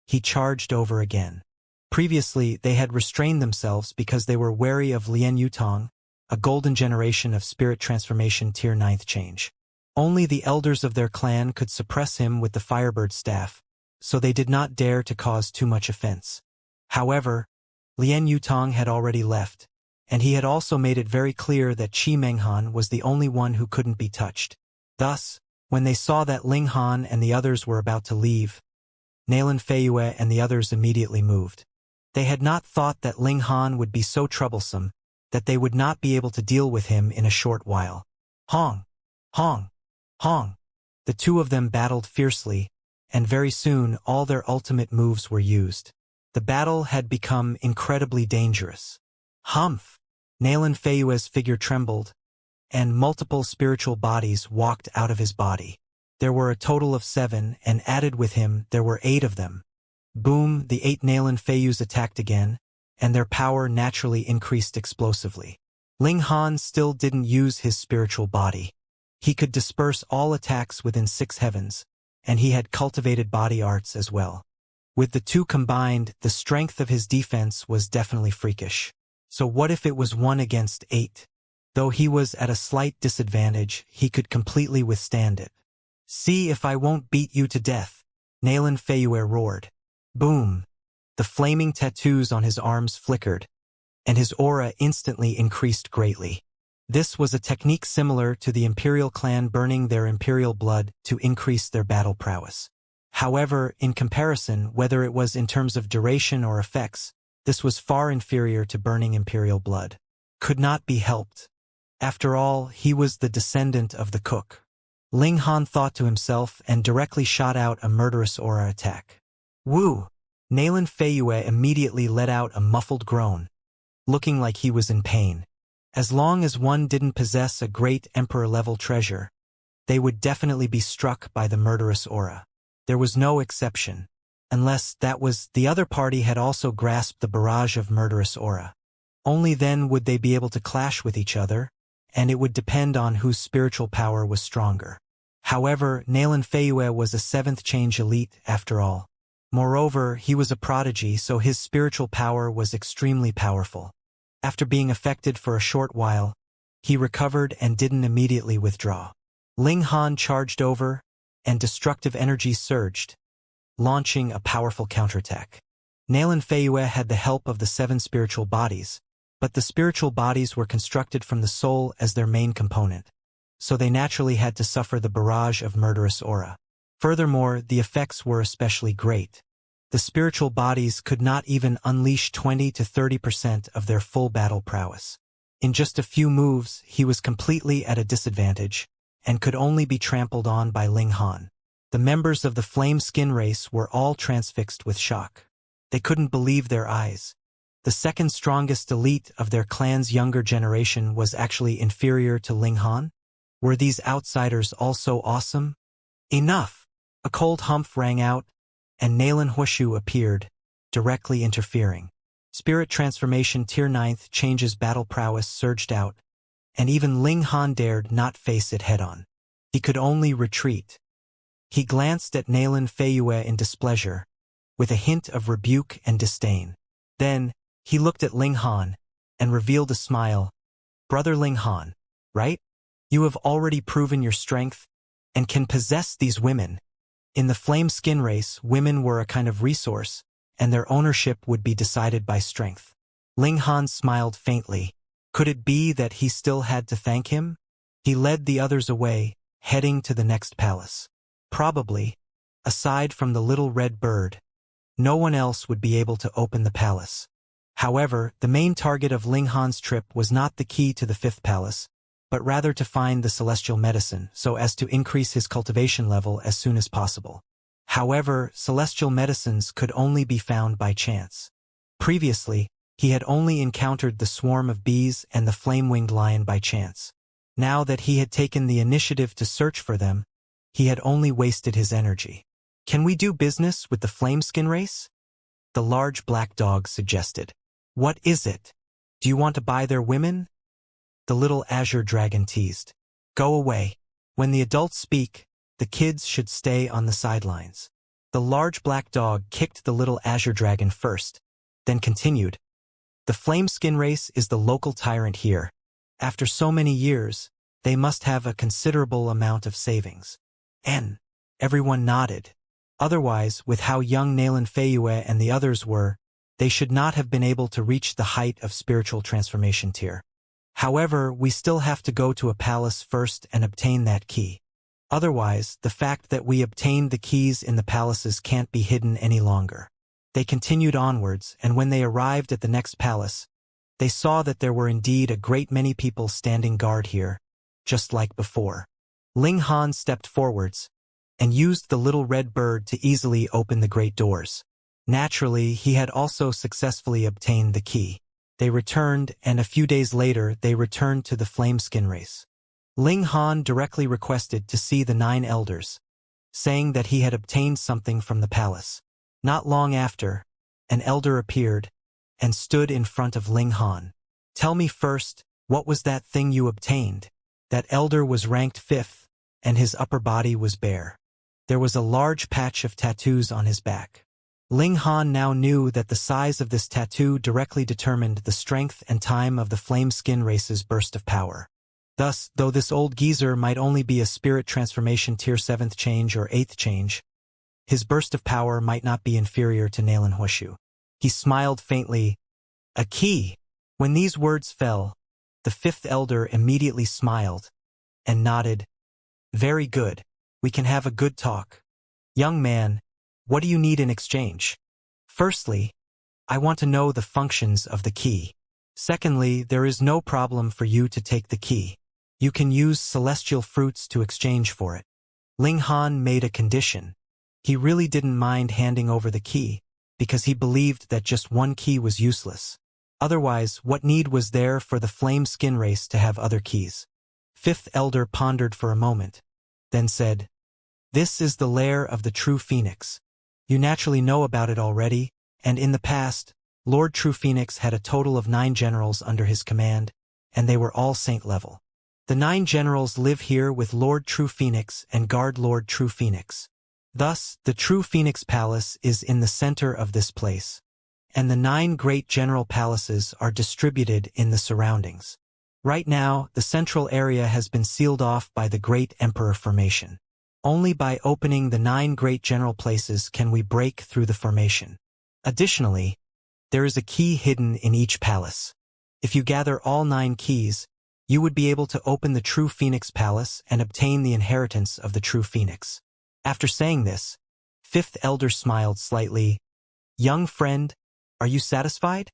he charged over again. Previously, they had restrained themselves because they were wary of Lian Yutong, a golden generation of spirit transformation tier 9th change. Only the elders of their clan could suppress him with the Firebird staff, so they did not dare to cause too much offense. However, Lian Yutong had already left, and he had also made it very clear that Qi Menghan was the only one who couldn't be touched. Thus, when they saw that Ling Han and the others were about to leave, Nayland Feyue and the others immediately moved. They had not thought that Ling Han would be so troublesome that they would not be able to deal with him in a short while. Hong! Hong! Hong! The two of them battled fiercely, and very soon all their ultimate moves were used. The battle had become incredibly dangerous. Humph! Nayland Feyue's figure trembled, and multiple spiritual bodies walked out of his body. There were a total of 7, and added with him there were 8 of them. Boom, the 8 Nayland Feyus attacked again, and their power naturally increased explosively. Ling Han still didn't use his spiritual body. He could disperse all attacks within 6 heavens, and he had cultivated body arts as well. With the two combined, the strength of his defense was definitely freakish. So what if it was 1 against 8? Though he was at a slight disadvantage, he could completely withstand it. "See if I won't beat you to death," Nayland Feyue roared. Boom! The flaming tattoos on his arms flickered, and his aura instantly increased greatly. This was a technique similar to the Imperial clan burning their imperial blood to increase their battle prowess. However, in comparison, whether it was in terms of duration or effects, this was far inferior to burning imperial blood. Could not be helped. After all, he was the descendant of the cook. Ling Han thought to himself and directly shot out a murderous aura attack. Woo! Nayland Feyue immediately let out a muffled groan, looking like he was in pain. As long as one didn't possess a great emperor-level treasure, they would definitely be struck by the murderous aura. There was no exception, unless that was the other party had also grasped the barrage of murderous aura. Only then would they be able to clash with each other, and it would depend on whose spiritual power was stronger. However, Nayland Feyue was a 7th change elite after all. Moreover, he was a prodigy, so his spiritual power was extremely powerful. After being affected for a short while, he recovered and didn't immediately withdraw. Ling Han charged over, and destructive energy surged, launching a powerful counterattack. Nayland Feyue had the help of the 7 spiritual bodies, but the spiritual bodies were constructed from the soul as their main component, so they naturally had to suffer the barrage of murderous aura. Furthermore, the effects were especially great. The spiritual bodies could not even unleash 20 to 30% of their full battle prowess. In just a few moves, he was completely at a disadvantage, and could only be trampled on by Ling Han. The members of the flame skin race were all transfixed with shock. They couldn't believe their eyes. The second strongest elite of their clan's younger generation was actually inferior to Ling Han? Were these outsiders also awesome? Enough! A cold humph rang out, and Nayland Huoshu appeared, directly interfering. Spirit transformation tier 9th changes battle prowess surged out, and even Ling Han dared not face it head-on. He could only retreat. He glanced at Nayland Feyue in displeasure, with a hint of rebuke and disdain. Then, he looked at Ling Han, and revealed a smile. "Brother Ling Han, right? You have already proven your strength, and can possess these women." In the flame skin race, women were a kind of resource, and their ownership would be decided by strength. Ling Han smiled faintly. Could it be that he still had to thank him? He led the others away, heading to the next palace. Probably, aside from the little red bird, no one else would be able to open the palace. However, the main target of Ling Han's trip was not the key to the 5th palace, but rather to find the celestial medicine so as to increase his cultivation level as soon as possible. However, celestial medicines could only be found by chance. Previously, he had only encountered the swarm of bees and the flame-winged lion by chance. Now that he had taken the initiative to search for them, he had only wasted his energy. "Can we do business with the flame-skin race?" The large black dog suggested. "What is it? Do you want to buy their women?" The little azure dragon teased. "Go away. When the adults speak, the kids should stay on the sidelines." The large black dog kicked the little azure dragon first, then continued. "The flame skin race is the local tyrant here. After so many years, they must have a considerable amount of savings." And everyone nodded. Otherwise, with how young Nayland Feyue and the others were, they should not have been able to reach the height of spiritual transformation tier. However, we still have to go to a palace first and obtain that key. Otherwise, the fact that we obtained the keys in the palaces can't be hidden any longer. They continued onwards, and when they arrived at the next palace, they saw that there were indeed a great many people standing guard here, just like before. Ling Han stepped forwards, and used the little red bird to easily open the great doors. Naturally, he had also successfully obtained the key. They returned, and a few days later they returned to the flame skin race. Ling Han directly requested to see the 9 elders, saying that he had obtained something from the palace. Not long after, an elder appeared, and stood in front of Ling Han. "Tell me first, what was that thing you obtained?" That elder was ranked 5th, and his upper body was bare. There was a large patch of tattoos on his back. Ling Han now knew that the size of this tattoo directly determined the strength and time of the flame skin race's burst of power. Thus, though this old geezer might only be a spirit transformation tier 7th change or 8th change, his burst of power might not be inferior to Nalan Huoshu. He smiled faintly. A key! When these words fell, the fifth elder immediately smiled and nodded. Very good. We can have a good talk. Young man, what do you need in exchange? Firstly, I want to know the functions of the key. Secondly, there is no problem for you to take the key. You can use celestial fruits to exchange for it. Ling Han made a condition. He really didn't mind handing over the key, because he believed that just one key was useless. Otherwise, what need was there for the flame skin race to have other keys? Fifth elder pondered for a moment, then said, "This is the lair of the true phoenix. You naturally know about it already, and in the past, Lord True Phoenix had a total of 9 generals under his command, and they were all saint level. The 9 generals live here with Lord True Phoenix and guard Lord True Phoenix. Thus, the True Phoenix Palace is in the center of this place, and the 9 great general palaces are distributed in the surroundings. Right now, the central area has been sealed off by the Great Emperor Formation. Only by opening the 9 great general places can we break through the formation. Additionally, there is a key hidden in each palace. If you gather all 9 keys, you would be able to open the True Phoenix Palace and obtain the inheritance of the True Phoenix." After saying this, Fifth Elder smiled slightly. "Young friend, are you satisfied?"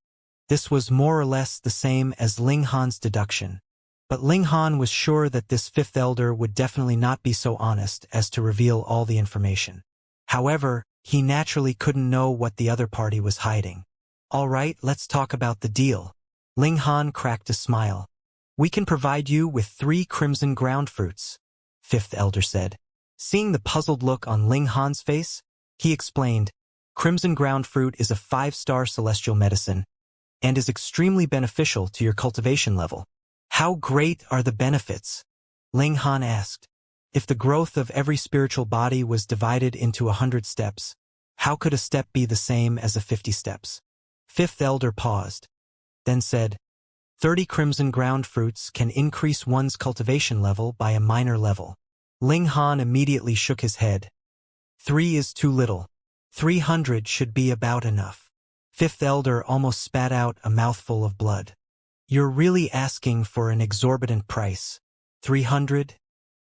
This was more or less the same as Ling Han's deduction. But Ling Han was sure that this Fifth Elder would definitely not be so honest as to reveal all the information. However, he naturally couldn't know what the other party was hiding. "All right, let's talk about the deal." Ling Han cracked a smile. "We can provide you with 3 crimson ground fruits," Fifth Elder said. Seeing the puzzled look on Ling Han's face, he explained, "Crimson ground fruit is a 5-star celestial medicine and is extremely beneficial to your cultivation level." "How great are the benefits?" Ling Han asked. "If the growth of every spiritual body was divided into 100 steps, how could a step be the same as 50 steps?" Fifth Elder paused, then said, 30 crimson ground fruits can increase one's cultivation level by a minor level." Ling Han immediately shook his head. 3 is too little. 300 should be about enough. Fifth Elder almost spat out a mouthful of blood. "You're really asking for an exorbitant price. 300?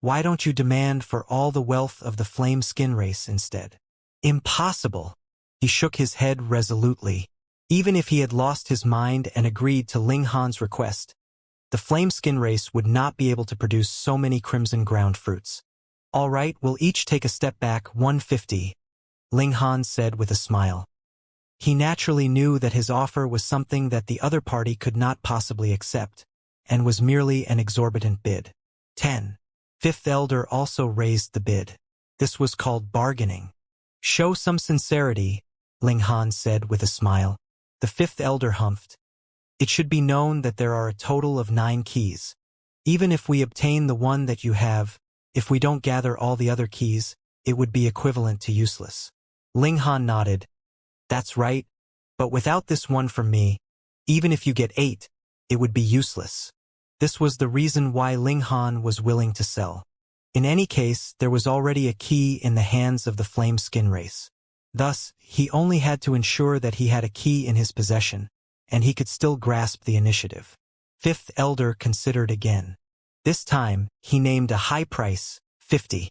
Why don't you demand for all the wealth of the flame skin race instead?" "Impossible." He shook his head resolutely. Even if he had lost his mind and agreed to Ling Han's request, the flame skin race would not be able to produce so many crimson ground fruits. "All right, we'll each take a step back 150, Ling Han said with a smile. He naturally knew that his offer was something that the other party could not possibly accept, and was merely an exorbitant bid. 10. Fifth Elder also raised the bid. This was called bargaining. "Show some sincerity," Ling Han said with a smile. The Fifth Elder humphed. "It should be known that there are a total of 9 keys. Even if we obtain the one that you have, if we don't gather all the other keys, it would be equivalent to useless." Ling Han nodded. "That's right, but without this one from me, even if you get 8, it would be useless." This was the reason why Ling Han was willing to sell. In any case, there was already a key in the hands of the flame skin race. Thus, he only had to ensure that he had a key in his possession, and he could still grasp the initiative. Fifth Elder considered again. This time, he named a high price, 50.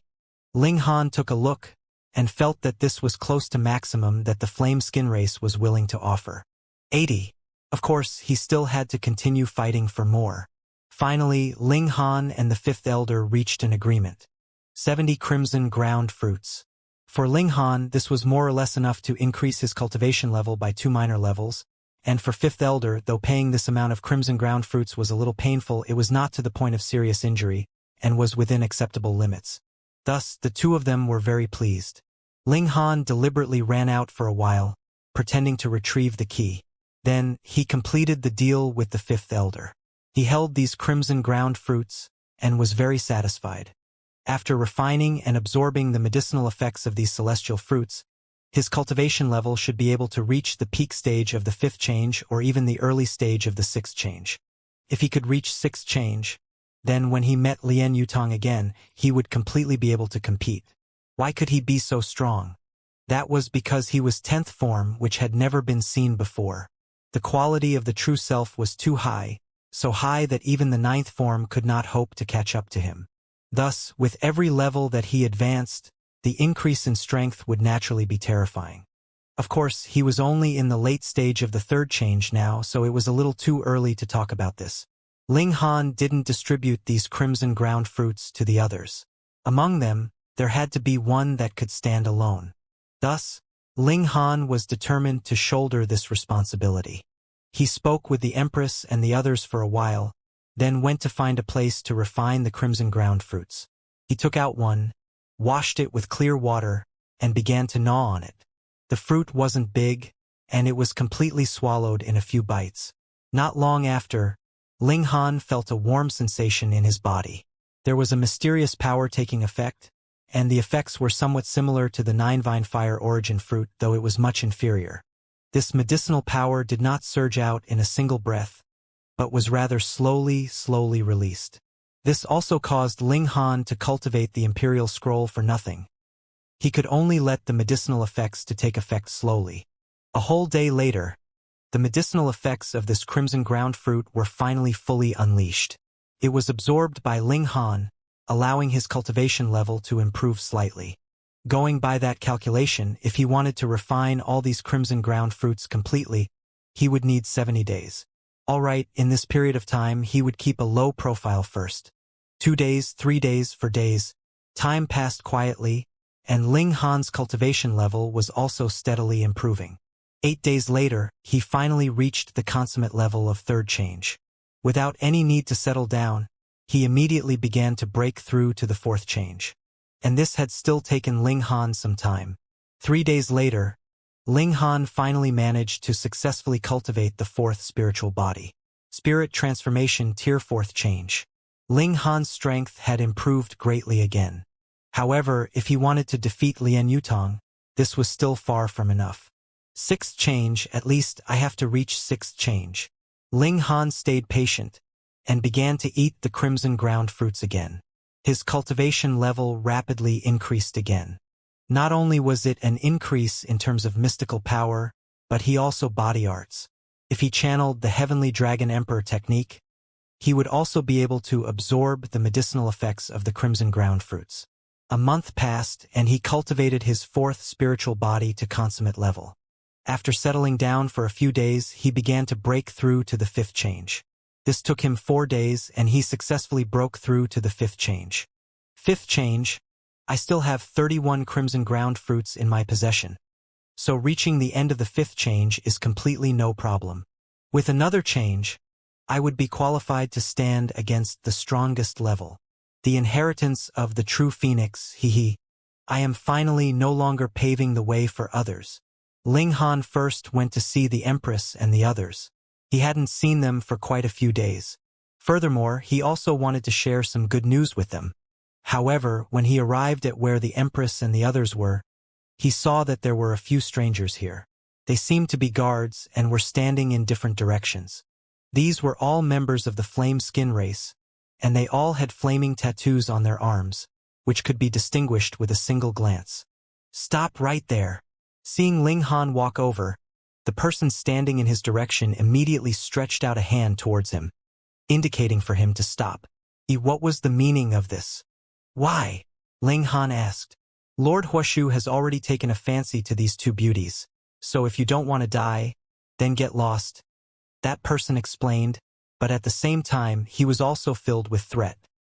Ling Han took a look, and felt that this was close to maximum that the flame skin race was willing to offer. 80. Of course, he still had to continue fighting for more. Finally, Ling Han and the Fifth Elder reached an agreement. 70 crimson ground fruits. For Ling Han, this was more or less enough to increase his cultivation level by 2 minor levels, and for Fifth Elder, though paying this amount of crimson ground fruits was a little painful, it was not to the point of serious injury, and was within acceptable limits. Thus, the two of them were very pleased. Ling Han deliberately ran out for a while, pretending to retrieve the key. Then, he completed the deal with the Fifth Elder. He held these crimson ground fruits, and was very satisfied. After refining and absorbing the medicinal effects of these celestial fruits, His cultivation level should be able to reach the peak stage of the 5th change or even the early stage of the 6th change. If he could reach 6th change, then when he met Lien Yutong again, he would completely be able to compete. Why could he be so strong? That was because he was 10th form, which had never been seen before. The quality of the true self was too high, so high that even the 9th form could not hope to catch up to him. Thus, with every level that he advanced, the increase in strength would naturally be terrifying. Of course, he was only in the late stage of the 3rd change now, so it was a little too early to talk about this. Ling Han didn't distribute these crimson ground fruits to the others. Among them, there had to be one that could stand alone. Thus, Ling Han was determined to shoulder this responsibility. He spoke with the Empress and the others for a while, then went to find a place to refine the crimson ground fruits. He took out one, washed it with clear water, and began to gnaw on it. The fruit wasn't big, and it was completely swallowed in a few bites. Not long after, Ling Han felt a warm sensation in his body. There was a mysterious power taking effect, and the effects were somewhat similar to the 9-vine fire origin fruit, though it was much inferior. This medicinal power did not surge out in a single breath, but was rather slowly released. This also caused Ling Han to cultivate the Imperial Scroll for nothing. He could only let the medicinal effects to take effect slowly. A whole day later, the medicinal effects of this crimson ground fruit were finally fully unleashed. It was absorbed by Ling Han, allowing his cultivation level to improve slightly. Going by that calculation, if he wanted to refine all these crimson ground fruits completely, he would need 70 days. Alright, in this period of time, he would keep a low profile first. 2 days, 3 days, 4 days. Time passed quietly, and Ling Han's cultivation level was also steadily improving. 8 days later, he finally reached the consummate level of 3rd change. Without any need to settle down, he immediately began to break through to the 4th change. And this had still taken Ling Han some time. 3 days later, Ling Han finally managed to successfully cultivate the 4th spiritual body. Spirit Transformation Tier 4th Change. Ling Han's strength had improved greatly again. However, if he wanted to defeat Lien Yutong, this was still far from enough. 6th change, at least I have to reach 6th change. Ling Han stayed patient, and began to eat the crimson ground fruits again. His cultivation level rapidly increased again. Not only was it an increase in terms of mystical power, but he also body arts. If he channeled the Heavenly Dragon Emperor technique, he would also be able to absorb the medicinal effects of the crimson ground fruits. A month passed, and he cultivated his 4th spiritual body to consummate level. After settling down for a few days, he began to break through to the 5th change. This took him 4 days, and he successfully broke through to the 5th change. 5th change, I still have 31 crimson ground fruits in my possession. So reaching the end of the 5th change is completely no problem. With another change, I would be qualified to stand against the strongest level. The inheritance of the true phoenix, I am finally no longer paving the way for others. Ling Han first went to see the Empress and the others. He hadn't seen them for quite a few days. Furthermore, he also wanted to share some good news with them. However, when he arrived at where the Empress and the others were, he saw that there were a few strangers here. They seemed to be guards and were standing in different directions. These were all members of the flame skin race, and they all had flaming tattoos on their arms, which could be distinguished with a single glance. "Stop right there." Seeing Ling Han walk over, the person standing in his direction immediately stretched out a hand towards him, indicating for him to stop. What was the meaning of this? "Why?" Ling Han asked. "Lord Huashu has already taken a fancy to these 2 beauties, so if you don't want to die, then get lost," that person explained, but at the same time he was also filled with threat.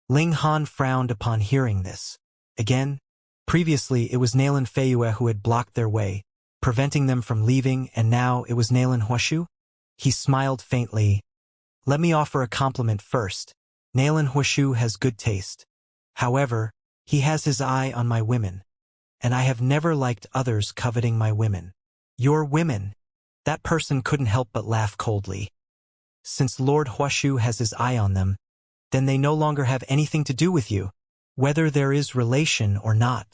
Ling Han frowned upon hearing this. Again, previously it was Nailan Feiyue who had blocked their way, preventing them from leaving, and now it was Nailan Huashu? He smiled faintly. "Let me offer a compliment first. Nailan Huashu has good taste. However, he has his eye on my women, and I have never liked others coveting my women." "Your women?" That person couldn't help but laugh coldly. "Since Lord Huashu has his eye on them, then they no longer have anything to do with you. Whether there is relation or not,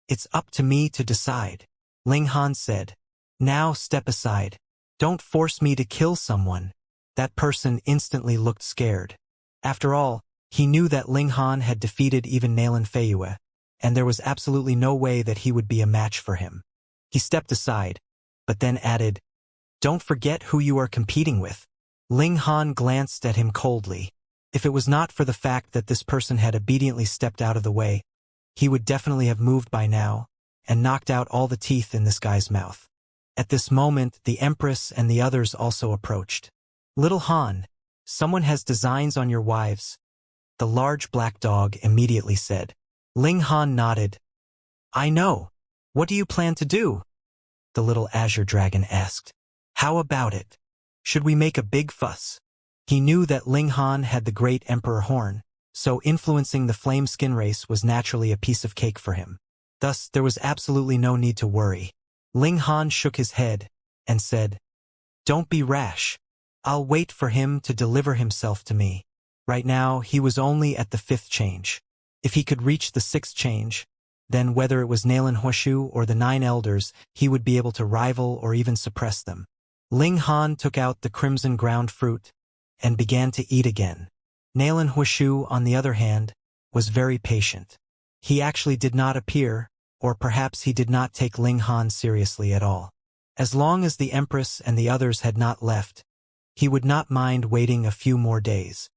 it's up to me to decide." Ling Han said. Now step aside. Don't force me to kill someone. That person instantly looked scared. After all, he knew that Ling Han had defeated even Nalan Feiyue, and there was absolutely no way that he would be a match for him. He stepped aside, but then added, "Don't forget who you are competing with." Ling Han glanced at him coldly. If it was not for the fact that this person had obediently stepped out of the way, he would definitely have moved by now and knocked out all the teeth in this guy's mouth. At this moment, the Empress and the others also approached. "Little Han, someone has designs on your wives," the large black dog immediately said. Ling Han nodded. "I know. What do you plan to do?" the little azure dragon asked. "How about it? Should we make a big fuss?" He knew that Ling Han had the great Emperor Horn, so influencing the flame skin race was naturally a piece of cake for him. Thus, there was absolutely no need to worry. Ling Han shook his head and said, "Don't be rash. I'll wait for him to deliver himself to me." Right now, he was only at the 5th change. If he could reach the 6th change, then whether it was Nalan Huoshu or the 9 elders, he would be able to rival or even suppress them. Ling Han took out the crimson ground fruit and began to eat again. Nalan Huoshu, on the other hand, was very patient. He actually did not appear, or perhaps he did not take Ling Han seriously at all. As long as the Empress and the others had not left, he would not mind waiting a few more days.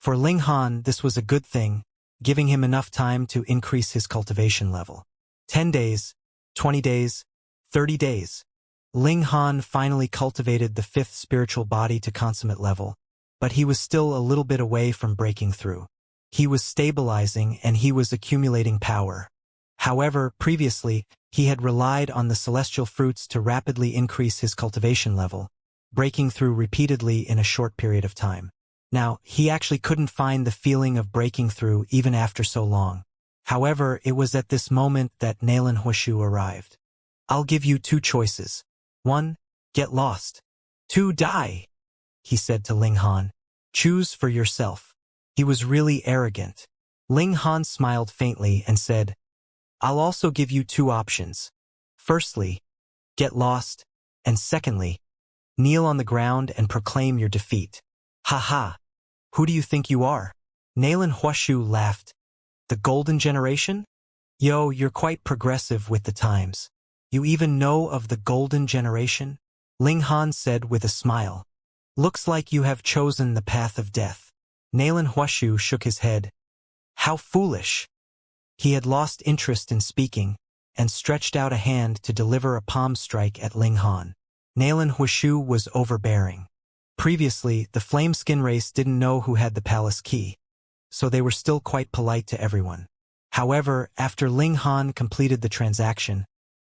For Ling Han, this was a good thing, giving him enough time to increase his cultivation level. 10 days, 20 days, 30 days. Ling Han finally cultivated the 5th spiritual body to consummate level, but he was still a little bit away from breaking through. He was stabilizing and he was accumulating power. However, previously, he had relied on the celestial fruits to rapidly increase his cultivation level, breaking through repeatedly in a short period of time. Now, he actually couldn't find the feeling of breaking through even after so long. However, it was at this moment that Nalan Huoshu arrived. "I'll give you 2 choices. 1, get lost. 2, die," he said to Ling Han. "Choose for yourself." He was really arrogant. Ling Han smiled faintly and said, "I'll also give you 2 options. Firstly, get lost, and secondly, kneel on the ground and proclaim your defeat." "Ha ha! Who do you think you are?" Nalan Huoshu laughed. "The golden generation? Yo, you're quite progressive with the times. You even know of the golden generation?" Ling Han said with a smile. "Looks like you have chosen the path of death." Nalan Huoshu shook his head. "How foolish!" He had lost interest in speaking, and stretched out a hand to deliver a palm strike at Ling Han. Nalan Huoshu was overbearing. Previously, the flame skin race didn't know who had the palace key, so they were still quite polite to everyone. However, after Ling Han completed the transaction,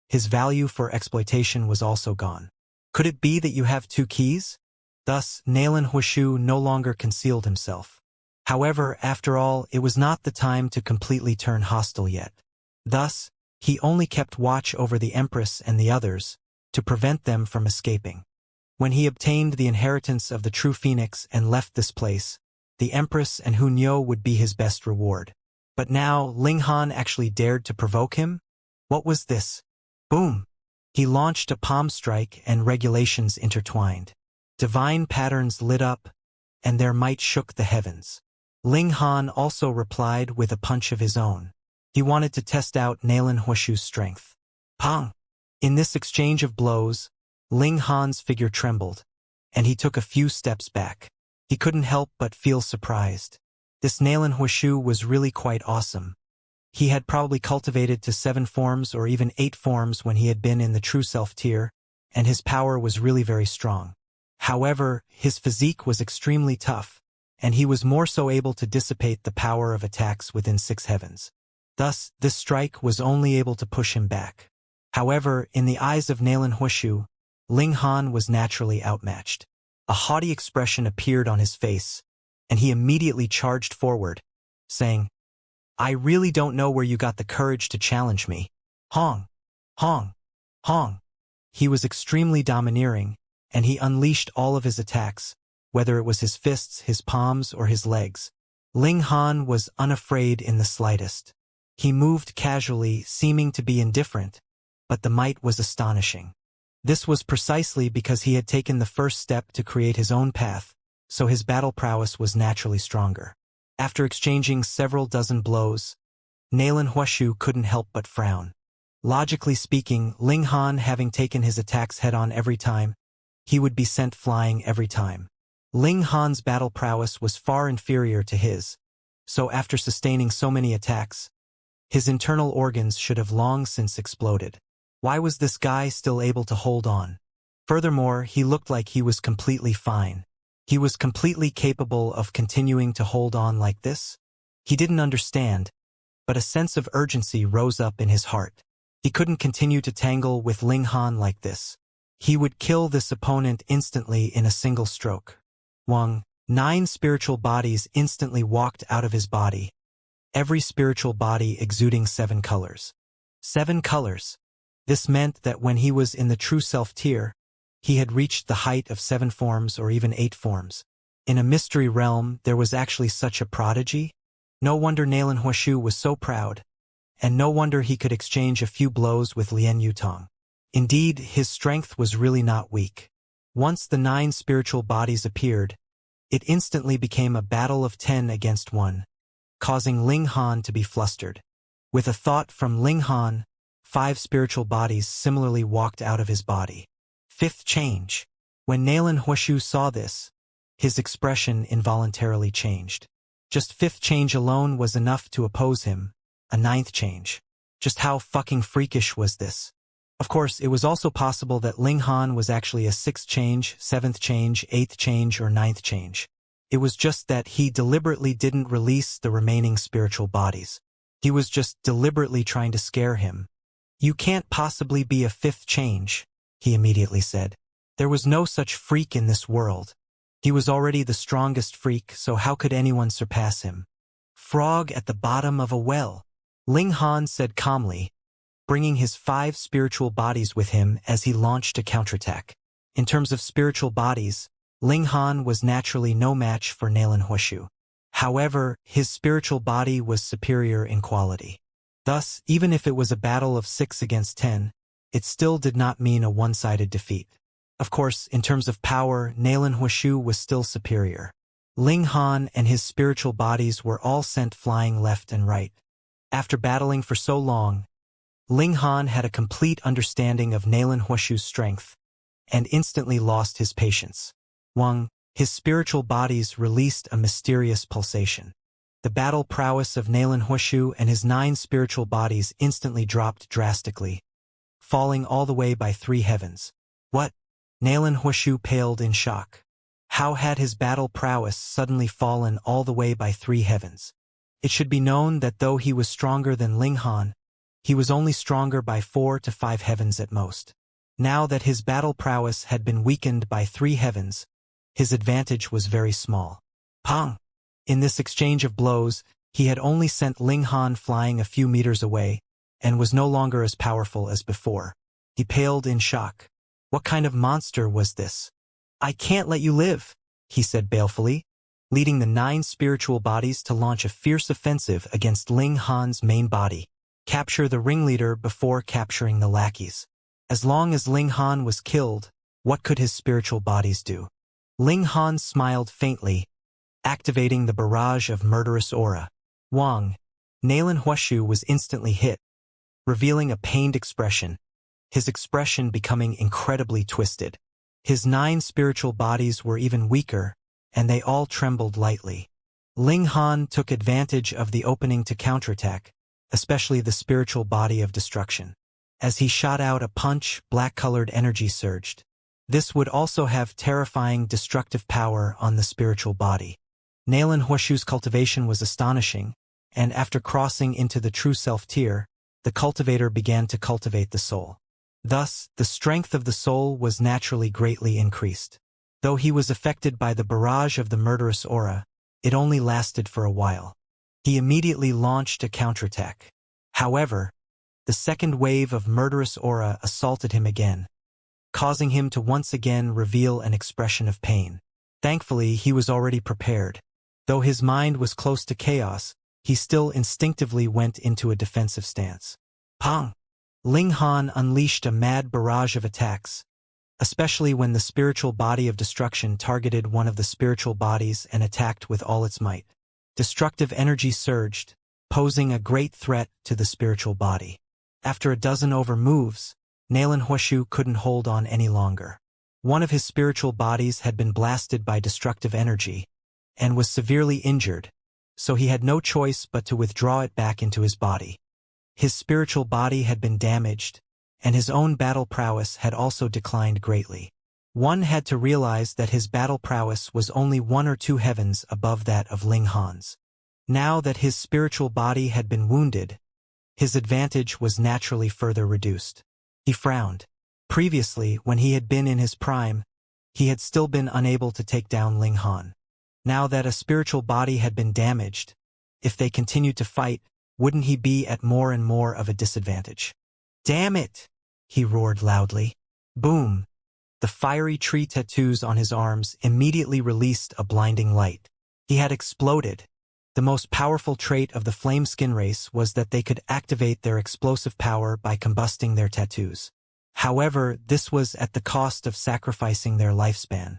his value for exploitation was also gone. "Could it be that you have 2 keys?" Thus, Nalan Huoshu no longer concealed himself. However, after all, it was not the time to completely turn hostile yet. Thus, he only kept watch over the Empress and the others, to prevent them from escaping. When he obtained the inheritance of the true Phoenix and left this place, the Empress and Hunyo would be his best reward. But now, Ling Han actually dared to provoke him? What was this? Boom! He launched a palm strike and regulations intertwined. Divine patterns lit up, and their might shook the heavens. Ling Han also replied with a punch of his own. He wanted to test out Nalan Huoshu's strength. Pong! In this exchange of blows, Ling Han's figure trembled, and he took a few steps back. He couldn't help but feel surprised. This Nalan Huoshu was really quite awesome. He had probably cultivated to 7 forms or even 8 forms when he had been in the true self tier, and his power was really very strong. However, his physique was extremely tough, and he was more so able to dissipate the power of attacks within 6 heavens. Thus, this strike was only able to push him back. However, in the eyes of Nalan Huoshu, Ling Han was naturally outmatched. A haughty expression appeared on his face, and he immediately charged forward, saying, "I really don't know where you got the courage to challenge me. Hong! Hong! Hong!" He was extremely domineering, and he unleashed all of his attacks, whether it was his fists, his palms, or his legs. Ling Han was unafraid in the slightest. He moved casually, seeming to be indifferent, but the might was astonishing. This was precisely because he had taken the first step to create his own path, so his battle prowess was naturally stronger. After exchanging several dozen blows, Nalan Huashu couldn't help but frown. Logically speaking, Ling Han having taken his attacks head-on every time, he would be sent flying every time. Ling Han's battle prowess was far inferior to his, so after sustaining so many attacks, his internal organs should have long since exploded. Why was this guy still able to hold on? Furthermore, he looked like he was completely fine. He was completely capable of continuing to hold on like this? He didn't understand, but a sense of urgency rose up in his heart. He couldn't continue to tangle with Ling Han like this. He would kill this opponent instantly in a single stroke. 9 spiritual bodies instantly walked out of his body, every spiritual body exuding 7 colors. 7 colors. This meant that when he was in the true self tier, he had reached the height of 7 forms or even 8 forms. In a mystery realm, there was actually such a prodigy? No wonder Nalan Huashu was so proud, and no wonder he could exchange a few blows with Lian Yutong. Indeed, his strength was really not weak. Once the 9 spiritual bodies appeared, it instantly became a battle of 10 against 1, causing Ling Han to be flustered. With a thought from Ling Han, 5 spiritual bodies similarly walked out of his body. 5th change. When Nalan Huashu saw this, his expression involuntarily changed. Just 5th change alone was enough to oppose him. A 9th change. Just how fucking freakish was this? Of course, it was also possible that Ling Han was actually a 6th change, 7th change, 8th change, or 9th change. It was just that he deliberately didn't release the remaining spiritual bodies. He was just deliberately trying to scare him. "You can't possibly be a 5th change," he immediately said. There was no such freak in this world. He was already the strongest freak, so how could anyone surpass him? "Frog at the bottom of a well," Ling Han said calmly, bringing his 5 spiritual bodies with him as he launched a counterattack. In terms of spiritual bodies, Ling Han was naturally no match for Nalan Huashu. However, his spiritual body was superior in quality. Thus, even if it was a battle of 6 against 10, it still did not mean a one-sided defeat. Of course, in terms of power, Nalan Huashu was still superior. Ling Han and his spiritual bodies were all sent flying left and right. After battling for so long, Ling Han had a complete understanding of Nalan Huashu's strength, and instantly lost his patience. His spiritual bodies released a mysterious pulsation. The battle prowess of Nalan Huashu and his 9 spiritual bodies instantly dropped drastically, falling all the way by 3 heavens. What? Nalan Huashu paled in shock. How had his battle prowess suddenly fallen all the way by 3 heavens? It should be known that though he was stronger than Ling Han, he was only stronger by 4 to 5 heavens at most. Now that his battle prowess had been weakened by 3 heavens, his advantage was very small. Pong! In this exchange of blows, he had only sent Ling Han flying a few meters away, and was no longer as powerful as before. He paled in shock. What kind of monster was this? "I can't let you live," he said balefully, leading the 9 spiritual bodies to launch a fierce offensive against Ling Han's main body. Capture the ringleader before capturing the lackeys. As long as Ling Han was killed, what could his spiritual bodies do? Ling Han smiled faintly, activating the barrage of murderous aura. Nalan Huashu was instantly hit, revealing a pained expression, his expression becoming incredibly twisted. His 9 spiritual bodies were even weaker, and they all trembled lightly. Ling Han took advantage of the opening to counterattack, especially the spiritual body of destruction. As he shot out a punch, black-colored energy surged. This would also have terrifying destructive power on the spiritual body. Nalan Huashu's cultivation was astonishing, and after crossing into the true self tier, the cultivator began to cultivate the soul. Thus, the strength of the soul was naturally greatly increased. Though he was affected by the barrage of the murderous aura, it only lasted for a while. He immediately launched a counterattack. However, the second wave of murderous aura assaulted him again, causing him to once again reveal an expression of pain. Thankfully, he was already prepared. Though his mind was close to chaos, he still instinctively went into a defensive stance. Pong! Ling Han unleashed a mad barrage of attacks, especially when the spiritual body of destruction targeted one of the spiritual bodies and attacked with all its might. Destructive energy surged, posing a great threat to the spiritual body. After a dozen over moves, Nalan Huashu couldn't hold on any longer. One of his spiritual bodies had been blasted by destructive energy and was severely injured, so he had no choice but to withdraw it back into his body. His spiritual body had been damaged, and his own battle prowess had also declined greatly. One had to realize that his battle prowess was only 1 or 2 heavens above that of Ling Han's. Now that his spiritual body had been wounded, his advantage was naturally further reduced. He frowned. Previously, when he had been in his prime, he had still been unable to take down Ling Han. Now that a spiritual body had been damaged, if they continued to fight, wouldn't he be at more and more of a disadvantage? "Damn it!" he roared loudly. Boom! The fiery tree tattoos on his arms immediately released a blinding light. He had exploded. The most powerful trait of the flame skin race was that they could activate their explosive power by combusting their tattoos. However, this was at the cost of sacrificing their lifespan.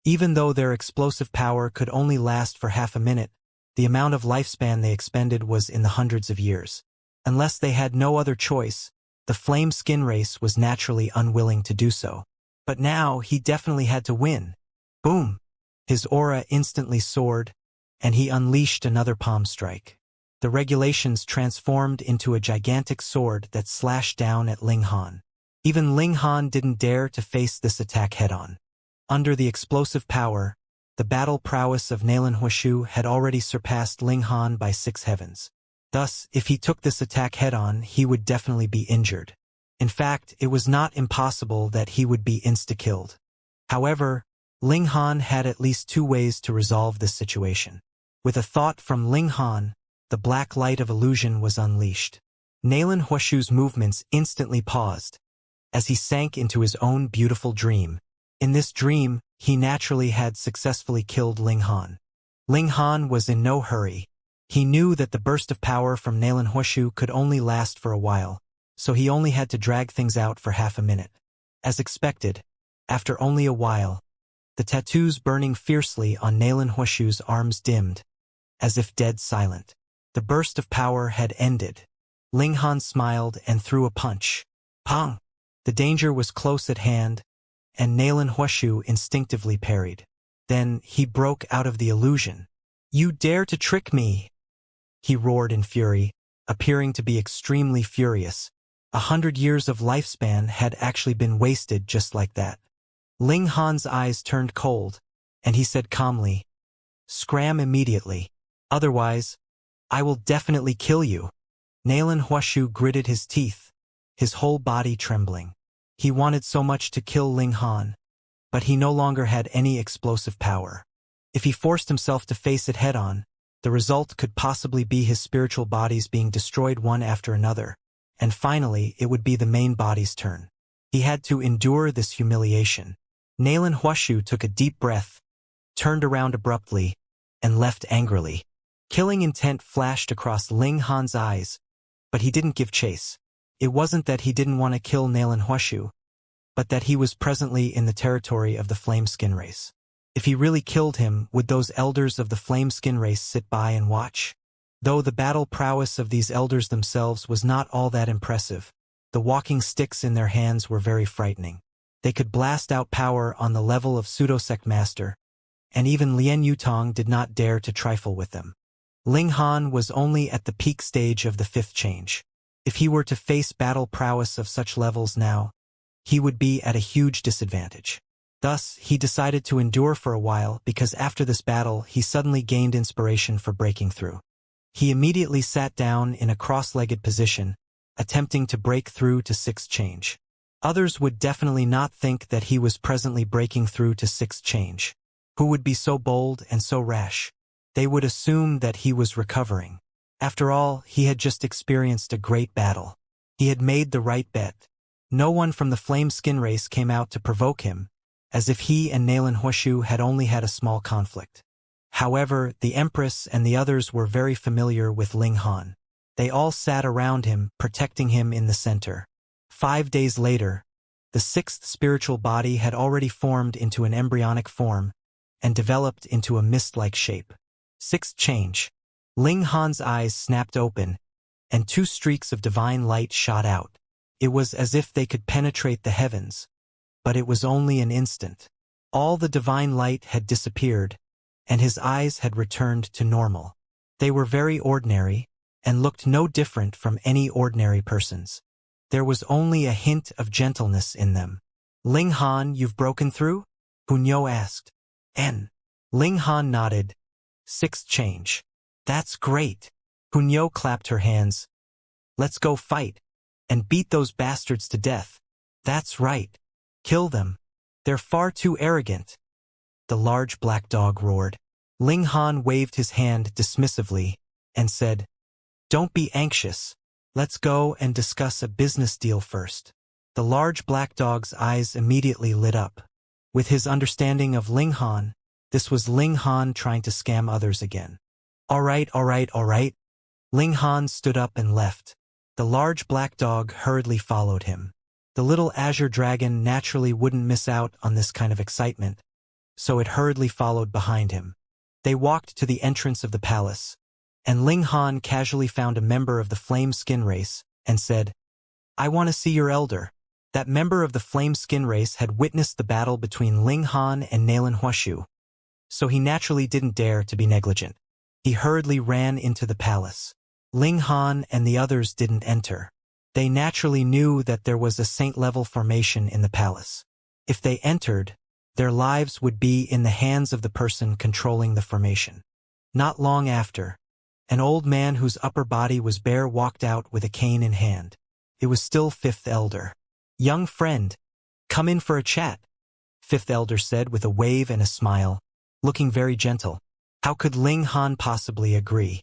Even though their explosive power could only last for half a minute, the amount of lifespan they expended was in the hundreds of years. Unless they had no other choice, the flame skin race was naturally unwilling to do so. But now he definitely had to win. Boom! His aura instantly soared, and he unleashed another palm strike. The regulations transformed into a gigantic sword that slashed down at Ling Han. Even Ling Han didn't dare to face this attack head-on. Under the explosive power, the battle prowess of Nalan Huashu had already surpassed Ling Han by 6 heavens. Thus, if he took this attack head-on, he would definitely be injured. In fact, it was not impossible that he would be insta-killed. However, Ling Han had at least 2 ways to resolve this situation. With a thought from Ling Han, the black light of illusion was unleashed. Nalan Huashu's movements instantly paused, as he sank into his own beautiful dream. In this dream, he naturally had successfully killed Ling Han. Ling Han was in no hurry. He knew that the burst of power from Nalan Huashu could only last for a while, so he only had to drag things out for half a minute. As expected, after only a while, the tattoos burning fiercely on Nalan Huashu's arms dimmed, as if dead silent. The burst of power had ended. Ling Han smiled and threw a punch. Pong! The danger was close at hand, and Nalan Huashu instinctively parried. Then he broke out of the illusion. "You dare to trick me!" he roared in fury, appearing to be extremely furious. 100 years of lifespan had actually been wasted just like that. Ling Han's eyes turned cold, and he said calmly, "Scram immediately. Otherwise, I will definitely kill you." Nalan Huashu gritted his teeth, his whole body trembling. He wanted so much to kill Ling Han, but he no longer had any explosive power. If he forced himself to face it head-on, the result could possibly be his spiritual bodies being destroyed one after another, and finally it would be the main body's turn. He had to endure this humiliation. Nalan Huashu took a deep breath, turned around abruptly, and left angrily. Killing intent flashed across Ling Han's eyes, but he didn't give chase. It wasn't that he didn't want to kill Nalan Huashu, but that he was presently in the territory of the flame skin race. If he really killed him, would those elders of the flame skin race sit by and watch? Though the battle prowess of these elders themselves was not all that impressive, the walking sticks in their hands were very frightening. They could blast out power on the level of pseudo-sect master, and even Lien Yutong did not dare to trifle with them. Ling Han was only at the peak stage of the 5th change. If he were to face battle prowess of such levels now, he would be at a huge disadvantage. Thus, he decided to endure for a while because after this battle he suddenly gained inspiration for breaking through. He immediately sat down in a cross-legged position, attempting to break through to 6th change. Others would definitely not think that he was presently breaking through to 6th change. Who would be so bold and so rash? They would assume that he was recovering. After all, he had just experienced a great battle. He had made the right bet. No one from the flame skin race came out to provoke him, as if he and Nalan Huashu had only had a small conflict. However, the Empress and the others were very familiar with Ling Han. They all sat around him, protecting him in the center. 5 days later, the sixth spiritual body had already formed into an embryonic form and developed into a mist-like shape. Sixth change. Ling Han's eyes snapped open, and 2 streaks of divine light shot out. It was as if they could penetrate the heavens, but it was only an instant. All the divine light had disappeared, and his eyes had returned to normal. They were very ordinary, and looked no different from any ordinary person's. There was only a hint of gentleness in them. Ling Han, you've broken through? Hunyo asked. N. Ling Han nodded. Sixth change. That's great. Hunyo clapped her hands. Let's go fight, and beat those bastards to death. That's right. Kill them. They're far too arrogant. The large black dog roared. Ling Han waved his hand dismissively and said, Don't be anxious. Let's go and discuss a business deal first. The large black dog's eyes immediately lit up. With his understanding of Ling Han, this was Ling Han trying to scam others again. All right. Ling Han stood up and left. The large black dog hurriedly followed him. The little azure dragon naturally wouldn't miss out on this kind of excitement, so it hurriedly followed behind him. They walked to the entrance of the palace, and Ling Han casually found a member of the flame skin race and said, I want to see your elder. That member of the flame skin race had witnessed the battle between Ling Han and Nalan Huashu, so he naturally didn't dare to be negligent. He hurriedly ran into the palace. Ling Han and the others didn't enter. They naturally knew that there was a saint-level formation in the palace. If they entered, their lives would be in the hands of the person controlling the formation. Not long after, an old man whose upper body was bare walked out with a cane in hand. It was still Fifth Elder. Young friend, come in for a chat, Fifth Elder said with a wave and a smile, looking very gentle. How could Ling Han possibly agree?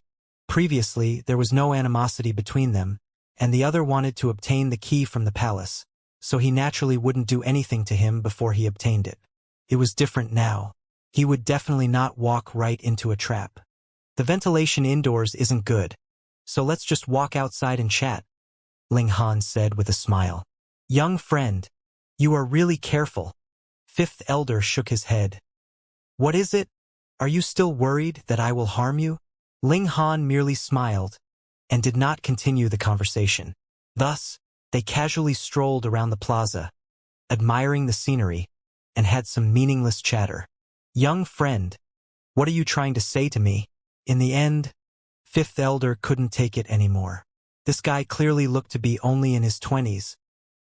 Previously, there was no animosity between them, and the other wanted to obtain the key from the palace, so he naturally wouldn't do anything to him before he obtained it. It was different now. He would definitely not walk right into a trap. The ventilation indoors isn't good, so let's just walk outside and chat, Ling Han said with a smile. Young friend, you are really careful. Fifth Elder shook his head. What is it? Are you still worried that I will harm you? Ling Han merely smiled and did not continue the conversation. Thus, they casually strolled around the plaza, admiring the scenery, and had some meaningless chatter. Young friend, what are you trying to say to me? In the end, Fifth Elder couldn't take it anymore. This guy clearly looked to be only in his 20s,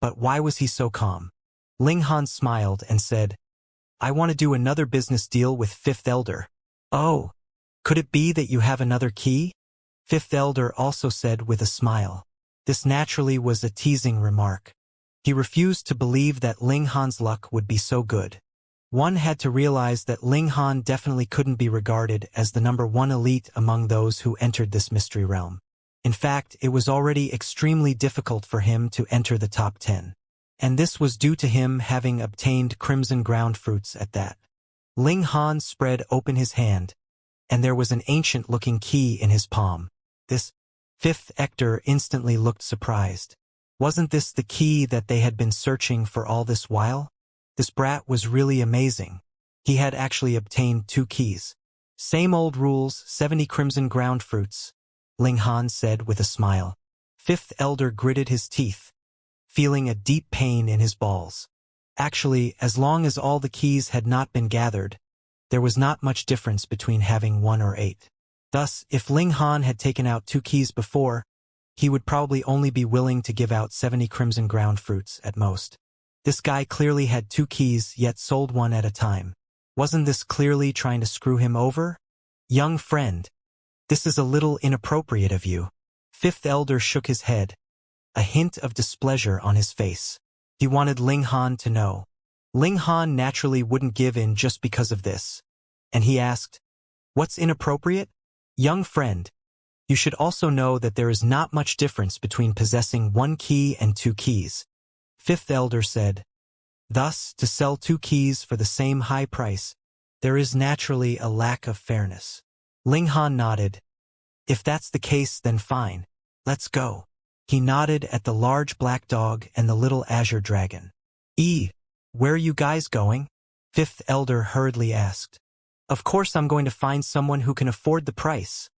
but why was he so calm? Ling Han smiled and said, I want to do another business deal with Fifth Elder. Oh, could it be that you have another key? Fifth Elder also said with a smile. This naturally was a teasing remark. He refused to believe that Ling Han's luck would be so good. One had to realize that Ling Han definitely couldn't be regarded as the #1 elite among those who entered this mystery realm. In fact, it was already extremely difficult for him to enter the top 10. And this was due to him having obtained crimson ground fruits at that. Ling Han spread open his hand, and there was an ancient-looking key in his palm. This Fifth Elder instantly looked surprised. Wasn't this the key that they had been searching for all this while? This brat was really amazing. He had actually obtained 2 keys. Same old rules, 70 crimson ground fruits, Ling Han said with a smile. Fifth Elder gritted his teeth, feeling a deep pain in his balls. Actually, as long as all the keys had not been gathered, there was not much difference between having 1 or 8. Thus, if Ling Han had taken out 2 keys before, he would probably only be willing to give out 70 crimson ground fruits at most. This guy clearly had 2 keys yet sold 1 at a time. Wasn't this clearly trying to screw him over? Young friend, this is a little inappropriate of you. Fifth Elder shook his head, a hint of displeasure on his face. He wanted Ling Han to know. Ling Han naturally wouldn't give in just because of this. And he asked, What's inappropriate? Young friend, you should also know that there is not much difference between possessing 1 key and 2 keys. Fifth Elder said, Thus, to sell 2 keys for the same high price, there is naturally a lack of fairness. Ling Han nodded. If that's the case, then fine. Let's go. He nodded at the large black dog and the little azure dragon. Where are you guys going? Fifth Elder hurriedly asked. Of course I'm going to find someone who can afford the price,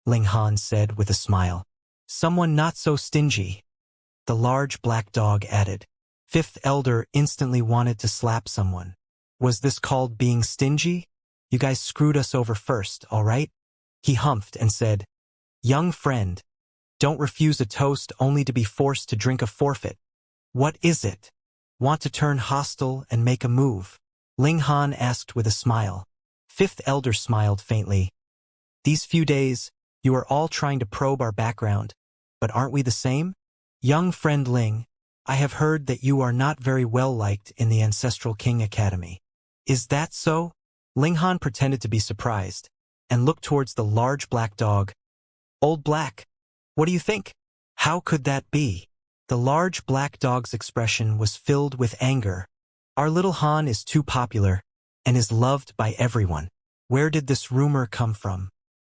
Ling Han said with a smile. Someone not so stingy, the large black dog added. Fifth Elder instantly wanted to slap someone. Was this called being stingy? You guys screwed us over first, all right? He humphed and said, Young friend, don't refuse a toast only to be forced to drink a forfeit. What is it? Want to turn hostile and make a move? Ling Han asked with a smile. Fifth Elder smiled faintly. These few days, you are all trying to probe our background, but aren't we the same? Young friend Ling, I have heard that you are not very well liked in the Ancestral King Academy. Is that so? Ling Han pretended to be surprised, and looked towards the large black dog. Old Black, what do you think? How could that be? The large black dog's expression was filled with anger. Our little Han is too popular, and is loved by everyone. Where did this rumor come from?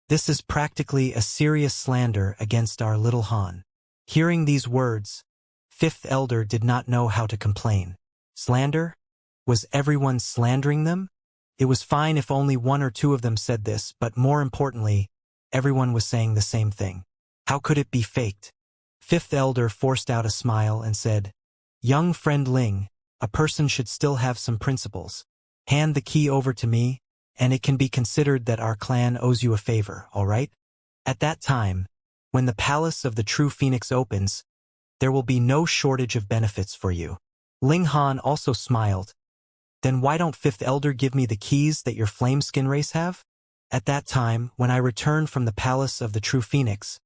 This is practically a serious slander against our little Han. Hearing these words, Fifth Elder did not know how to complain. Slander? Was everyone slandering them? It was fine if only one or two of them said this, but more importantly, everyone was saying the same thing. How could it be faked? Fifth Elder forced out a smile and said, Young friend Ling, a person should still have some principles. Hand the key over to me, and it can be considered that our clan owes you a favor, all right? At that time, when the palace of the true phoenix opens, there will be no shortage of benefits for you. Ling Han also smiled. Then why don't Fifth Elder give me the keys that your flame skin race have? At that time, when I return from the palace of the true phoenix,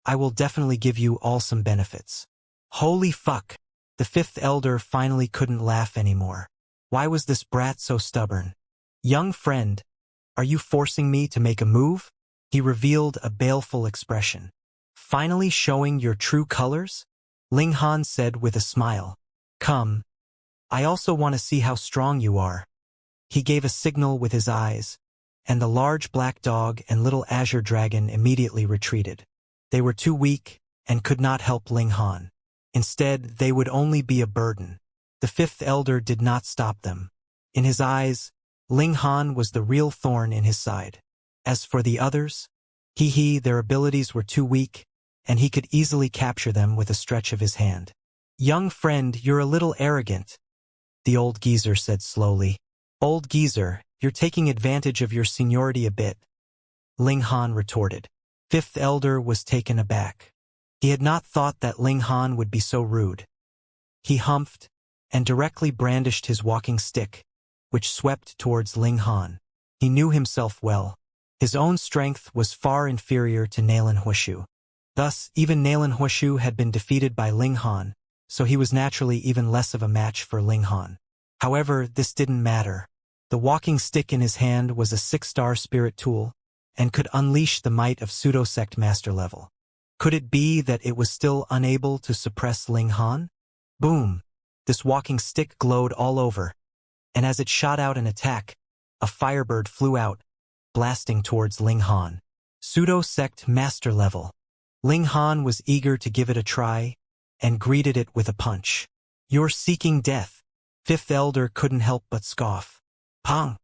I will definitely give you all some benefits. Holy fuck! The Fifth Elder finally couldn't laugh anymore. Why was this brat so stubborn? Young friend, are you forcing me to make a move? He revealed a baleful expression. Finally showing your true colors? Ling Han said with a smile. Come. I also want to see how strong you are. He gave a signal with his eyes, and the large black dog and little azure dragon immediately retreated. They were too weak and could not help Ling Han. Instead, they would only be a burden. The Fifth Elder did not stop them. In his eyes, Ling Han was the real thorn in his side. As for the others, their abilities were too weak, and he could easily capture them with a stretch of his hand. Young friend, you're a little arrogant, the old geezer said slowly. Old geezer, you're taking advantage of your seniority a bit, Ling Han retorted. Fifth Elder was taken aback. He had not thought that Ling Han would be so rude. He humphed and directly brandished his walking stick, which swept towards Ling Han. He knew himself well. His own strength was far inferior to Nalan Huishu. Thus, even Nalan Huishu had been defeated by Ling Han, so he was naturally even less of a match for Ling Han. However, this didn't matter. The walking stick in his hand was a 6-star spirit tool, and could unleash the might of pseudo-sect master level. Could it be that it was still unable to suppress Ling Han? Boom! This walking stick glowed all over, and as it shot out an attack, a firebird flew out, blasting towards Ling Han. Pseudo-sect master level. Ling Han was eager to give it a try, and greeted it with a punch. You're seeking death. Fifth Elder couldn't help but scoff. Pong!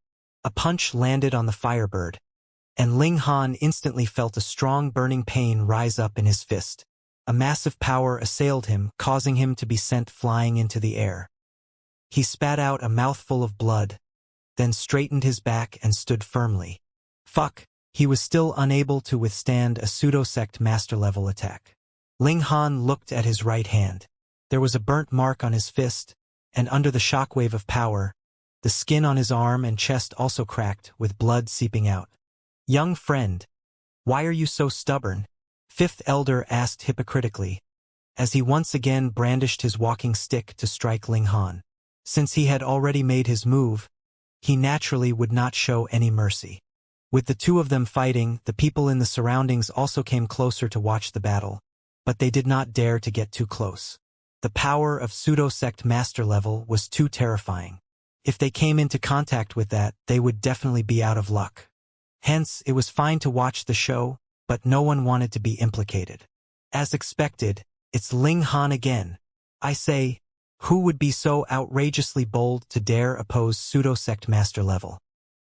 A punch landed on the firebird, and Ling Han instantly felt a strong burning pain rise up in his fist. A massive power assailed him, causing him to be sent flying into the air. He spat out a mouthful of blood, then straightened his back and stood firmly. Fuck! He was still unable to withstand a pseudo-sect master-level attack. Ling Han looked at his right hand. There was a burnt mark on his fist, and under the shockwave of power, the skin on his arm and chest also cracked, with blood seeping out. Young friend, why are you so stubborn? Fifth Elder asked hypocritically, as he once again brandished his walking stick to strike Ling Han. Since he had already made his move, he naturally would not show any mercy. With the two of them fighting, the people in the surroundings also came closer to watch the battle, but they did not dare to get too close. The power of pseudo-sect master level was too terrifying. If they came into contact with that, they would definitely be out of luck. Hence, it was fine to watch the show, but no one wanted to be implicated. As expected, It's Ling Han again. I say, who would be so outrageously bold to dare oppose pseudo-sect master level?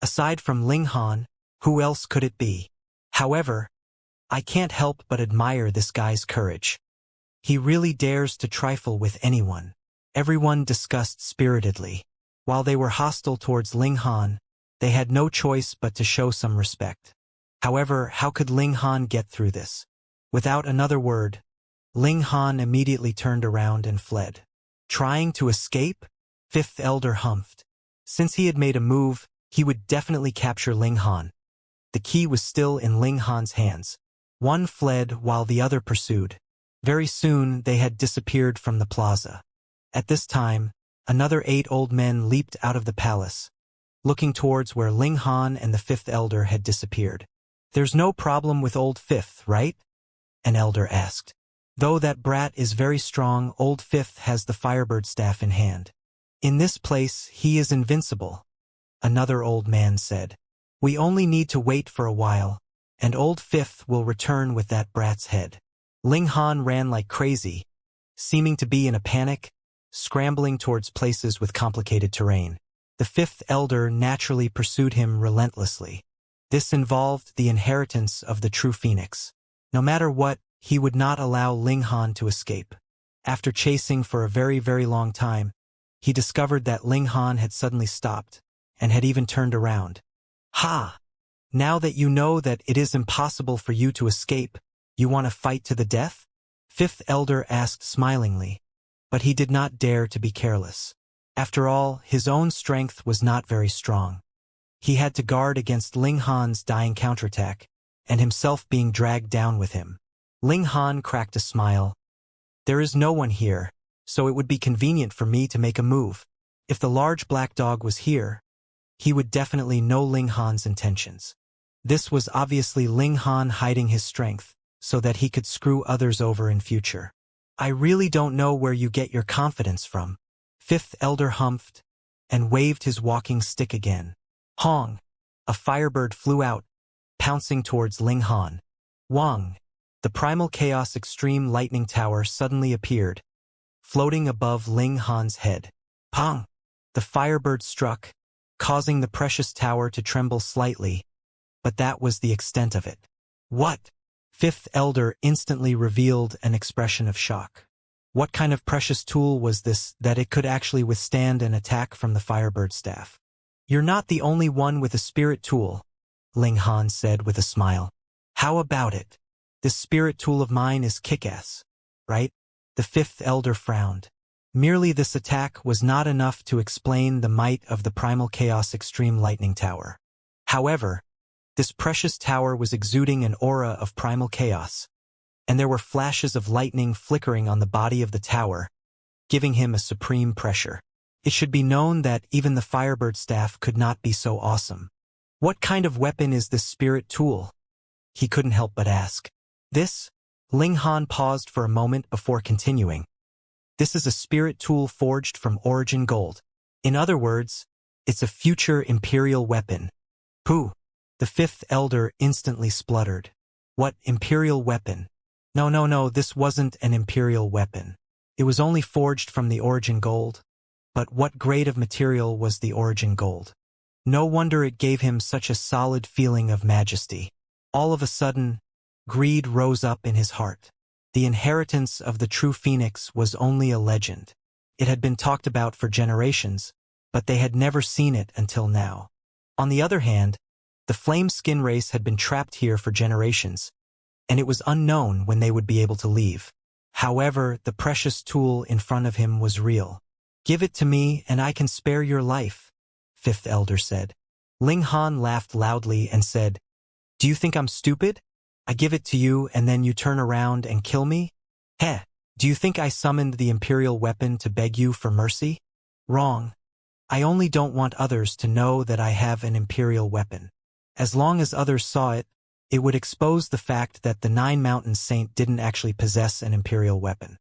Aside from Ling Han, who else could it be? However, I can't help but admire this guy's courage. He really dares to trifle with anyone. Everyone discussed spiritedly. While they were hostile towards Ling Han, they had no choice but to show some respect. However, how could Ling Han get through this? Without another word, Ling Han immediately turned around and fled. Trying to escape? Fifth Elder humphed. Since he had made a move, he would definitely capture Ling Han. The key was still in Ling Han's hands. One fled while the other pursued. Very soon they had disappeared from the plaza. At this time, another 8 old men leaped out of the palace, looking towards where Ling Han and the Fifth Elder had disappeared. There's no problem with Old Fifth, right? An elder asked. Though that brat is very strong, Old Fifth has the Firebird staff in hand. In this place, he is invincible, another old man said. We only need to wait for a while, and Old Fifth will return with that brat's head. Ling Han ran like crazy, seeming to be in a panic, scrambling towards places with complicated terrain. The Fifth Elder naturally pursued him relentlessly. This involved the inheritance of the true phoenix. No matter what, he would not allow Ling Han to escape. After chasing for a very, very long time, he discovered that Ling Han had suddenly stopped, and had even turned around. Ha! Now that you know that it is impossible for you to escape, you want to fight to the death? Fifth Elder asked smilingly, but he did not dare to be careless. After all, his own strength was not very strong. He had to guard against Ling Han's dying counterattack, and himself being dragged down with him. Ling Han cracked a smile. There is no one here, so it would be convenient for me to make a move. If the large black dog was here, he would definitely know Ling Han's intentions. This was obviously Ling Han hiding his strength, so that he could screw others over in future. I really don't know where you get your confidence from. Fifth Elder humphed, and waved his walking stick again. Hong! A firebird flew out, pouncing towards Ling Han. Wang! The Primal Chaos Extreme Lightning Tower suddenly appeared, floating above Ling Han's head. Pong! The firebird struck, causing the precious tower to tremble slightly, but that was the extent of it. What? Fifth Elder instantly revealed an expression of shock. What kind of precious tool was this that it could actually withstand an attack from the Firebird staff? You're not the only one with a spirit tool, Ling Han said with a smile. How about it? This spirit tool of mine is kick-ass, right? The Fifth Elder frowned. Merely this attack was not enough to explain the might of the Primal Chaos Extreme Lightning Tower. However, this precious tower was exuding an aura of primal chaos, and there were flashes of lightning flickering on the body of the tower, giving him a supreme pressure. It should be known that even the Firebird staff could not be so awesome. What kind of weapon is this spirit tool? He couldn't help but ask. This? Ling Han paused for a moment before continuing. This is a spirit tool forged from origin gold. In other words, it's a future imperial weapon. Pooh! The Fifth Elder instantly spluttered. What imperial weapon? No, this wasn't an imperial weapon. It was only forged from the origin gold. But what grade of material was the origin gold? No wonder it gave him such a solid feeling of majesty. All of a sudden, greed rose up in his heart. The inheritance of the true phoenix was only a legend. It had been talked about for generations, but they had never seen it until now. On the other hand, the flame skin race had been trapped here for generations, and it was unknown when they would be able to leave. However, the precious tool in front of him was real. Give it to me and I can spare your life, Fifth Elder said. Ling Han laughed loudly and said, Do you think I'm stupid? I give it to you and then you turn around and kill me? Heh, do you think I summoned the imperial weapon to beg you for mercy? Wrong. I only don't want others to know that I have an imperial weapon. As long as others saw it, it would expose the fact that the Nine Mountains Saint didn't actually possess an imperial weapon.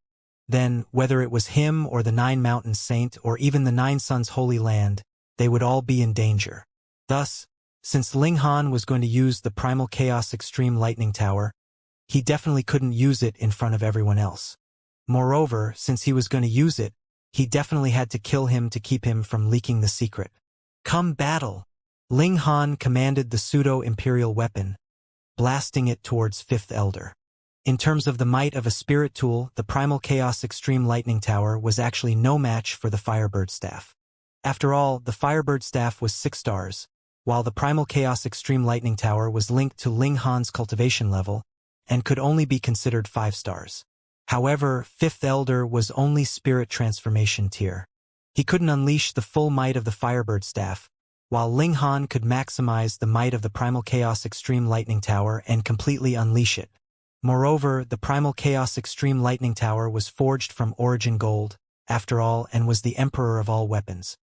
Then, whether it was him or the Nine Mountains Saint or even the Nine Suns Holy Land, they would all be in danger. Thus, since Ling Han was going to use the Primal Chaos Extreme Lightning Tower, he definitely couldn't use it in front of everyone else. Moreover, since he was going to use it, he definitely had to kill him to keep him from leaking the secret. Come battle! Ling Han commanded the pseudo-imperial weapon, blasting it towards Fifth Elder. In terms of the might of a spirit tool, the Primal Chaos Extreme Lightning Tower was actually no match for the Firebird Staff. After all, the Firebird Staff was 6 stars, while the Primal Chaos Extreme Lightning Tower was linked to Ling Han's cultivation level and could only be considered 5 stars. However, Fifth Elder was only Spirit Transformation tier. He couldn't unleash the full might of the Firebird Staff, while Ling Han could maximize the might of the Primal Chaos Extreme Lightning Tower and completely unleash it. Moreover, the Primal Chaos Extreme Lightning Tower was forged from Origin Gold, after all, and was the emperor of all weapons.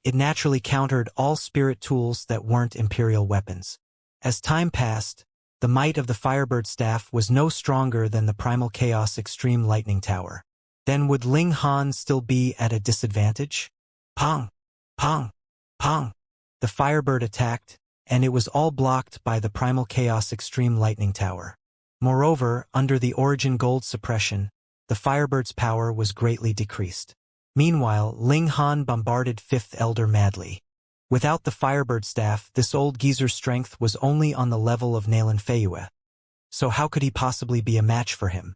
It naturally countered all spirit tools that weren't imperial weapons. As time passed, the might of the Firebird Staff was no stronger than the Primal Chaos Extreme Lightning Tower. Then would Ling Han still be at a disadvantage? Pong! Pong! Pong! The Firebird attacked, and it was all blocked by the Primal Chaos Extreme Lightning Tower. Moreover, under the Origin Gold suppression, the Firebird's power was greatly decreased. Meanwhile, Ling Han bombarded Fifth Elder madly. Without the Firebird Staff, this old geezer's strength was only on the level of Nalan Feiyue. So how could he possibly be a match for him?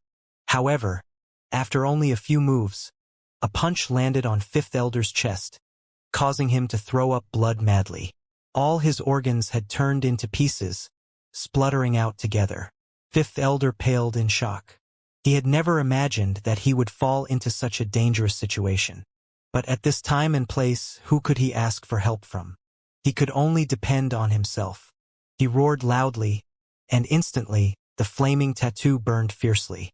However, after only a few moves, a punch landed on Fifth Elder's chest, causing him to throw up blood madly. All his organs had turned into pieces, spluttering out together. Fifth Elder paled in shock. He had never imagined that he would fall into such a dangerous situation. But at this time and place, who could he ask for help from? He could only depend on himself. He roared loudly, and instantly, the flaming tattoo burned fiercely.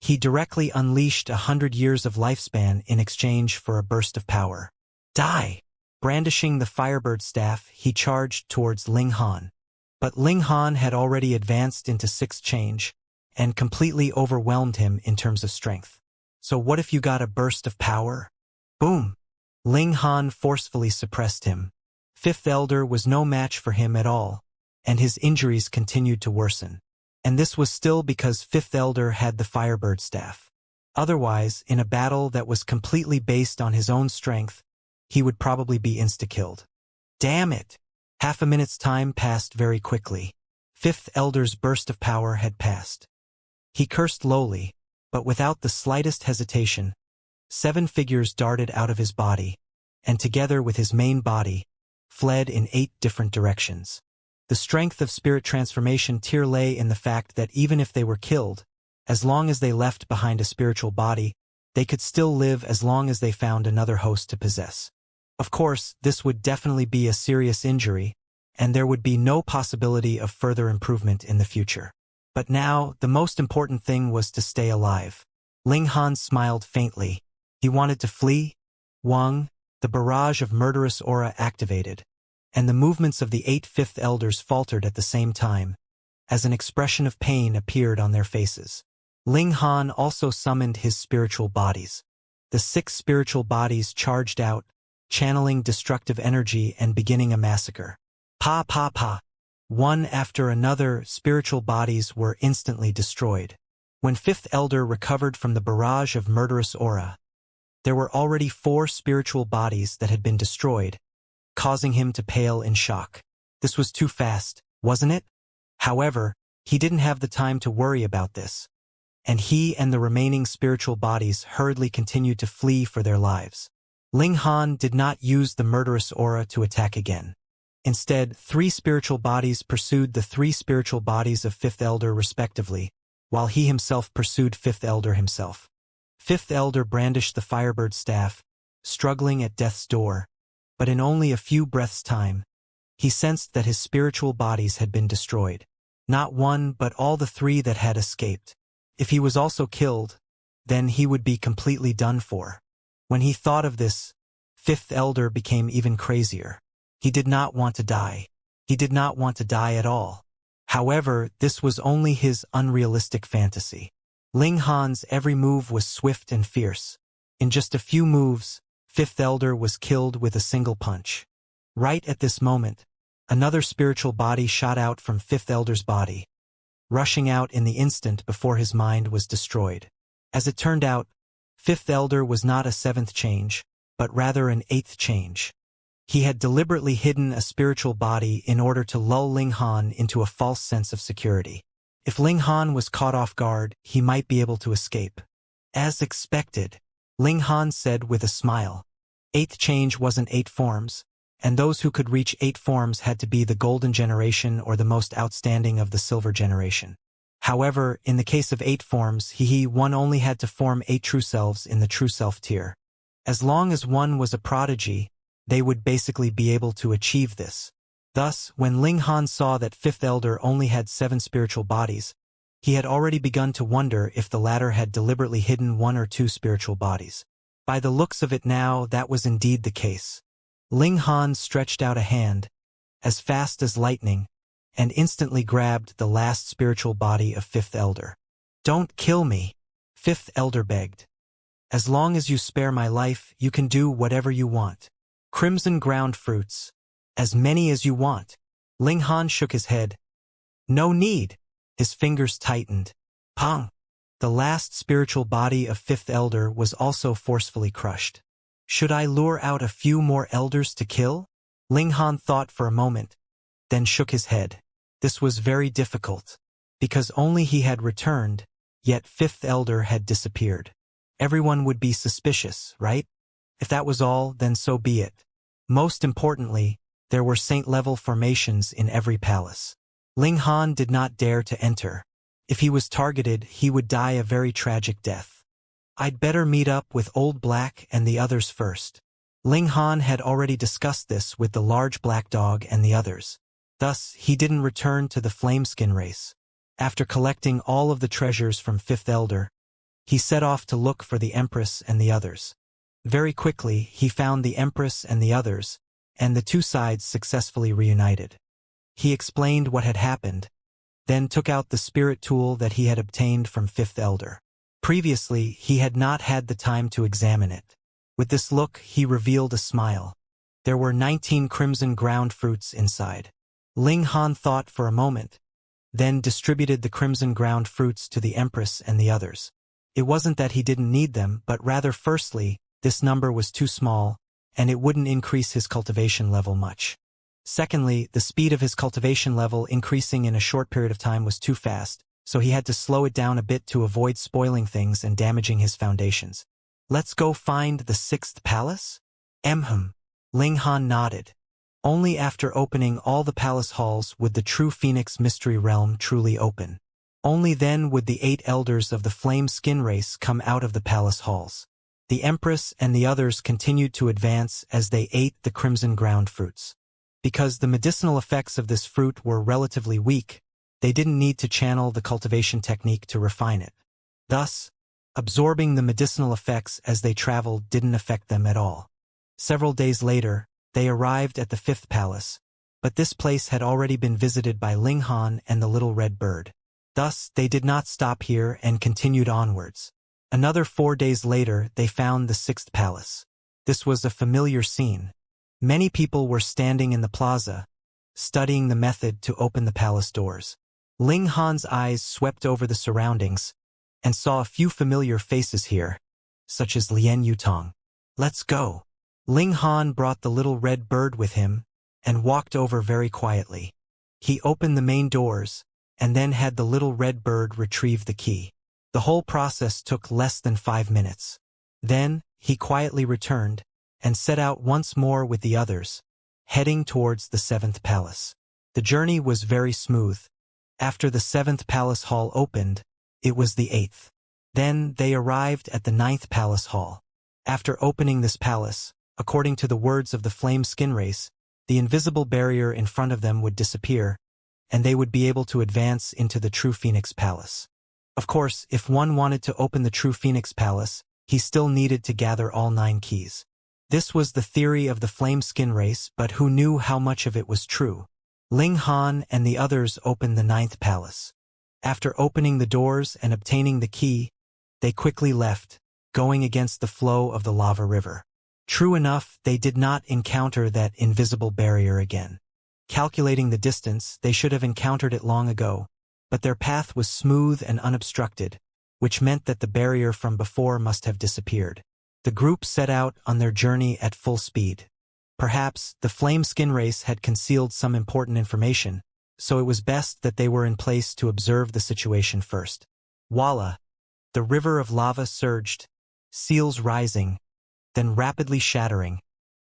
He directly unleashed 100 years of lifespan in exchange for a burst of power. Die! Brandishing the Firebird Staff, he charged towards Ling Han. But Ling Han had already advanced into 6th change, and completely overwhelmed him in terms of strength. So what if you got a burst of power? Boom! Ling Han forcefully suppressed him. Fifth Elder was no match for him at all, and his injuries continued to worsen. And this was still because Fifth Elder had the Firebird Staff. Otherwise, in a battle that was completely based on his own strength, he would probably be insta-killed. Damn it! Half a minute's time passed very quickly. Fifth Elder's burst of power had passed. He cursed lowly, but without the slightest hesitation. 7 figures darted out of his body, and together with his main body, fled in 8 different directions. The strength of spirit transformation tier lay in the fact that even if they were killed, as long as they left behind a spiritual body, they could still live as long as they found another host to possess. Of course, this would definitely be a serious injury, and there would be no possibility of further improvement in the future. But now, the most important thing was to stay alive. Ling Han smiled faintly. He wanted to flee. Wang, the barrage of murderous aura activated, and the movements of the 8 Fifth Elders faltered at the same time, as an expression of pain appeared on their faces. Ling Han also summoned his spiritual bodies. The 6 spiritual bodies charged out, channeling destructive energy and beginning a massacre. Pa pa pa. One after another, spiritual bodies were instantly destroyed. When Fifth Elder recovered from the barrage of murderous aura, there were already 4 spiritual bodies that had been destroyed, causing him to pale in shock. This was too fast, wasn't it? However, he didn't have the time to worry about this, and he and the remaining spiritual bodies hurriedly continued to flee for their lives. Ling Han did not use the murderous aura to attack again. Instead, 3 spiritual bodies pursued the 3 spiritual bodies of Fifth Elder respectively, while he himself pursued Fifth Elder himself. Fifth Elder brandished the Firebird Staff, struggling at death's door, but in only a few breaths' time, he sensed that his spiritual bodies had been destroyed. Not one, but all the 3 that had escaped. If he was also killed, then he would be completely done for. When he thought of this, Fifth Elder became even crazier. He did not want to die. He did not want to die at all. However, this was only his unrealistic fantasy. Ling Han's every move was swift and fierce. In just a few moves, Fifth Elder was killed with a single punch. Right at this moment, another spiritual body shot out from Fifth Elder's body, rushing out in the instant before his mind was destroyed. As it turned out, Fifth Elder was not a seventh change, but rather an eighth change. He had deliberately hidden a spiritual body in order to lull Ling Han into a false sense of security. If Ling Han was caught off guard, he might be able to escape. As expected, Ling Han said with a smile. Eighth change wasn't 8 forms, and those who could reach 8 forms had to be the golden generation or the most outstanding of the silver generation. However, in the case of 8 forms, one only had to form 8 true selves in the true self tier. As long as one was a prodigy, they would basically be able to achieve this. Thus, when Ling Han saw that Fifth Elder only had 7 spiritual bodies, he had already begun to wonder if the latter had deliberately hidden 1 or 2 spiritual bodies. By the looks of it now, that was indeed the case. Ling Han stretched out a hand, as fast as lightning, and instantly grabbed the last spiritual body of Fifth Elder. "Don't kill me," Fifth Elder begged. "As long as you spare my life, you can do whatever you want. Crimson ground fruits. As many as you want." Ling Han shook his head. "No need." His fingers tightened. Pong! The last spiritual body of Fifth Elder was also forcefully crushed. "Should I lure out a few more elders to kill?" Ling Han thought for a moment, then shook his head. This was very difficult, because only he had returned, yet Fifth Elder had disappeared. Everyone would be suspicious, right? If that was all, then so be it. Most importantly, there were saint-level formations in every palace. Ling Han did not dare to enter. If he was targeted, he would die a very tragic death. "I'd better meet up with Old Black and the others first." Ling Han had already discussed this with the large black dog and the others. Thus, he didn't return to the Flameskin race. After collecting all of the treasures from Fifth Elder, he set off to look for the Empress and the others. Very quickly, he found the Empress and the others, and the two sides successfully reunited. He explained what had happened, then took out the spirit tool that he had obtained from Fifth Elder. Previously, he had not had the time to examine it. With this look, he revealed a smile. There were 19 crimson ground fruits inside. Ling Han thought for a moment, then distributed the crimson ground fruits to the Empress and the others. It wasn't that he didn't need them, but rather firstly, this number was too small, and it wouldn't increase his cultivation level much. Secondly, the speed of his cultivation level increasing in a short period of time was too fast, so he had to slow it down a bit to avoid spoiling things and damaging his foundations. "Let's go find the 6th palace?" Ling Han nodded. Only after opening all the palace halls would the true Phoenix Mystery Realm truly open. Only then would the 8 elders of the Flame Skin race come out of the palace halls. The Empress and the others continued to advance as they ate the crimson ground fruits. Because the medicinal effects of this fruit were relatively weak, they didn't need to channel the cultivation technique to refine it. Thus, absorbing the medicinal effects as they traveled didn't affect them at all. Several days later, they arrived at the 5th palace, but this place had already been visited by Ling Han and the little red bird. Thus, they did not stop here and continued onwards. Another 4 days later, they found the 6th palace. This was a familiar scene. Many people were standing in the plaza, studying the method to open the palace doors. Ling Han's eyes swept over the surroundings and saw a few familiar faces here, such as Lien Yutong. "Let's go." Ling Han brought the little red bird with him and walked over very quietly. He opened the main doors and then had the little red bird retrieve the key. The whole process took less than 5 minutes. Then, he quietly returned and set out once more with the others, heading towards the 7th palace. The journey was very smooth. After the 7th palace hall opened, it was the 8th. Then they arrived at the 9th palace hall. After opening this palace, according to the words of the Flame Skin race, the invisible barrier in front of them would disappear, and they would be able to advance into the True Phoenix Palace. Of course, if one wanted to open the True Phoenix Palace, he still needed to gather all 9 keys. This was the theory of the Flame Skin race, but who knew how much of it was true? Ling Han and the others opened the 9th palace. After opening the doors and obtaining the key, they quickly left, going against the flow of the lava river. True enough, they did not encounter that invisible barrier again. Calculating the distance, they should have encountered it long ago, but their path was smooth and unobstructed, which meant that the barrier from before must have disappeared. The group set out on their journey at full speed. Perhaps the flame skin race had concealed some important information, so it was best that they were in place to observe the situation first. Voila! The river of lava surged, seals rising, then rapidly shattering,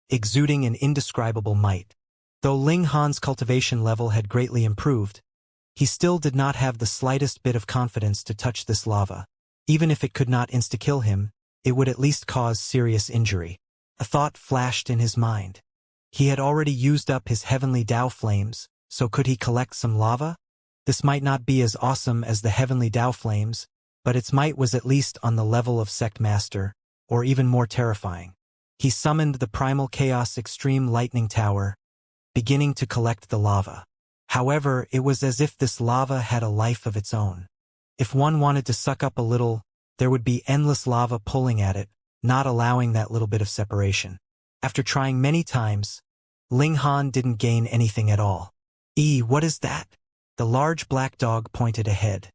exuding an indescribable might. Though Ling Han's cultivation level had greatly improved, he still did not have the slightest bit of confidence to touch this lava. Even if it could not insta-kill him, it would at least cause serious injury. A thought flashed in his mind. He had already used up his heavenly Tao flames, so could he collect some lava? This might not be as awesome as the heavenly Tao flames, but its might was at least on the level of Sect Master, or even more terrifying. He summoned the Primal Chaos Extreme Lightning Tower, beginning to collect the lava. However, it was as if this lava had a life of its own. If one wanted to suck up a little, there would be endless lava pulling at it, not allowing that little bit of separation. After trying many times, Ling Han didn't gain anything at all. What is that? The large black dog pointed ahead.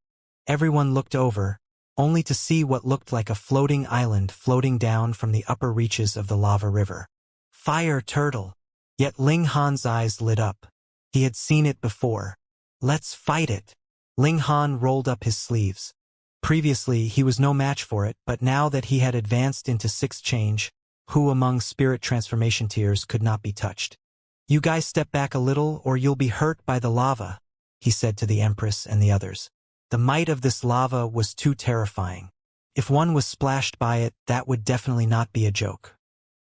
Everyone looked over, only to see what looked like a floating island floating down from the upper reaches of the lava river. Fire turtle! Yet Ling Han's eyes lit up. He had seen it before. Let's fight it! Ling Han rolled up his sleeves. Previously, he was no match for it, but now that he had advanced into 6th change, who among spirit transformation tiers could not be touched? You guys step back a little or you'll be hurt by the lava, he said to the Empress and the others. The might of this lava was too terrifying. If one was splashed by it, that would definitely not be a joke.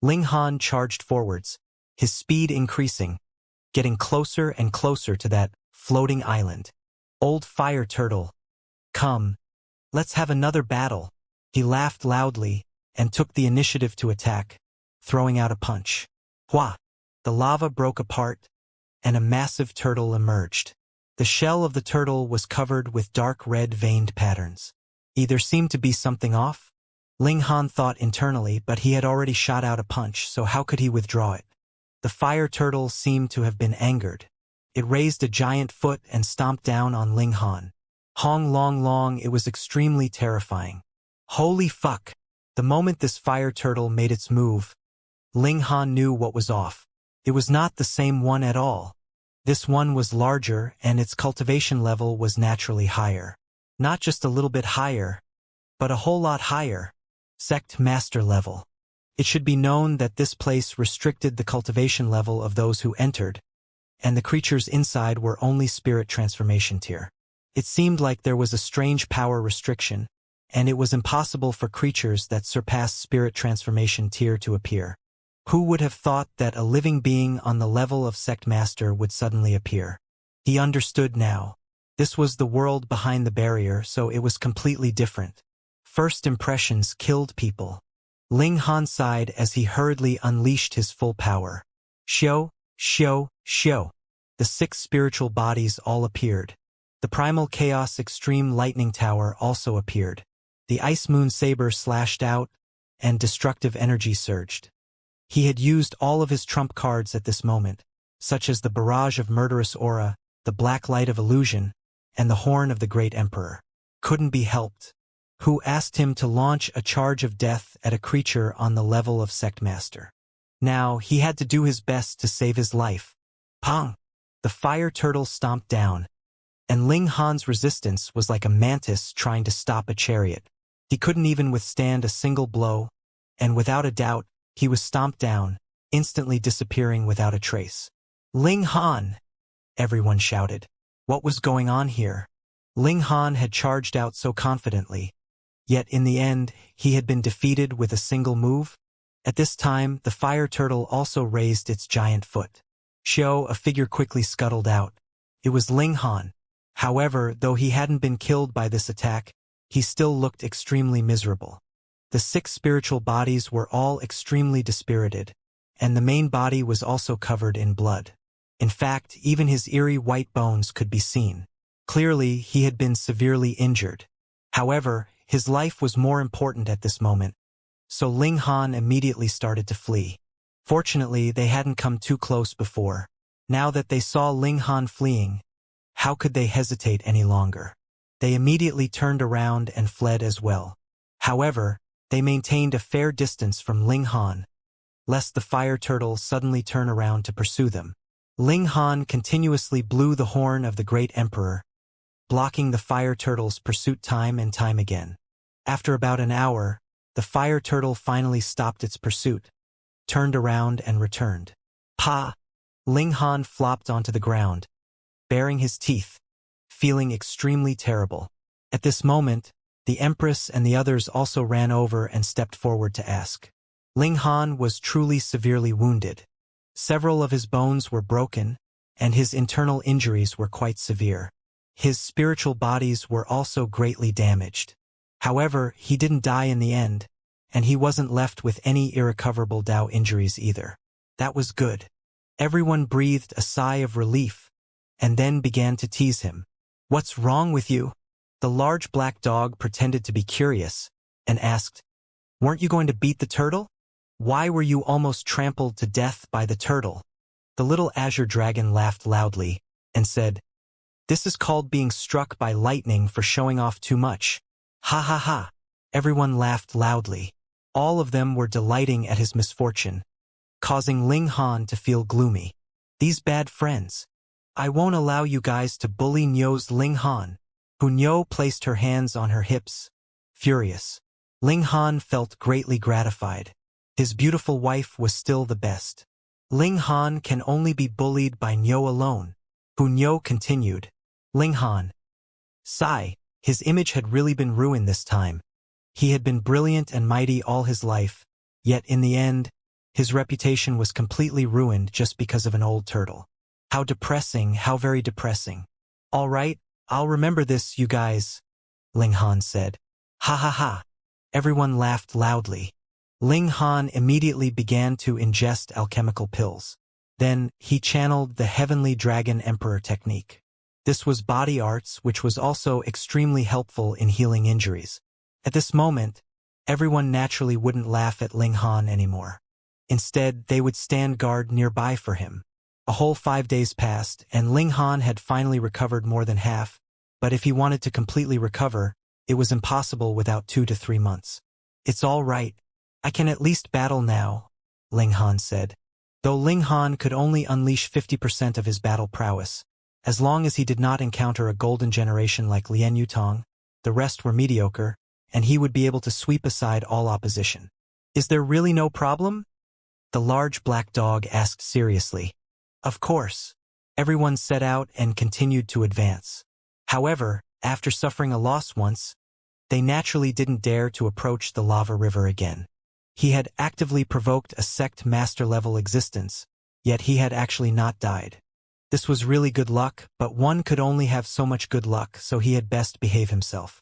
Ling Han charged forwards, his speed increasing, getting closer and closer to that floating island. Old fire turtle, come, let's have another battle. He laughed loudly and took the initiative to attack, throwing out a punch. Hua! The lava broke apart, and a massive turtle emerged. The shell of the turtle was covered with dark red veined patterns. Either seemed to be something off? Ling Han thought internally, but he had already shot out a punch, so how could he withdraw it? The fire turtle seemed to have been angered. It raised a giant foot and stomped down on Ling Han. Hong long long, it was extremely terrifying. Holy fuck! The moment this fire turtle made its move, Ling Han knew what was off. It was not the same one at all. This one was larger and its cultivation level was naturally higher. Not just a little bit higher, but a whole lot higher. Sect Master level. It should be known that this place restricted the cultivation level of those who entered, and the creatures inside were only spirit transformation tier. It seemed like there was a strange power restriction, and it was impossible for creatures that surpassed spirit transformation tier to appear. Who would have thought that a living being on the level of Sect Master would suddenly appear? He understood now. This was the world behind the barrier, so it was completely different. First impressions killed people. Ling Han sighed as he hurriedly unleashed his full power. Shio, shio, shio. The 6 spiritual bodies all appeared. The Primal Chaos Extreme Lightning Tower also appeared. The Ice Moon Saber slashed out, and destructive energy surged. He had used all of his trump cards at this moment, such as the Barrage of Murderous Aura, the Black Light of Illusion, and the Horn of the Great Emperor. Couldn't be helped. Who asked him to launch a charge of death at a creature on the level of Sect Master? Now, he had to do his best to save his life. Pong! The fire turtle stomped down, and Ling Han's resistance was like a mantis trying to stop a chariot. He couldn't even withstand a single blow, and without a doubt, he was stomped down, instantly disappearing without a trace. Ling Han! Everyone shouted. What was going on here? Ling Han had charged out so confidently, yet in the end, he had been defeated with a single move. At this time, the fire turtle also raised its giant foot. Shio, a figure quickly scuttled out. It was Ling Han. However, though he hadn't been killed by this attack, he still looked extremely miserable. The 6 spiritual bodies were all extremely dispirited, and the main body was also covered in blood. In fact, even his eerie white bones could be seen. Clearly, he had been severely injured. However, his life was more important at this moment, so Ling Han immediately started to flee. Fortunately, they hadn't come too close before. Now that they saw Ling Han fleeing, how could they hesitate any longer? they immediately turned around and fled as well. However, they maintained a fair distance from Ling Han, lest the fire turtle suddenly turn around to pursue them. Ling Han continuously blew the horn of the great emperor, blocking the fire turtle's pursuit time and time again. After about an hour, the fire turtle finally stopped its pursuit, turned around and returned. Pa! Ling Han flopped onto the ground, baring his teeth, feeling extremely terrible. At this moment, the Empress and the others also ran over and stepped forward to ask. Ling Han was truly severely wounded. Several of his bones were broken, and his internal injuries were quite severe. His spiritual bodies were also greatly damaged. However, he didn't die in the end, and he wasn't left with any irrecoverable Dao injuries either. That was good. Everyone breathed a sigh of relief, and then began to tease him. "What's wrong with you?" The large black dog pretended to be curious, and asked, "Weren't you going to beat the turtle? Why were you almost trampled to death by the turtle?" The little azure dragon laughed loudly, and said, "This is called being struck by lightning for showing off too much. Ha ha ha." Everyone laughed loudly. All of them were delighting at his misfortune, causing Ling Han to feel gloomy. "These bad friends. I won't allow you guys to bully Nyo's Ling Han." Nyo placed her hands on her hips, furious. Ling Han felt greatly gratified. His beautiful wife was still the best. Ling Han can only be bullied by Nyo alone. Nyo continued. Ling Han. Sigh, his image had really been ruined this time. He had been brilliant and mighty all his life, yet in the end, his reputation was completely ruined just because of an old turtle. How depressing, how very depressing. "All right, I'll remember this, you guys," Ling Han said. Ha ha ha. Everyone laughed loudly. Ling Han immediately began to ingest alchemical pills. Then, he channeled the Heavenly Dragon Emperor technique. This was body arts, which was also extremely helpful in healing injuries. At this moment, everyone naturally wouldn't laugh at Ling Han anymore. Instead, they would stand guard nearby for him. A whole 5 days passed, and Ling Han had finally recovered more than half, but if he wanted to completely recover, it was impossible without 2 to 3 months. "It's all right. I can at least battle now," Ling Han said. Though Ling Han could only unleash 50% of his battle prowess, as long as he did not encounter a golden generation like Lian Yutong, the rest were mediocre, and he would be able to sweep aside all opposition. "Is there really no problem?" the large black dog asked seriously. Of course. Everyone set out and continued to advance. However, after suffering a loss once, they naturally didn't dare to approach the lava river again. He had actively provoked a sect master-level existence, yet he had actually not died. This was really good luck, but one could only have so much good luck, so he had best behave himself.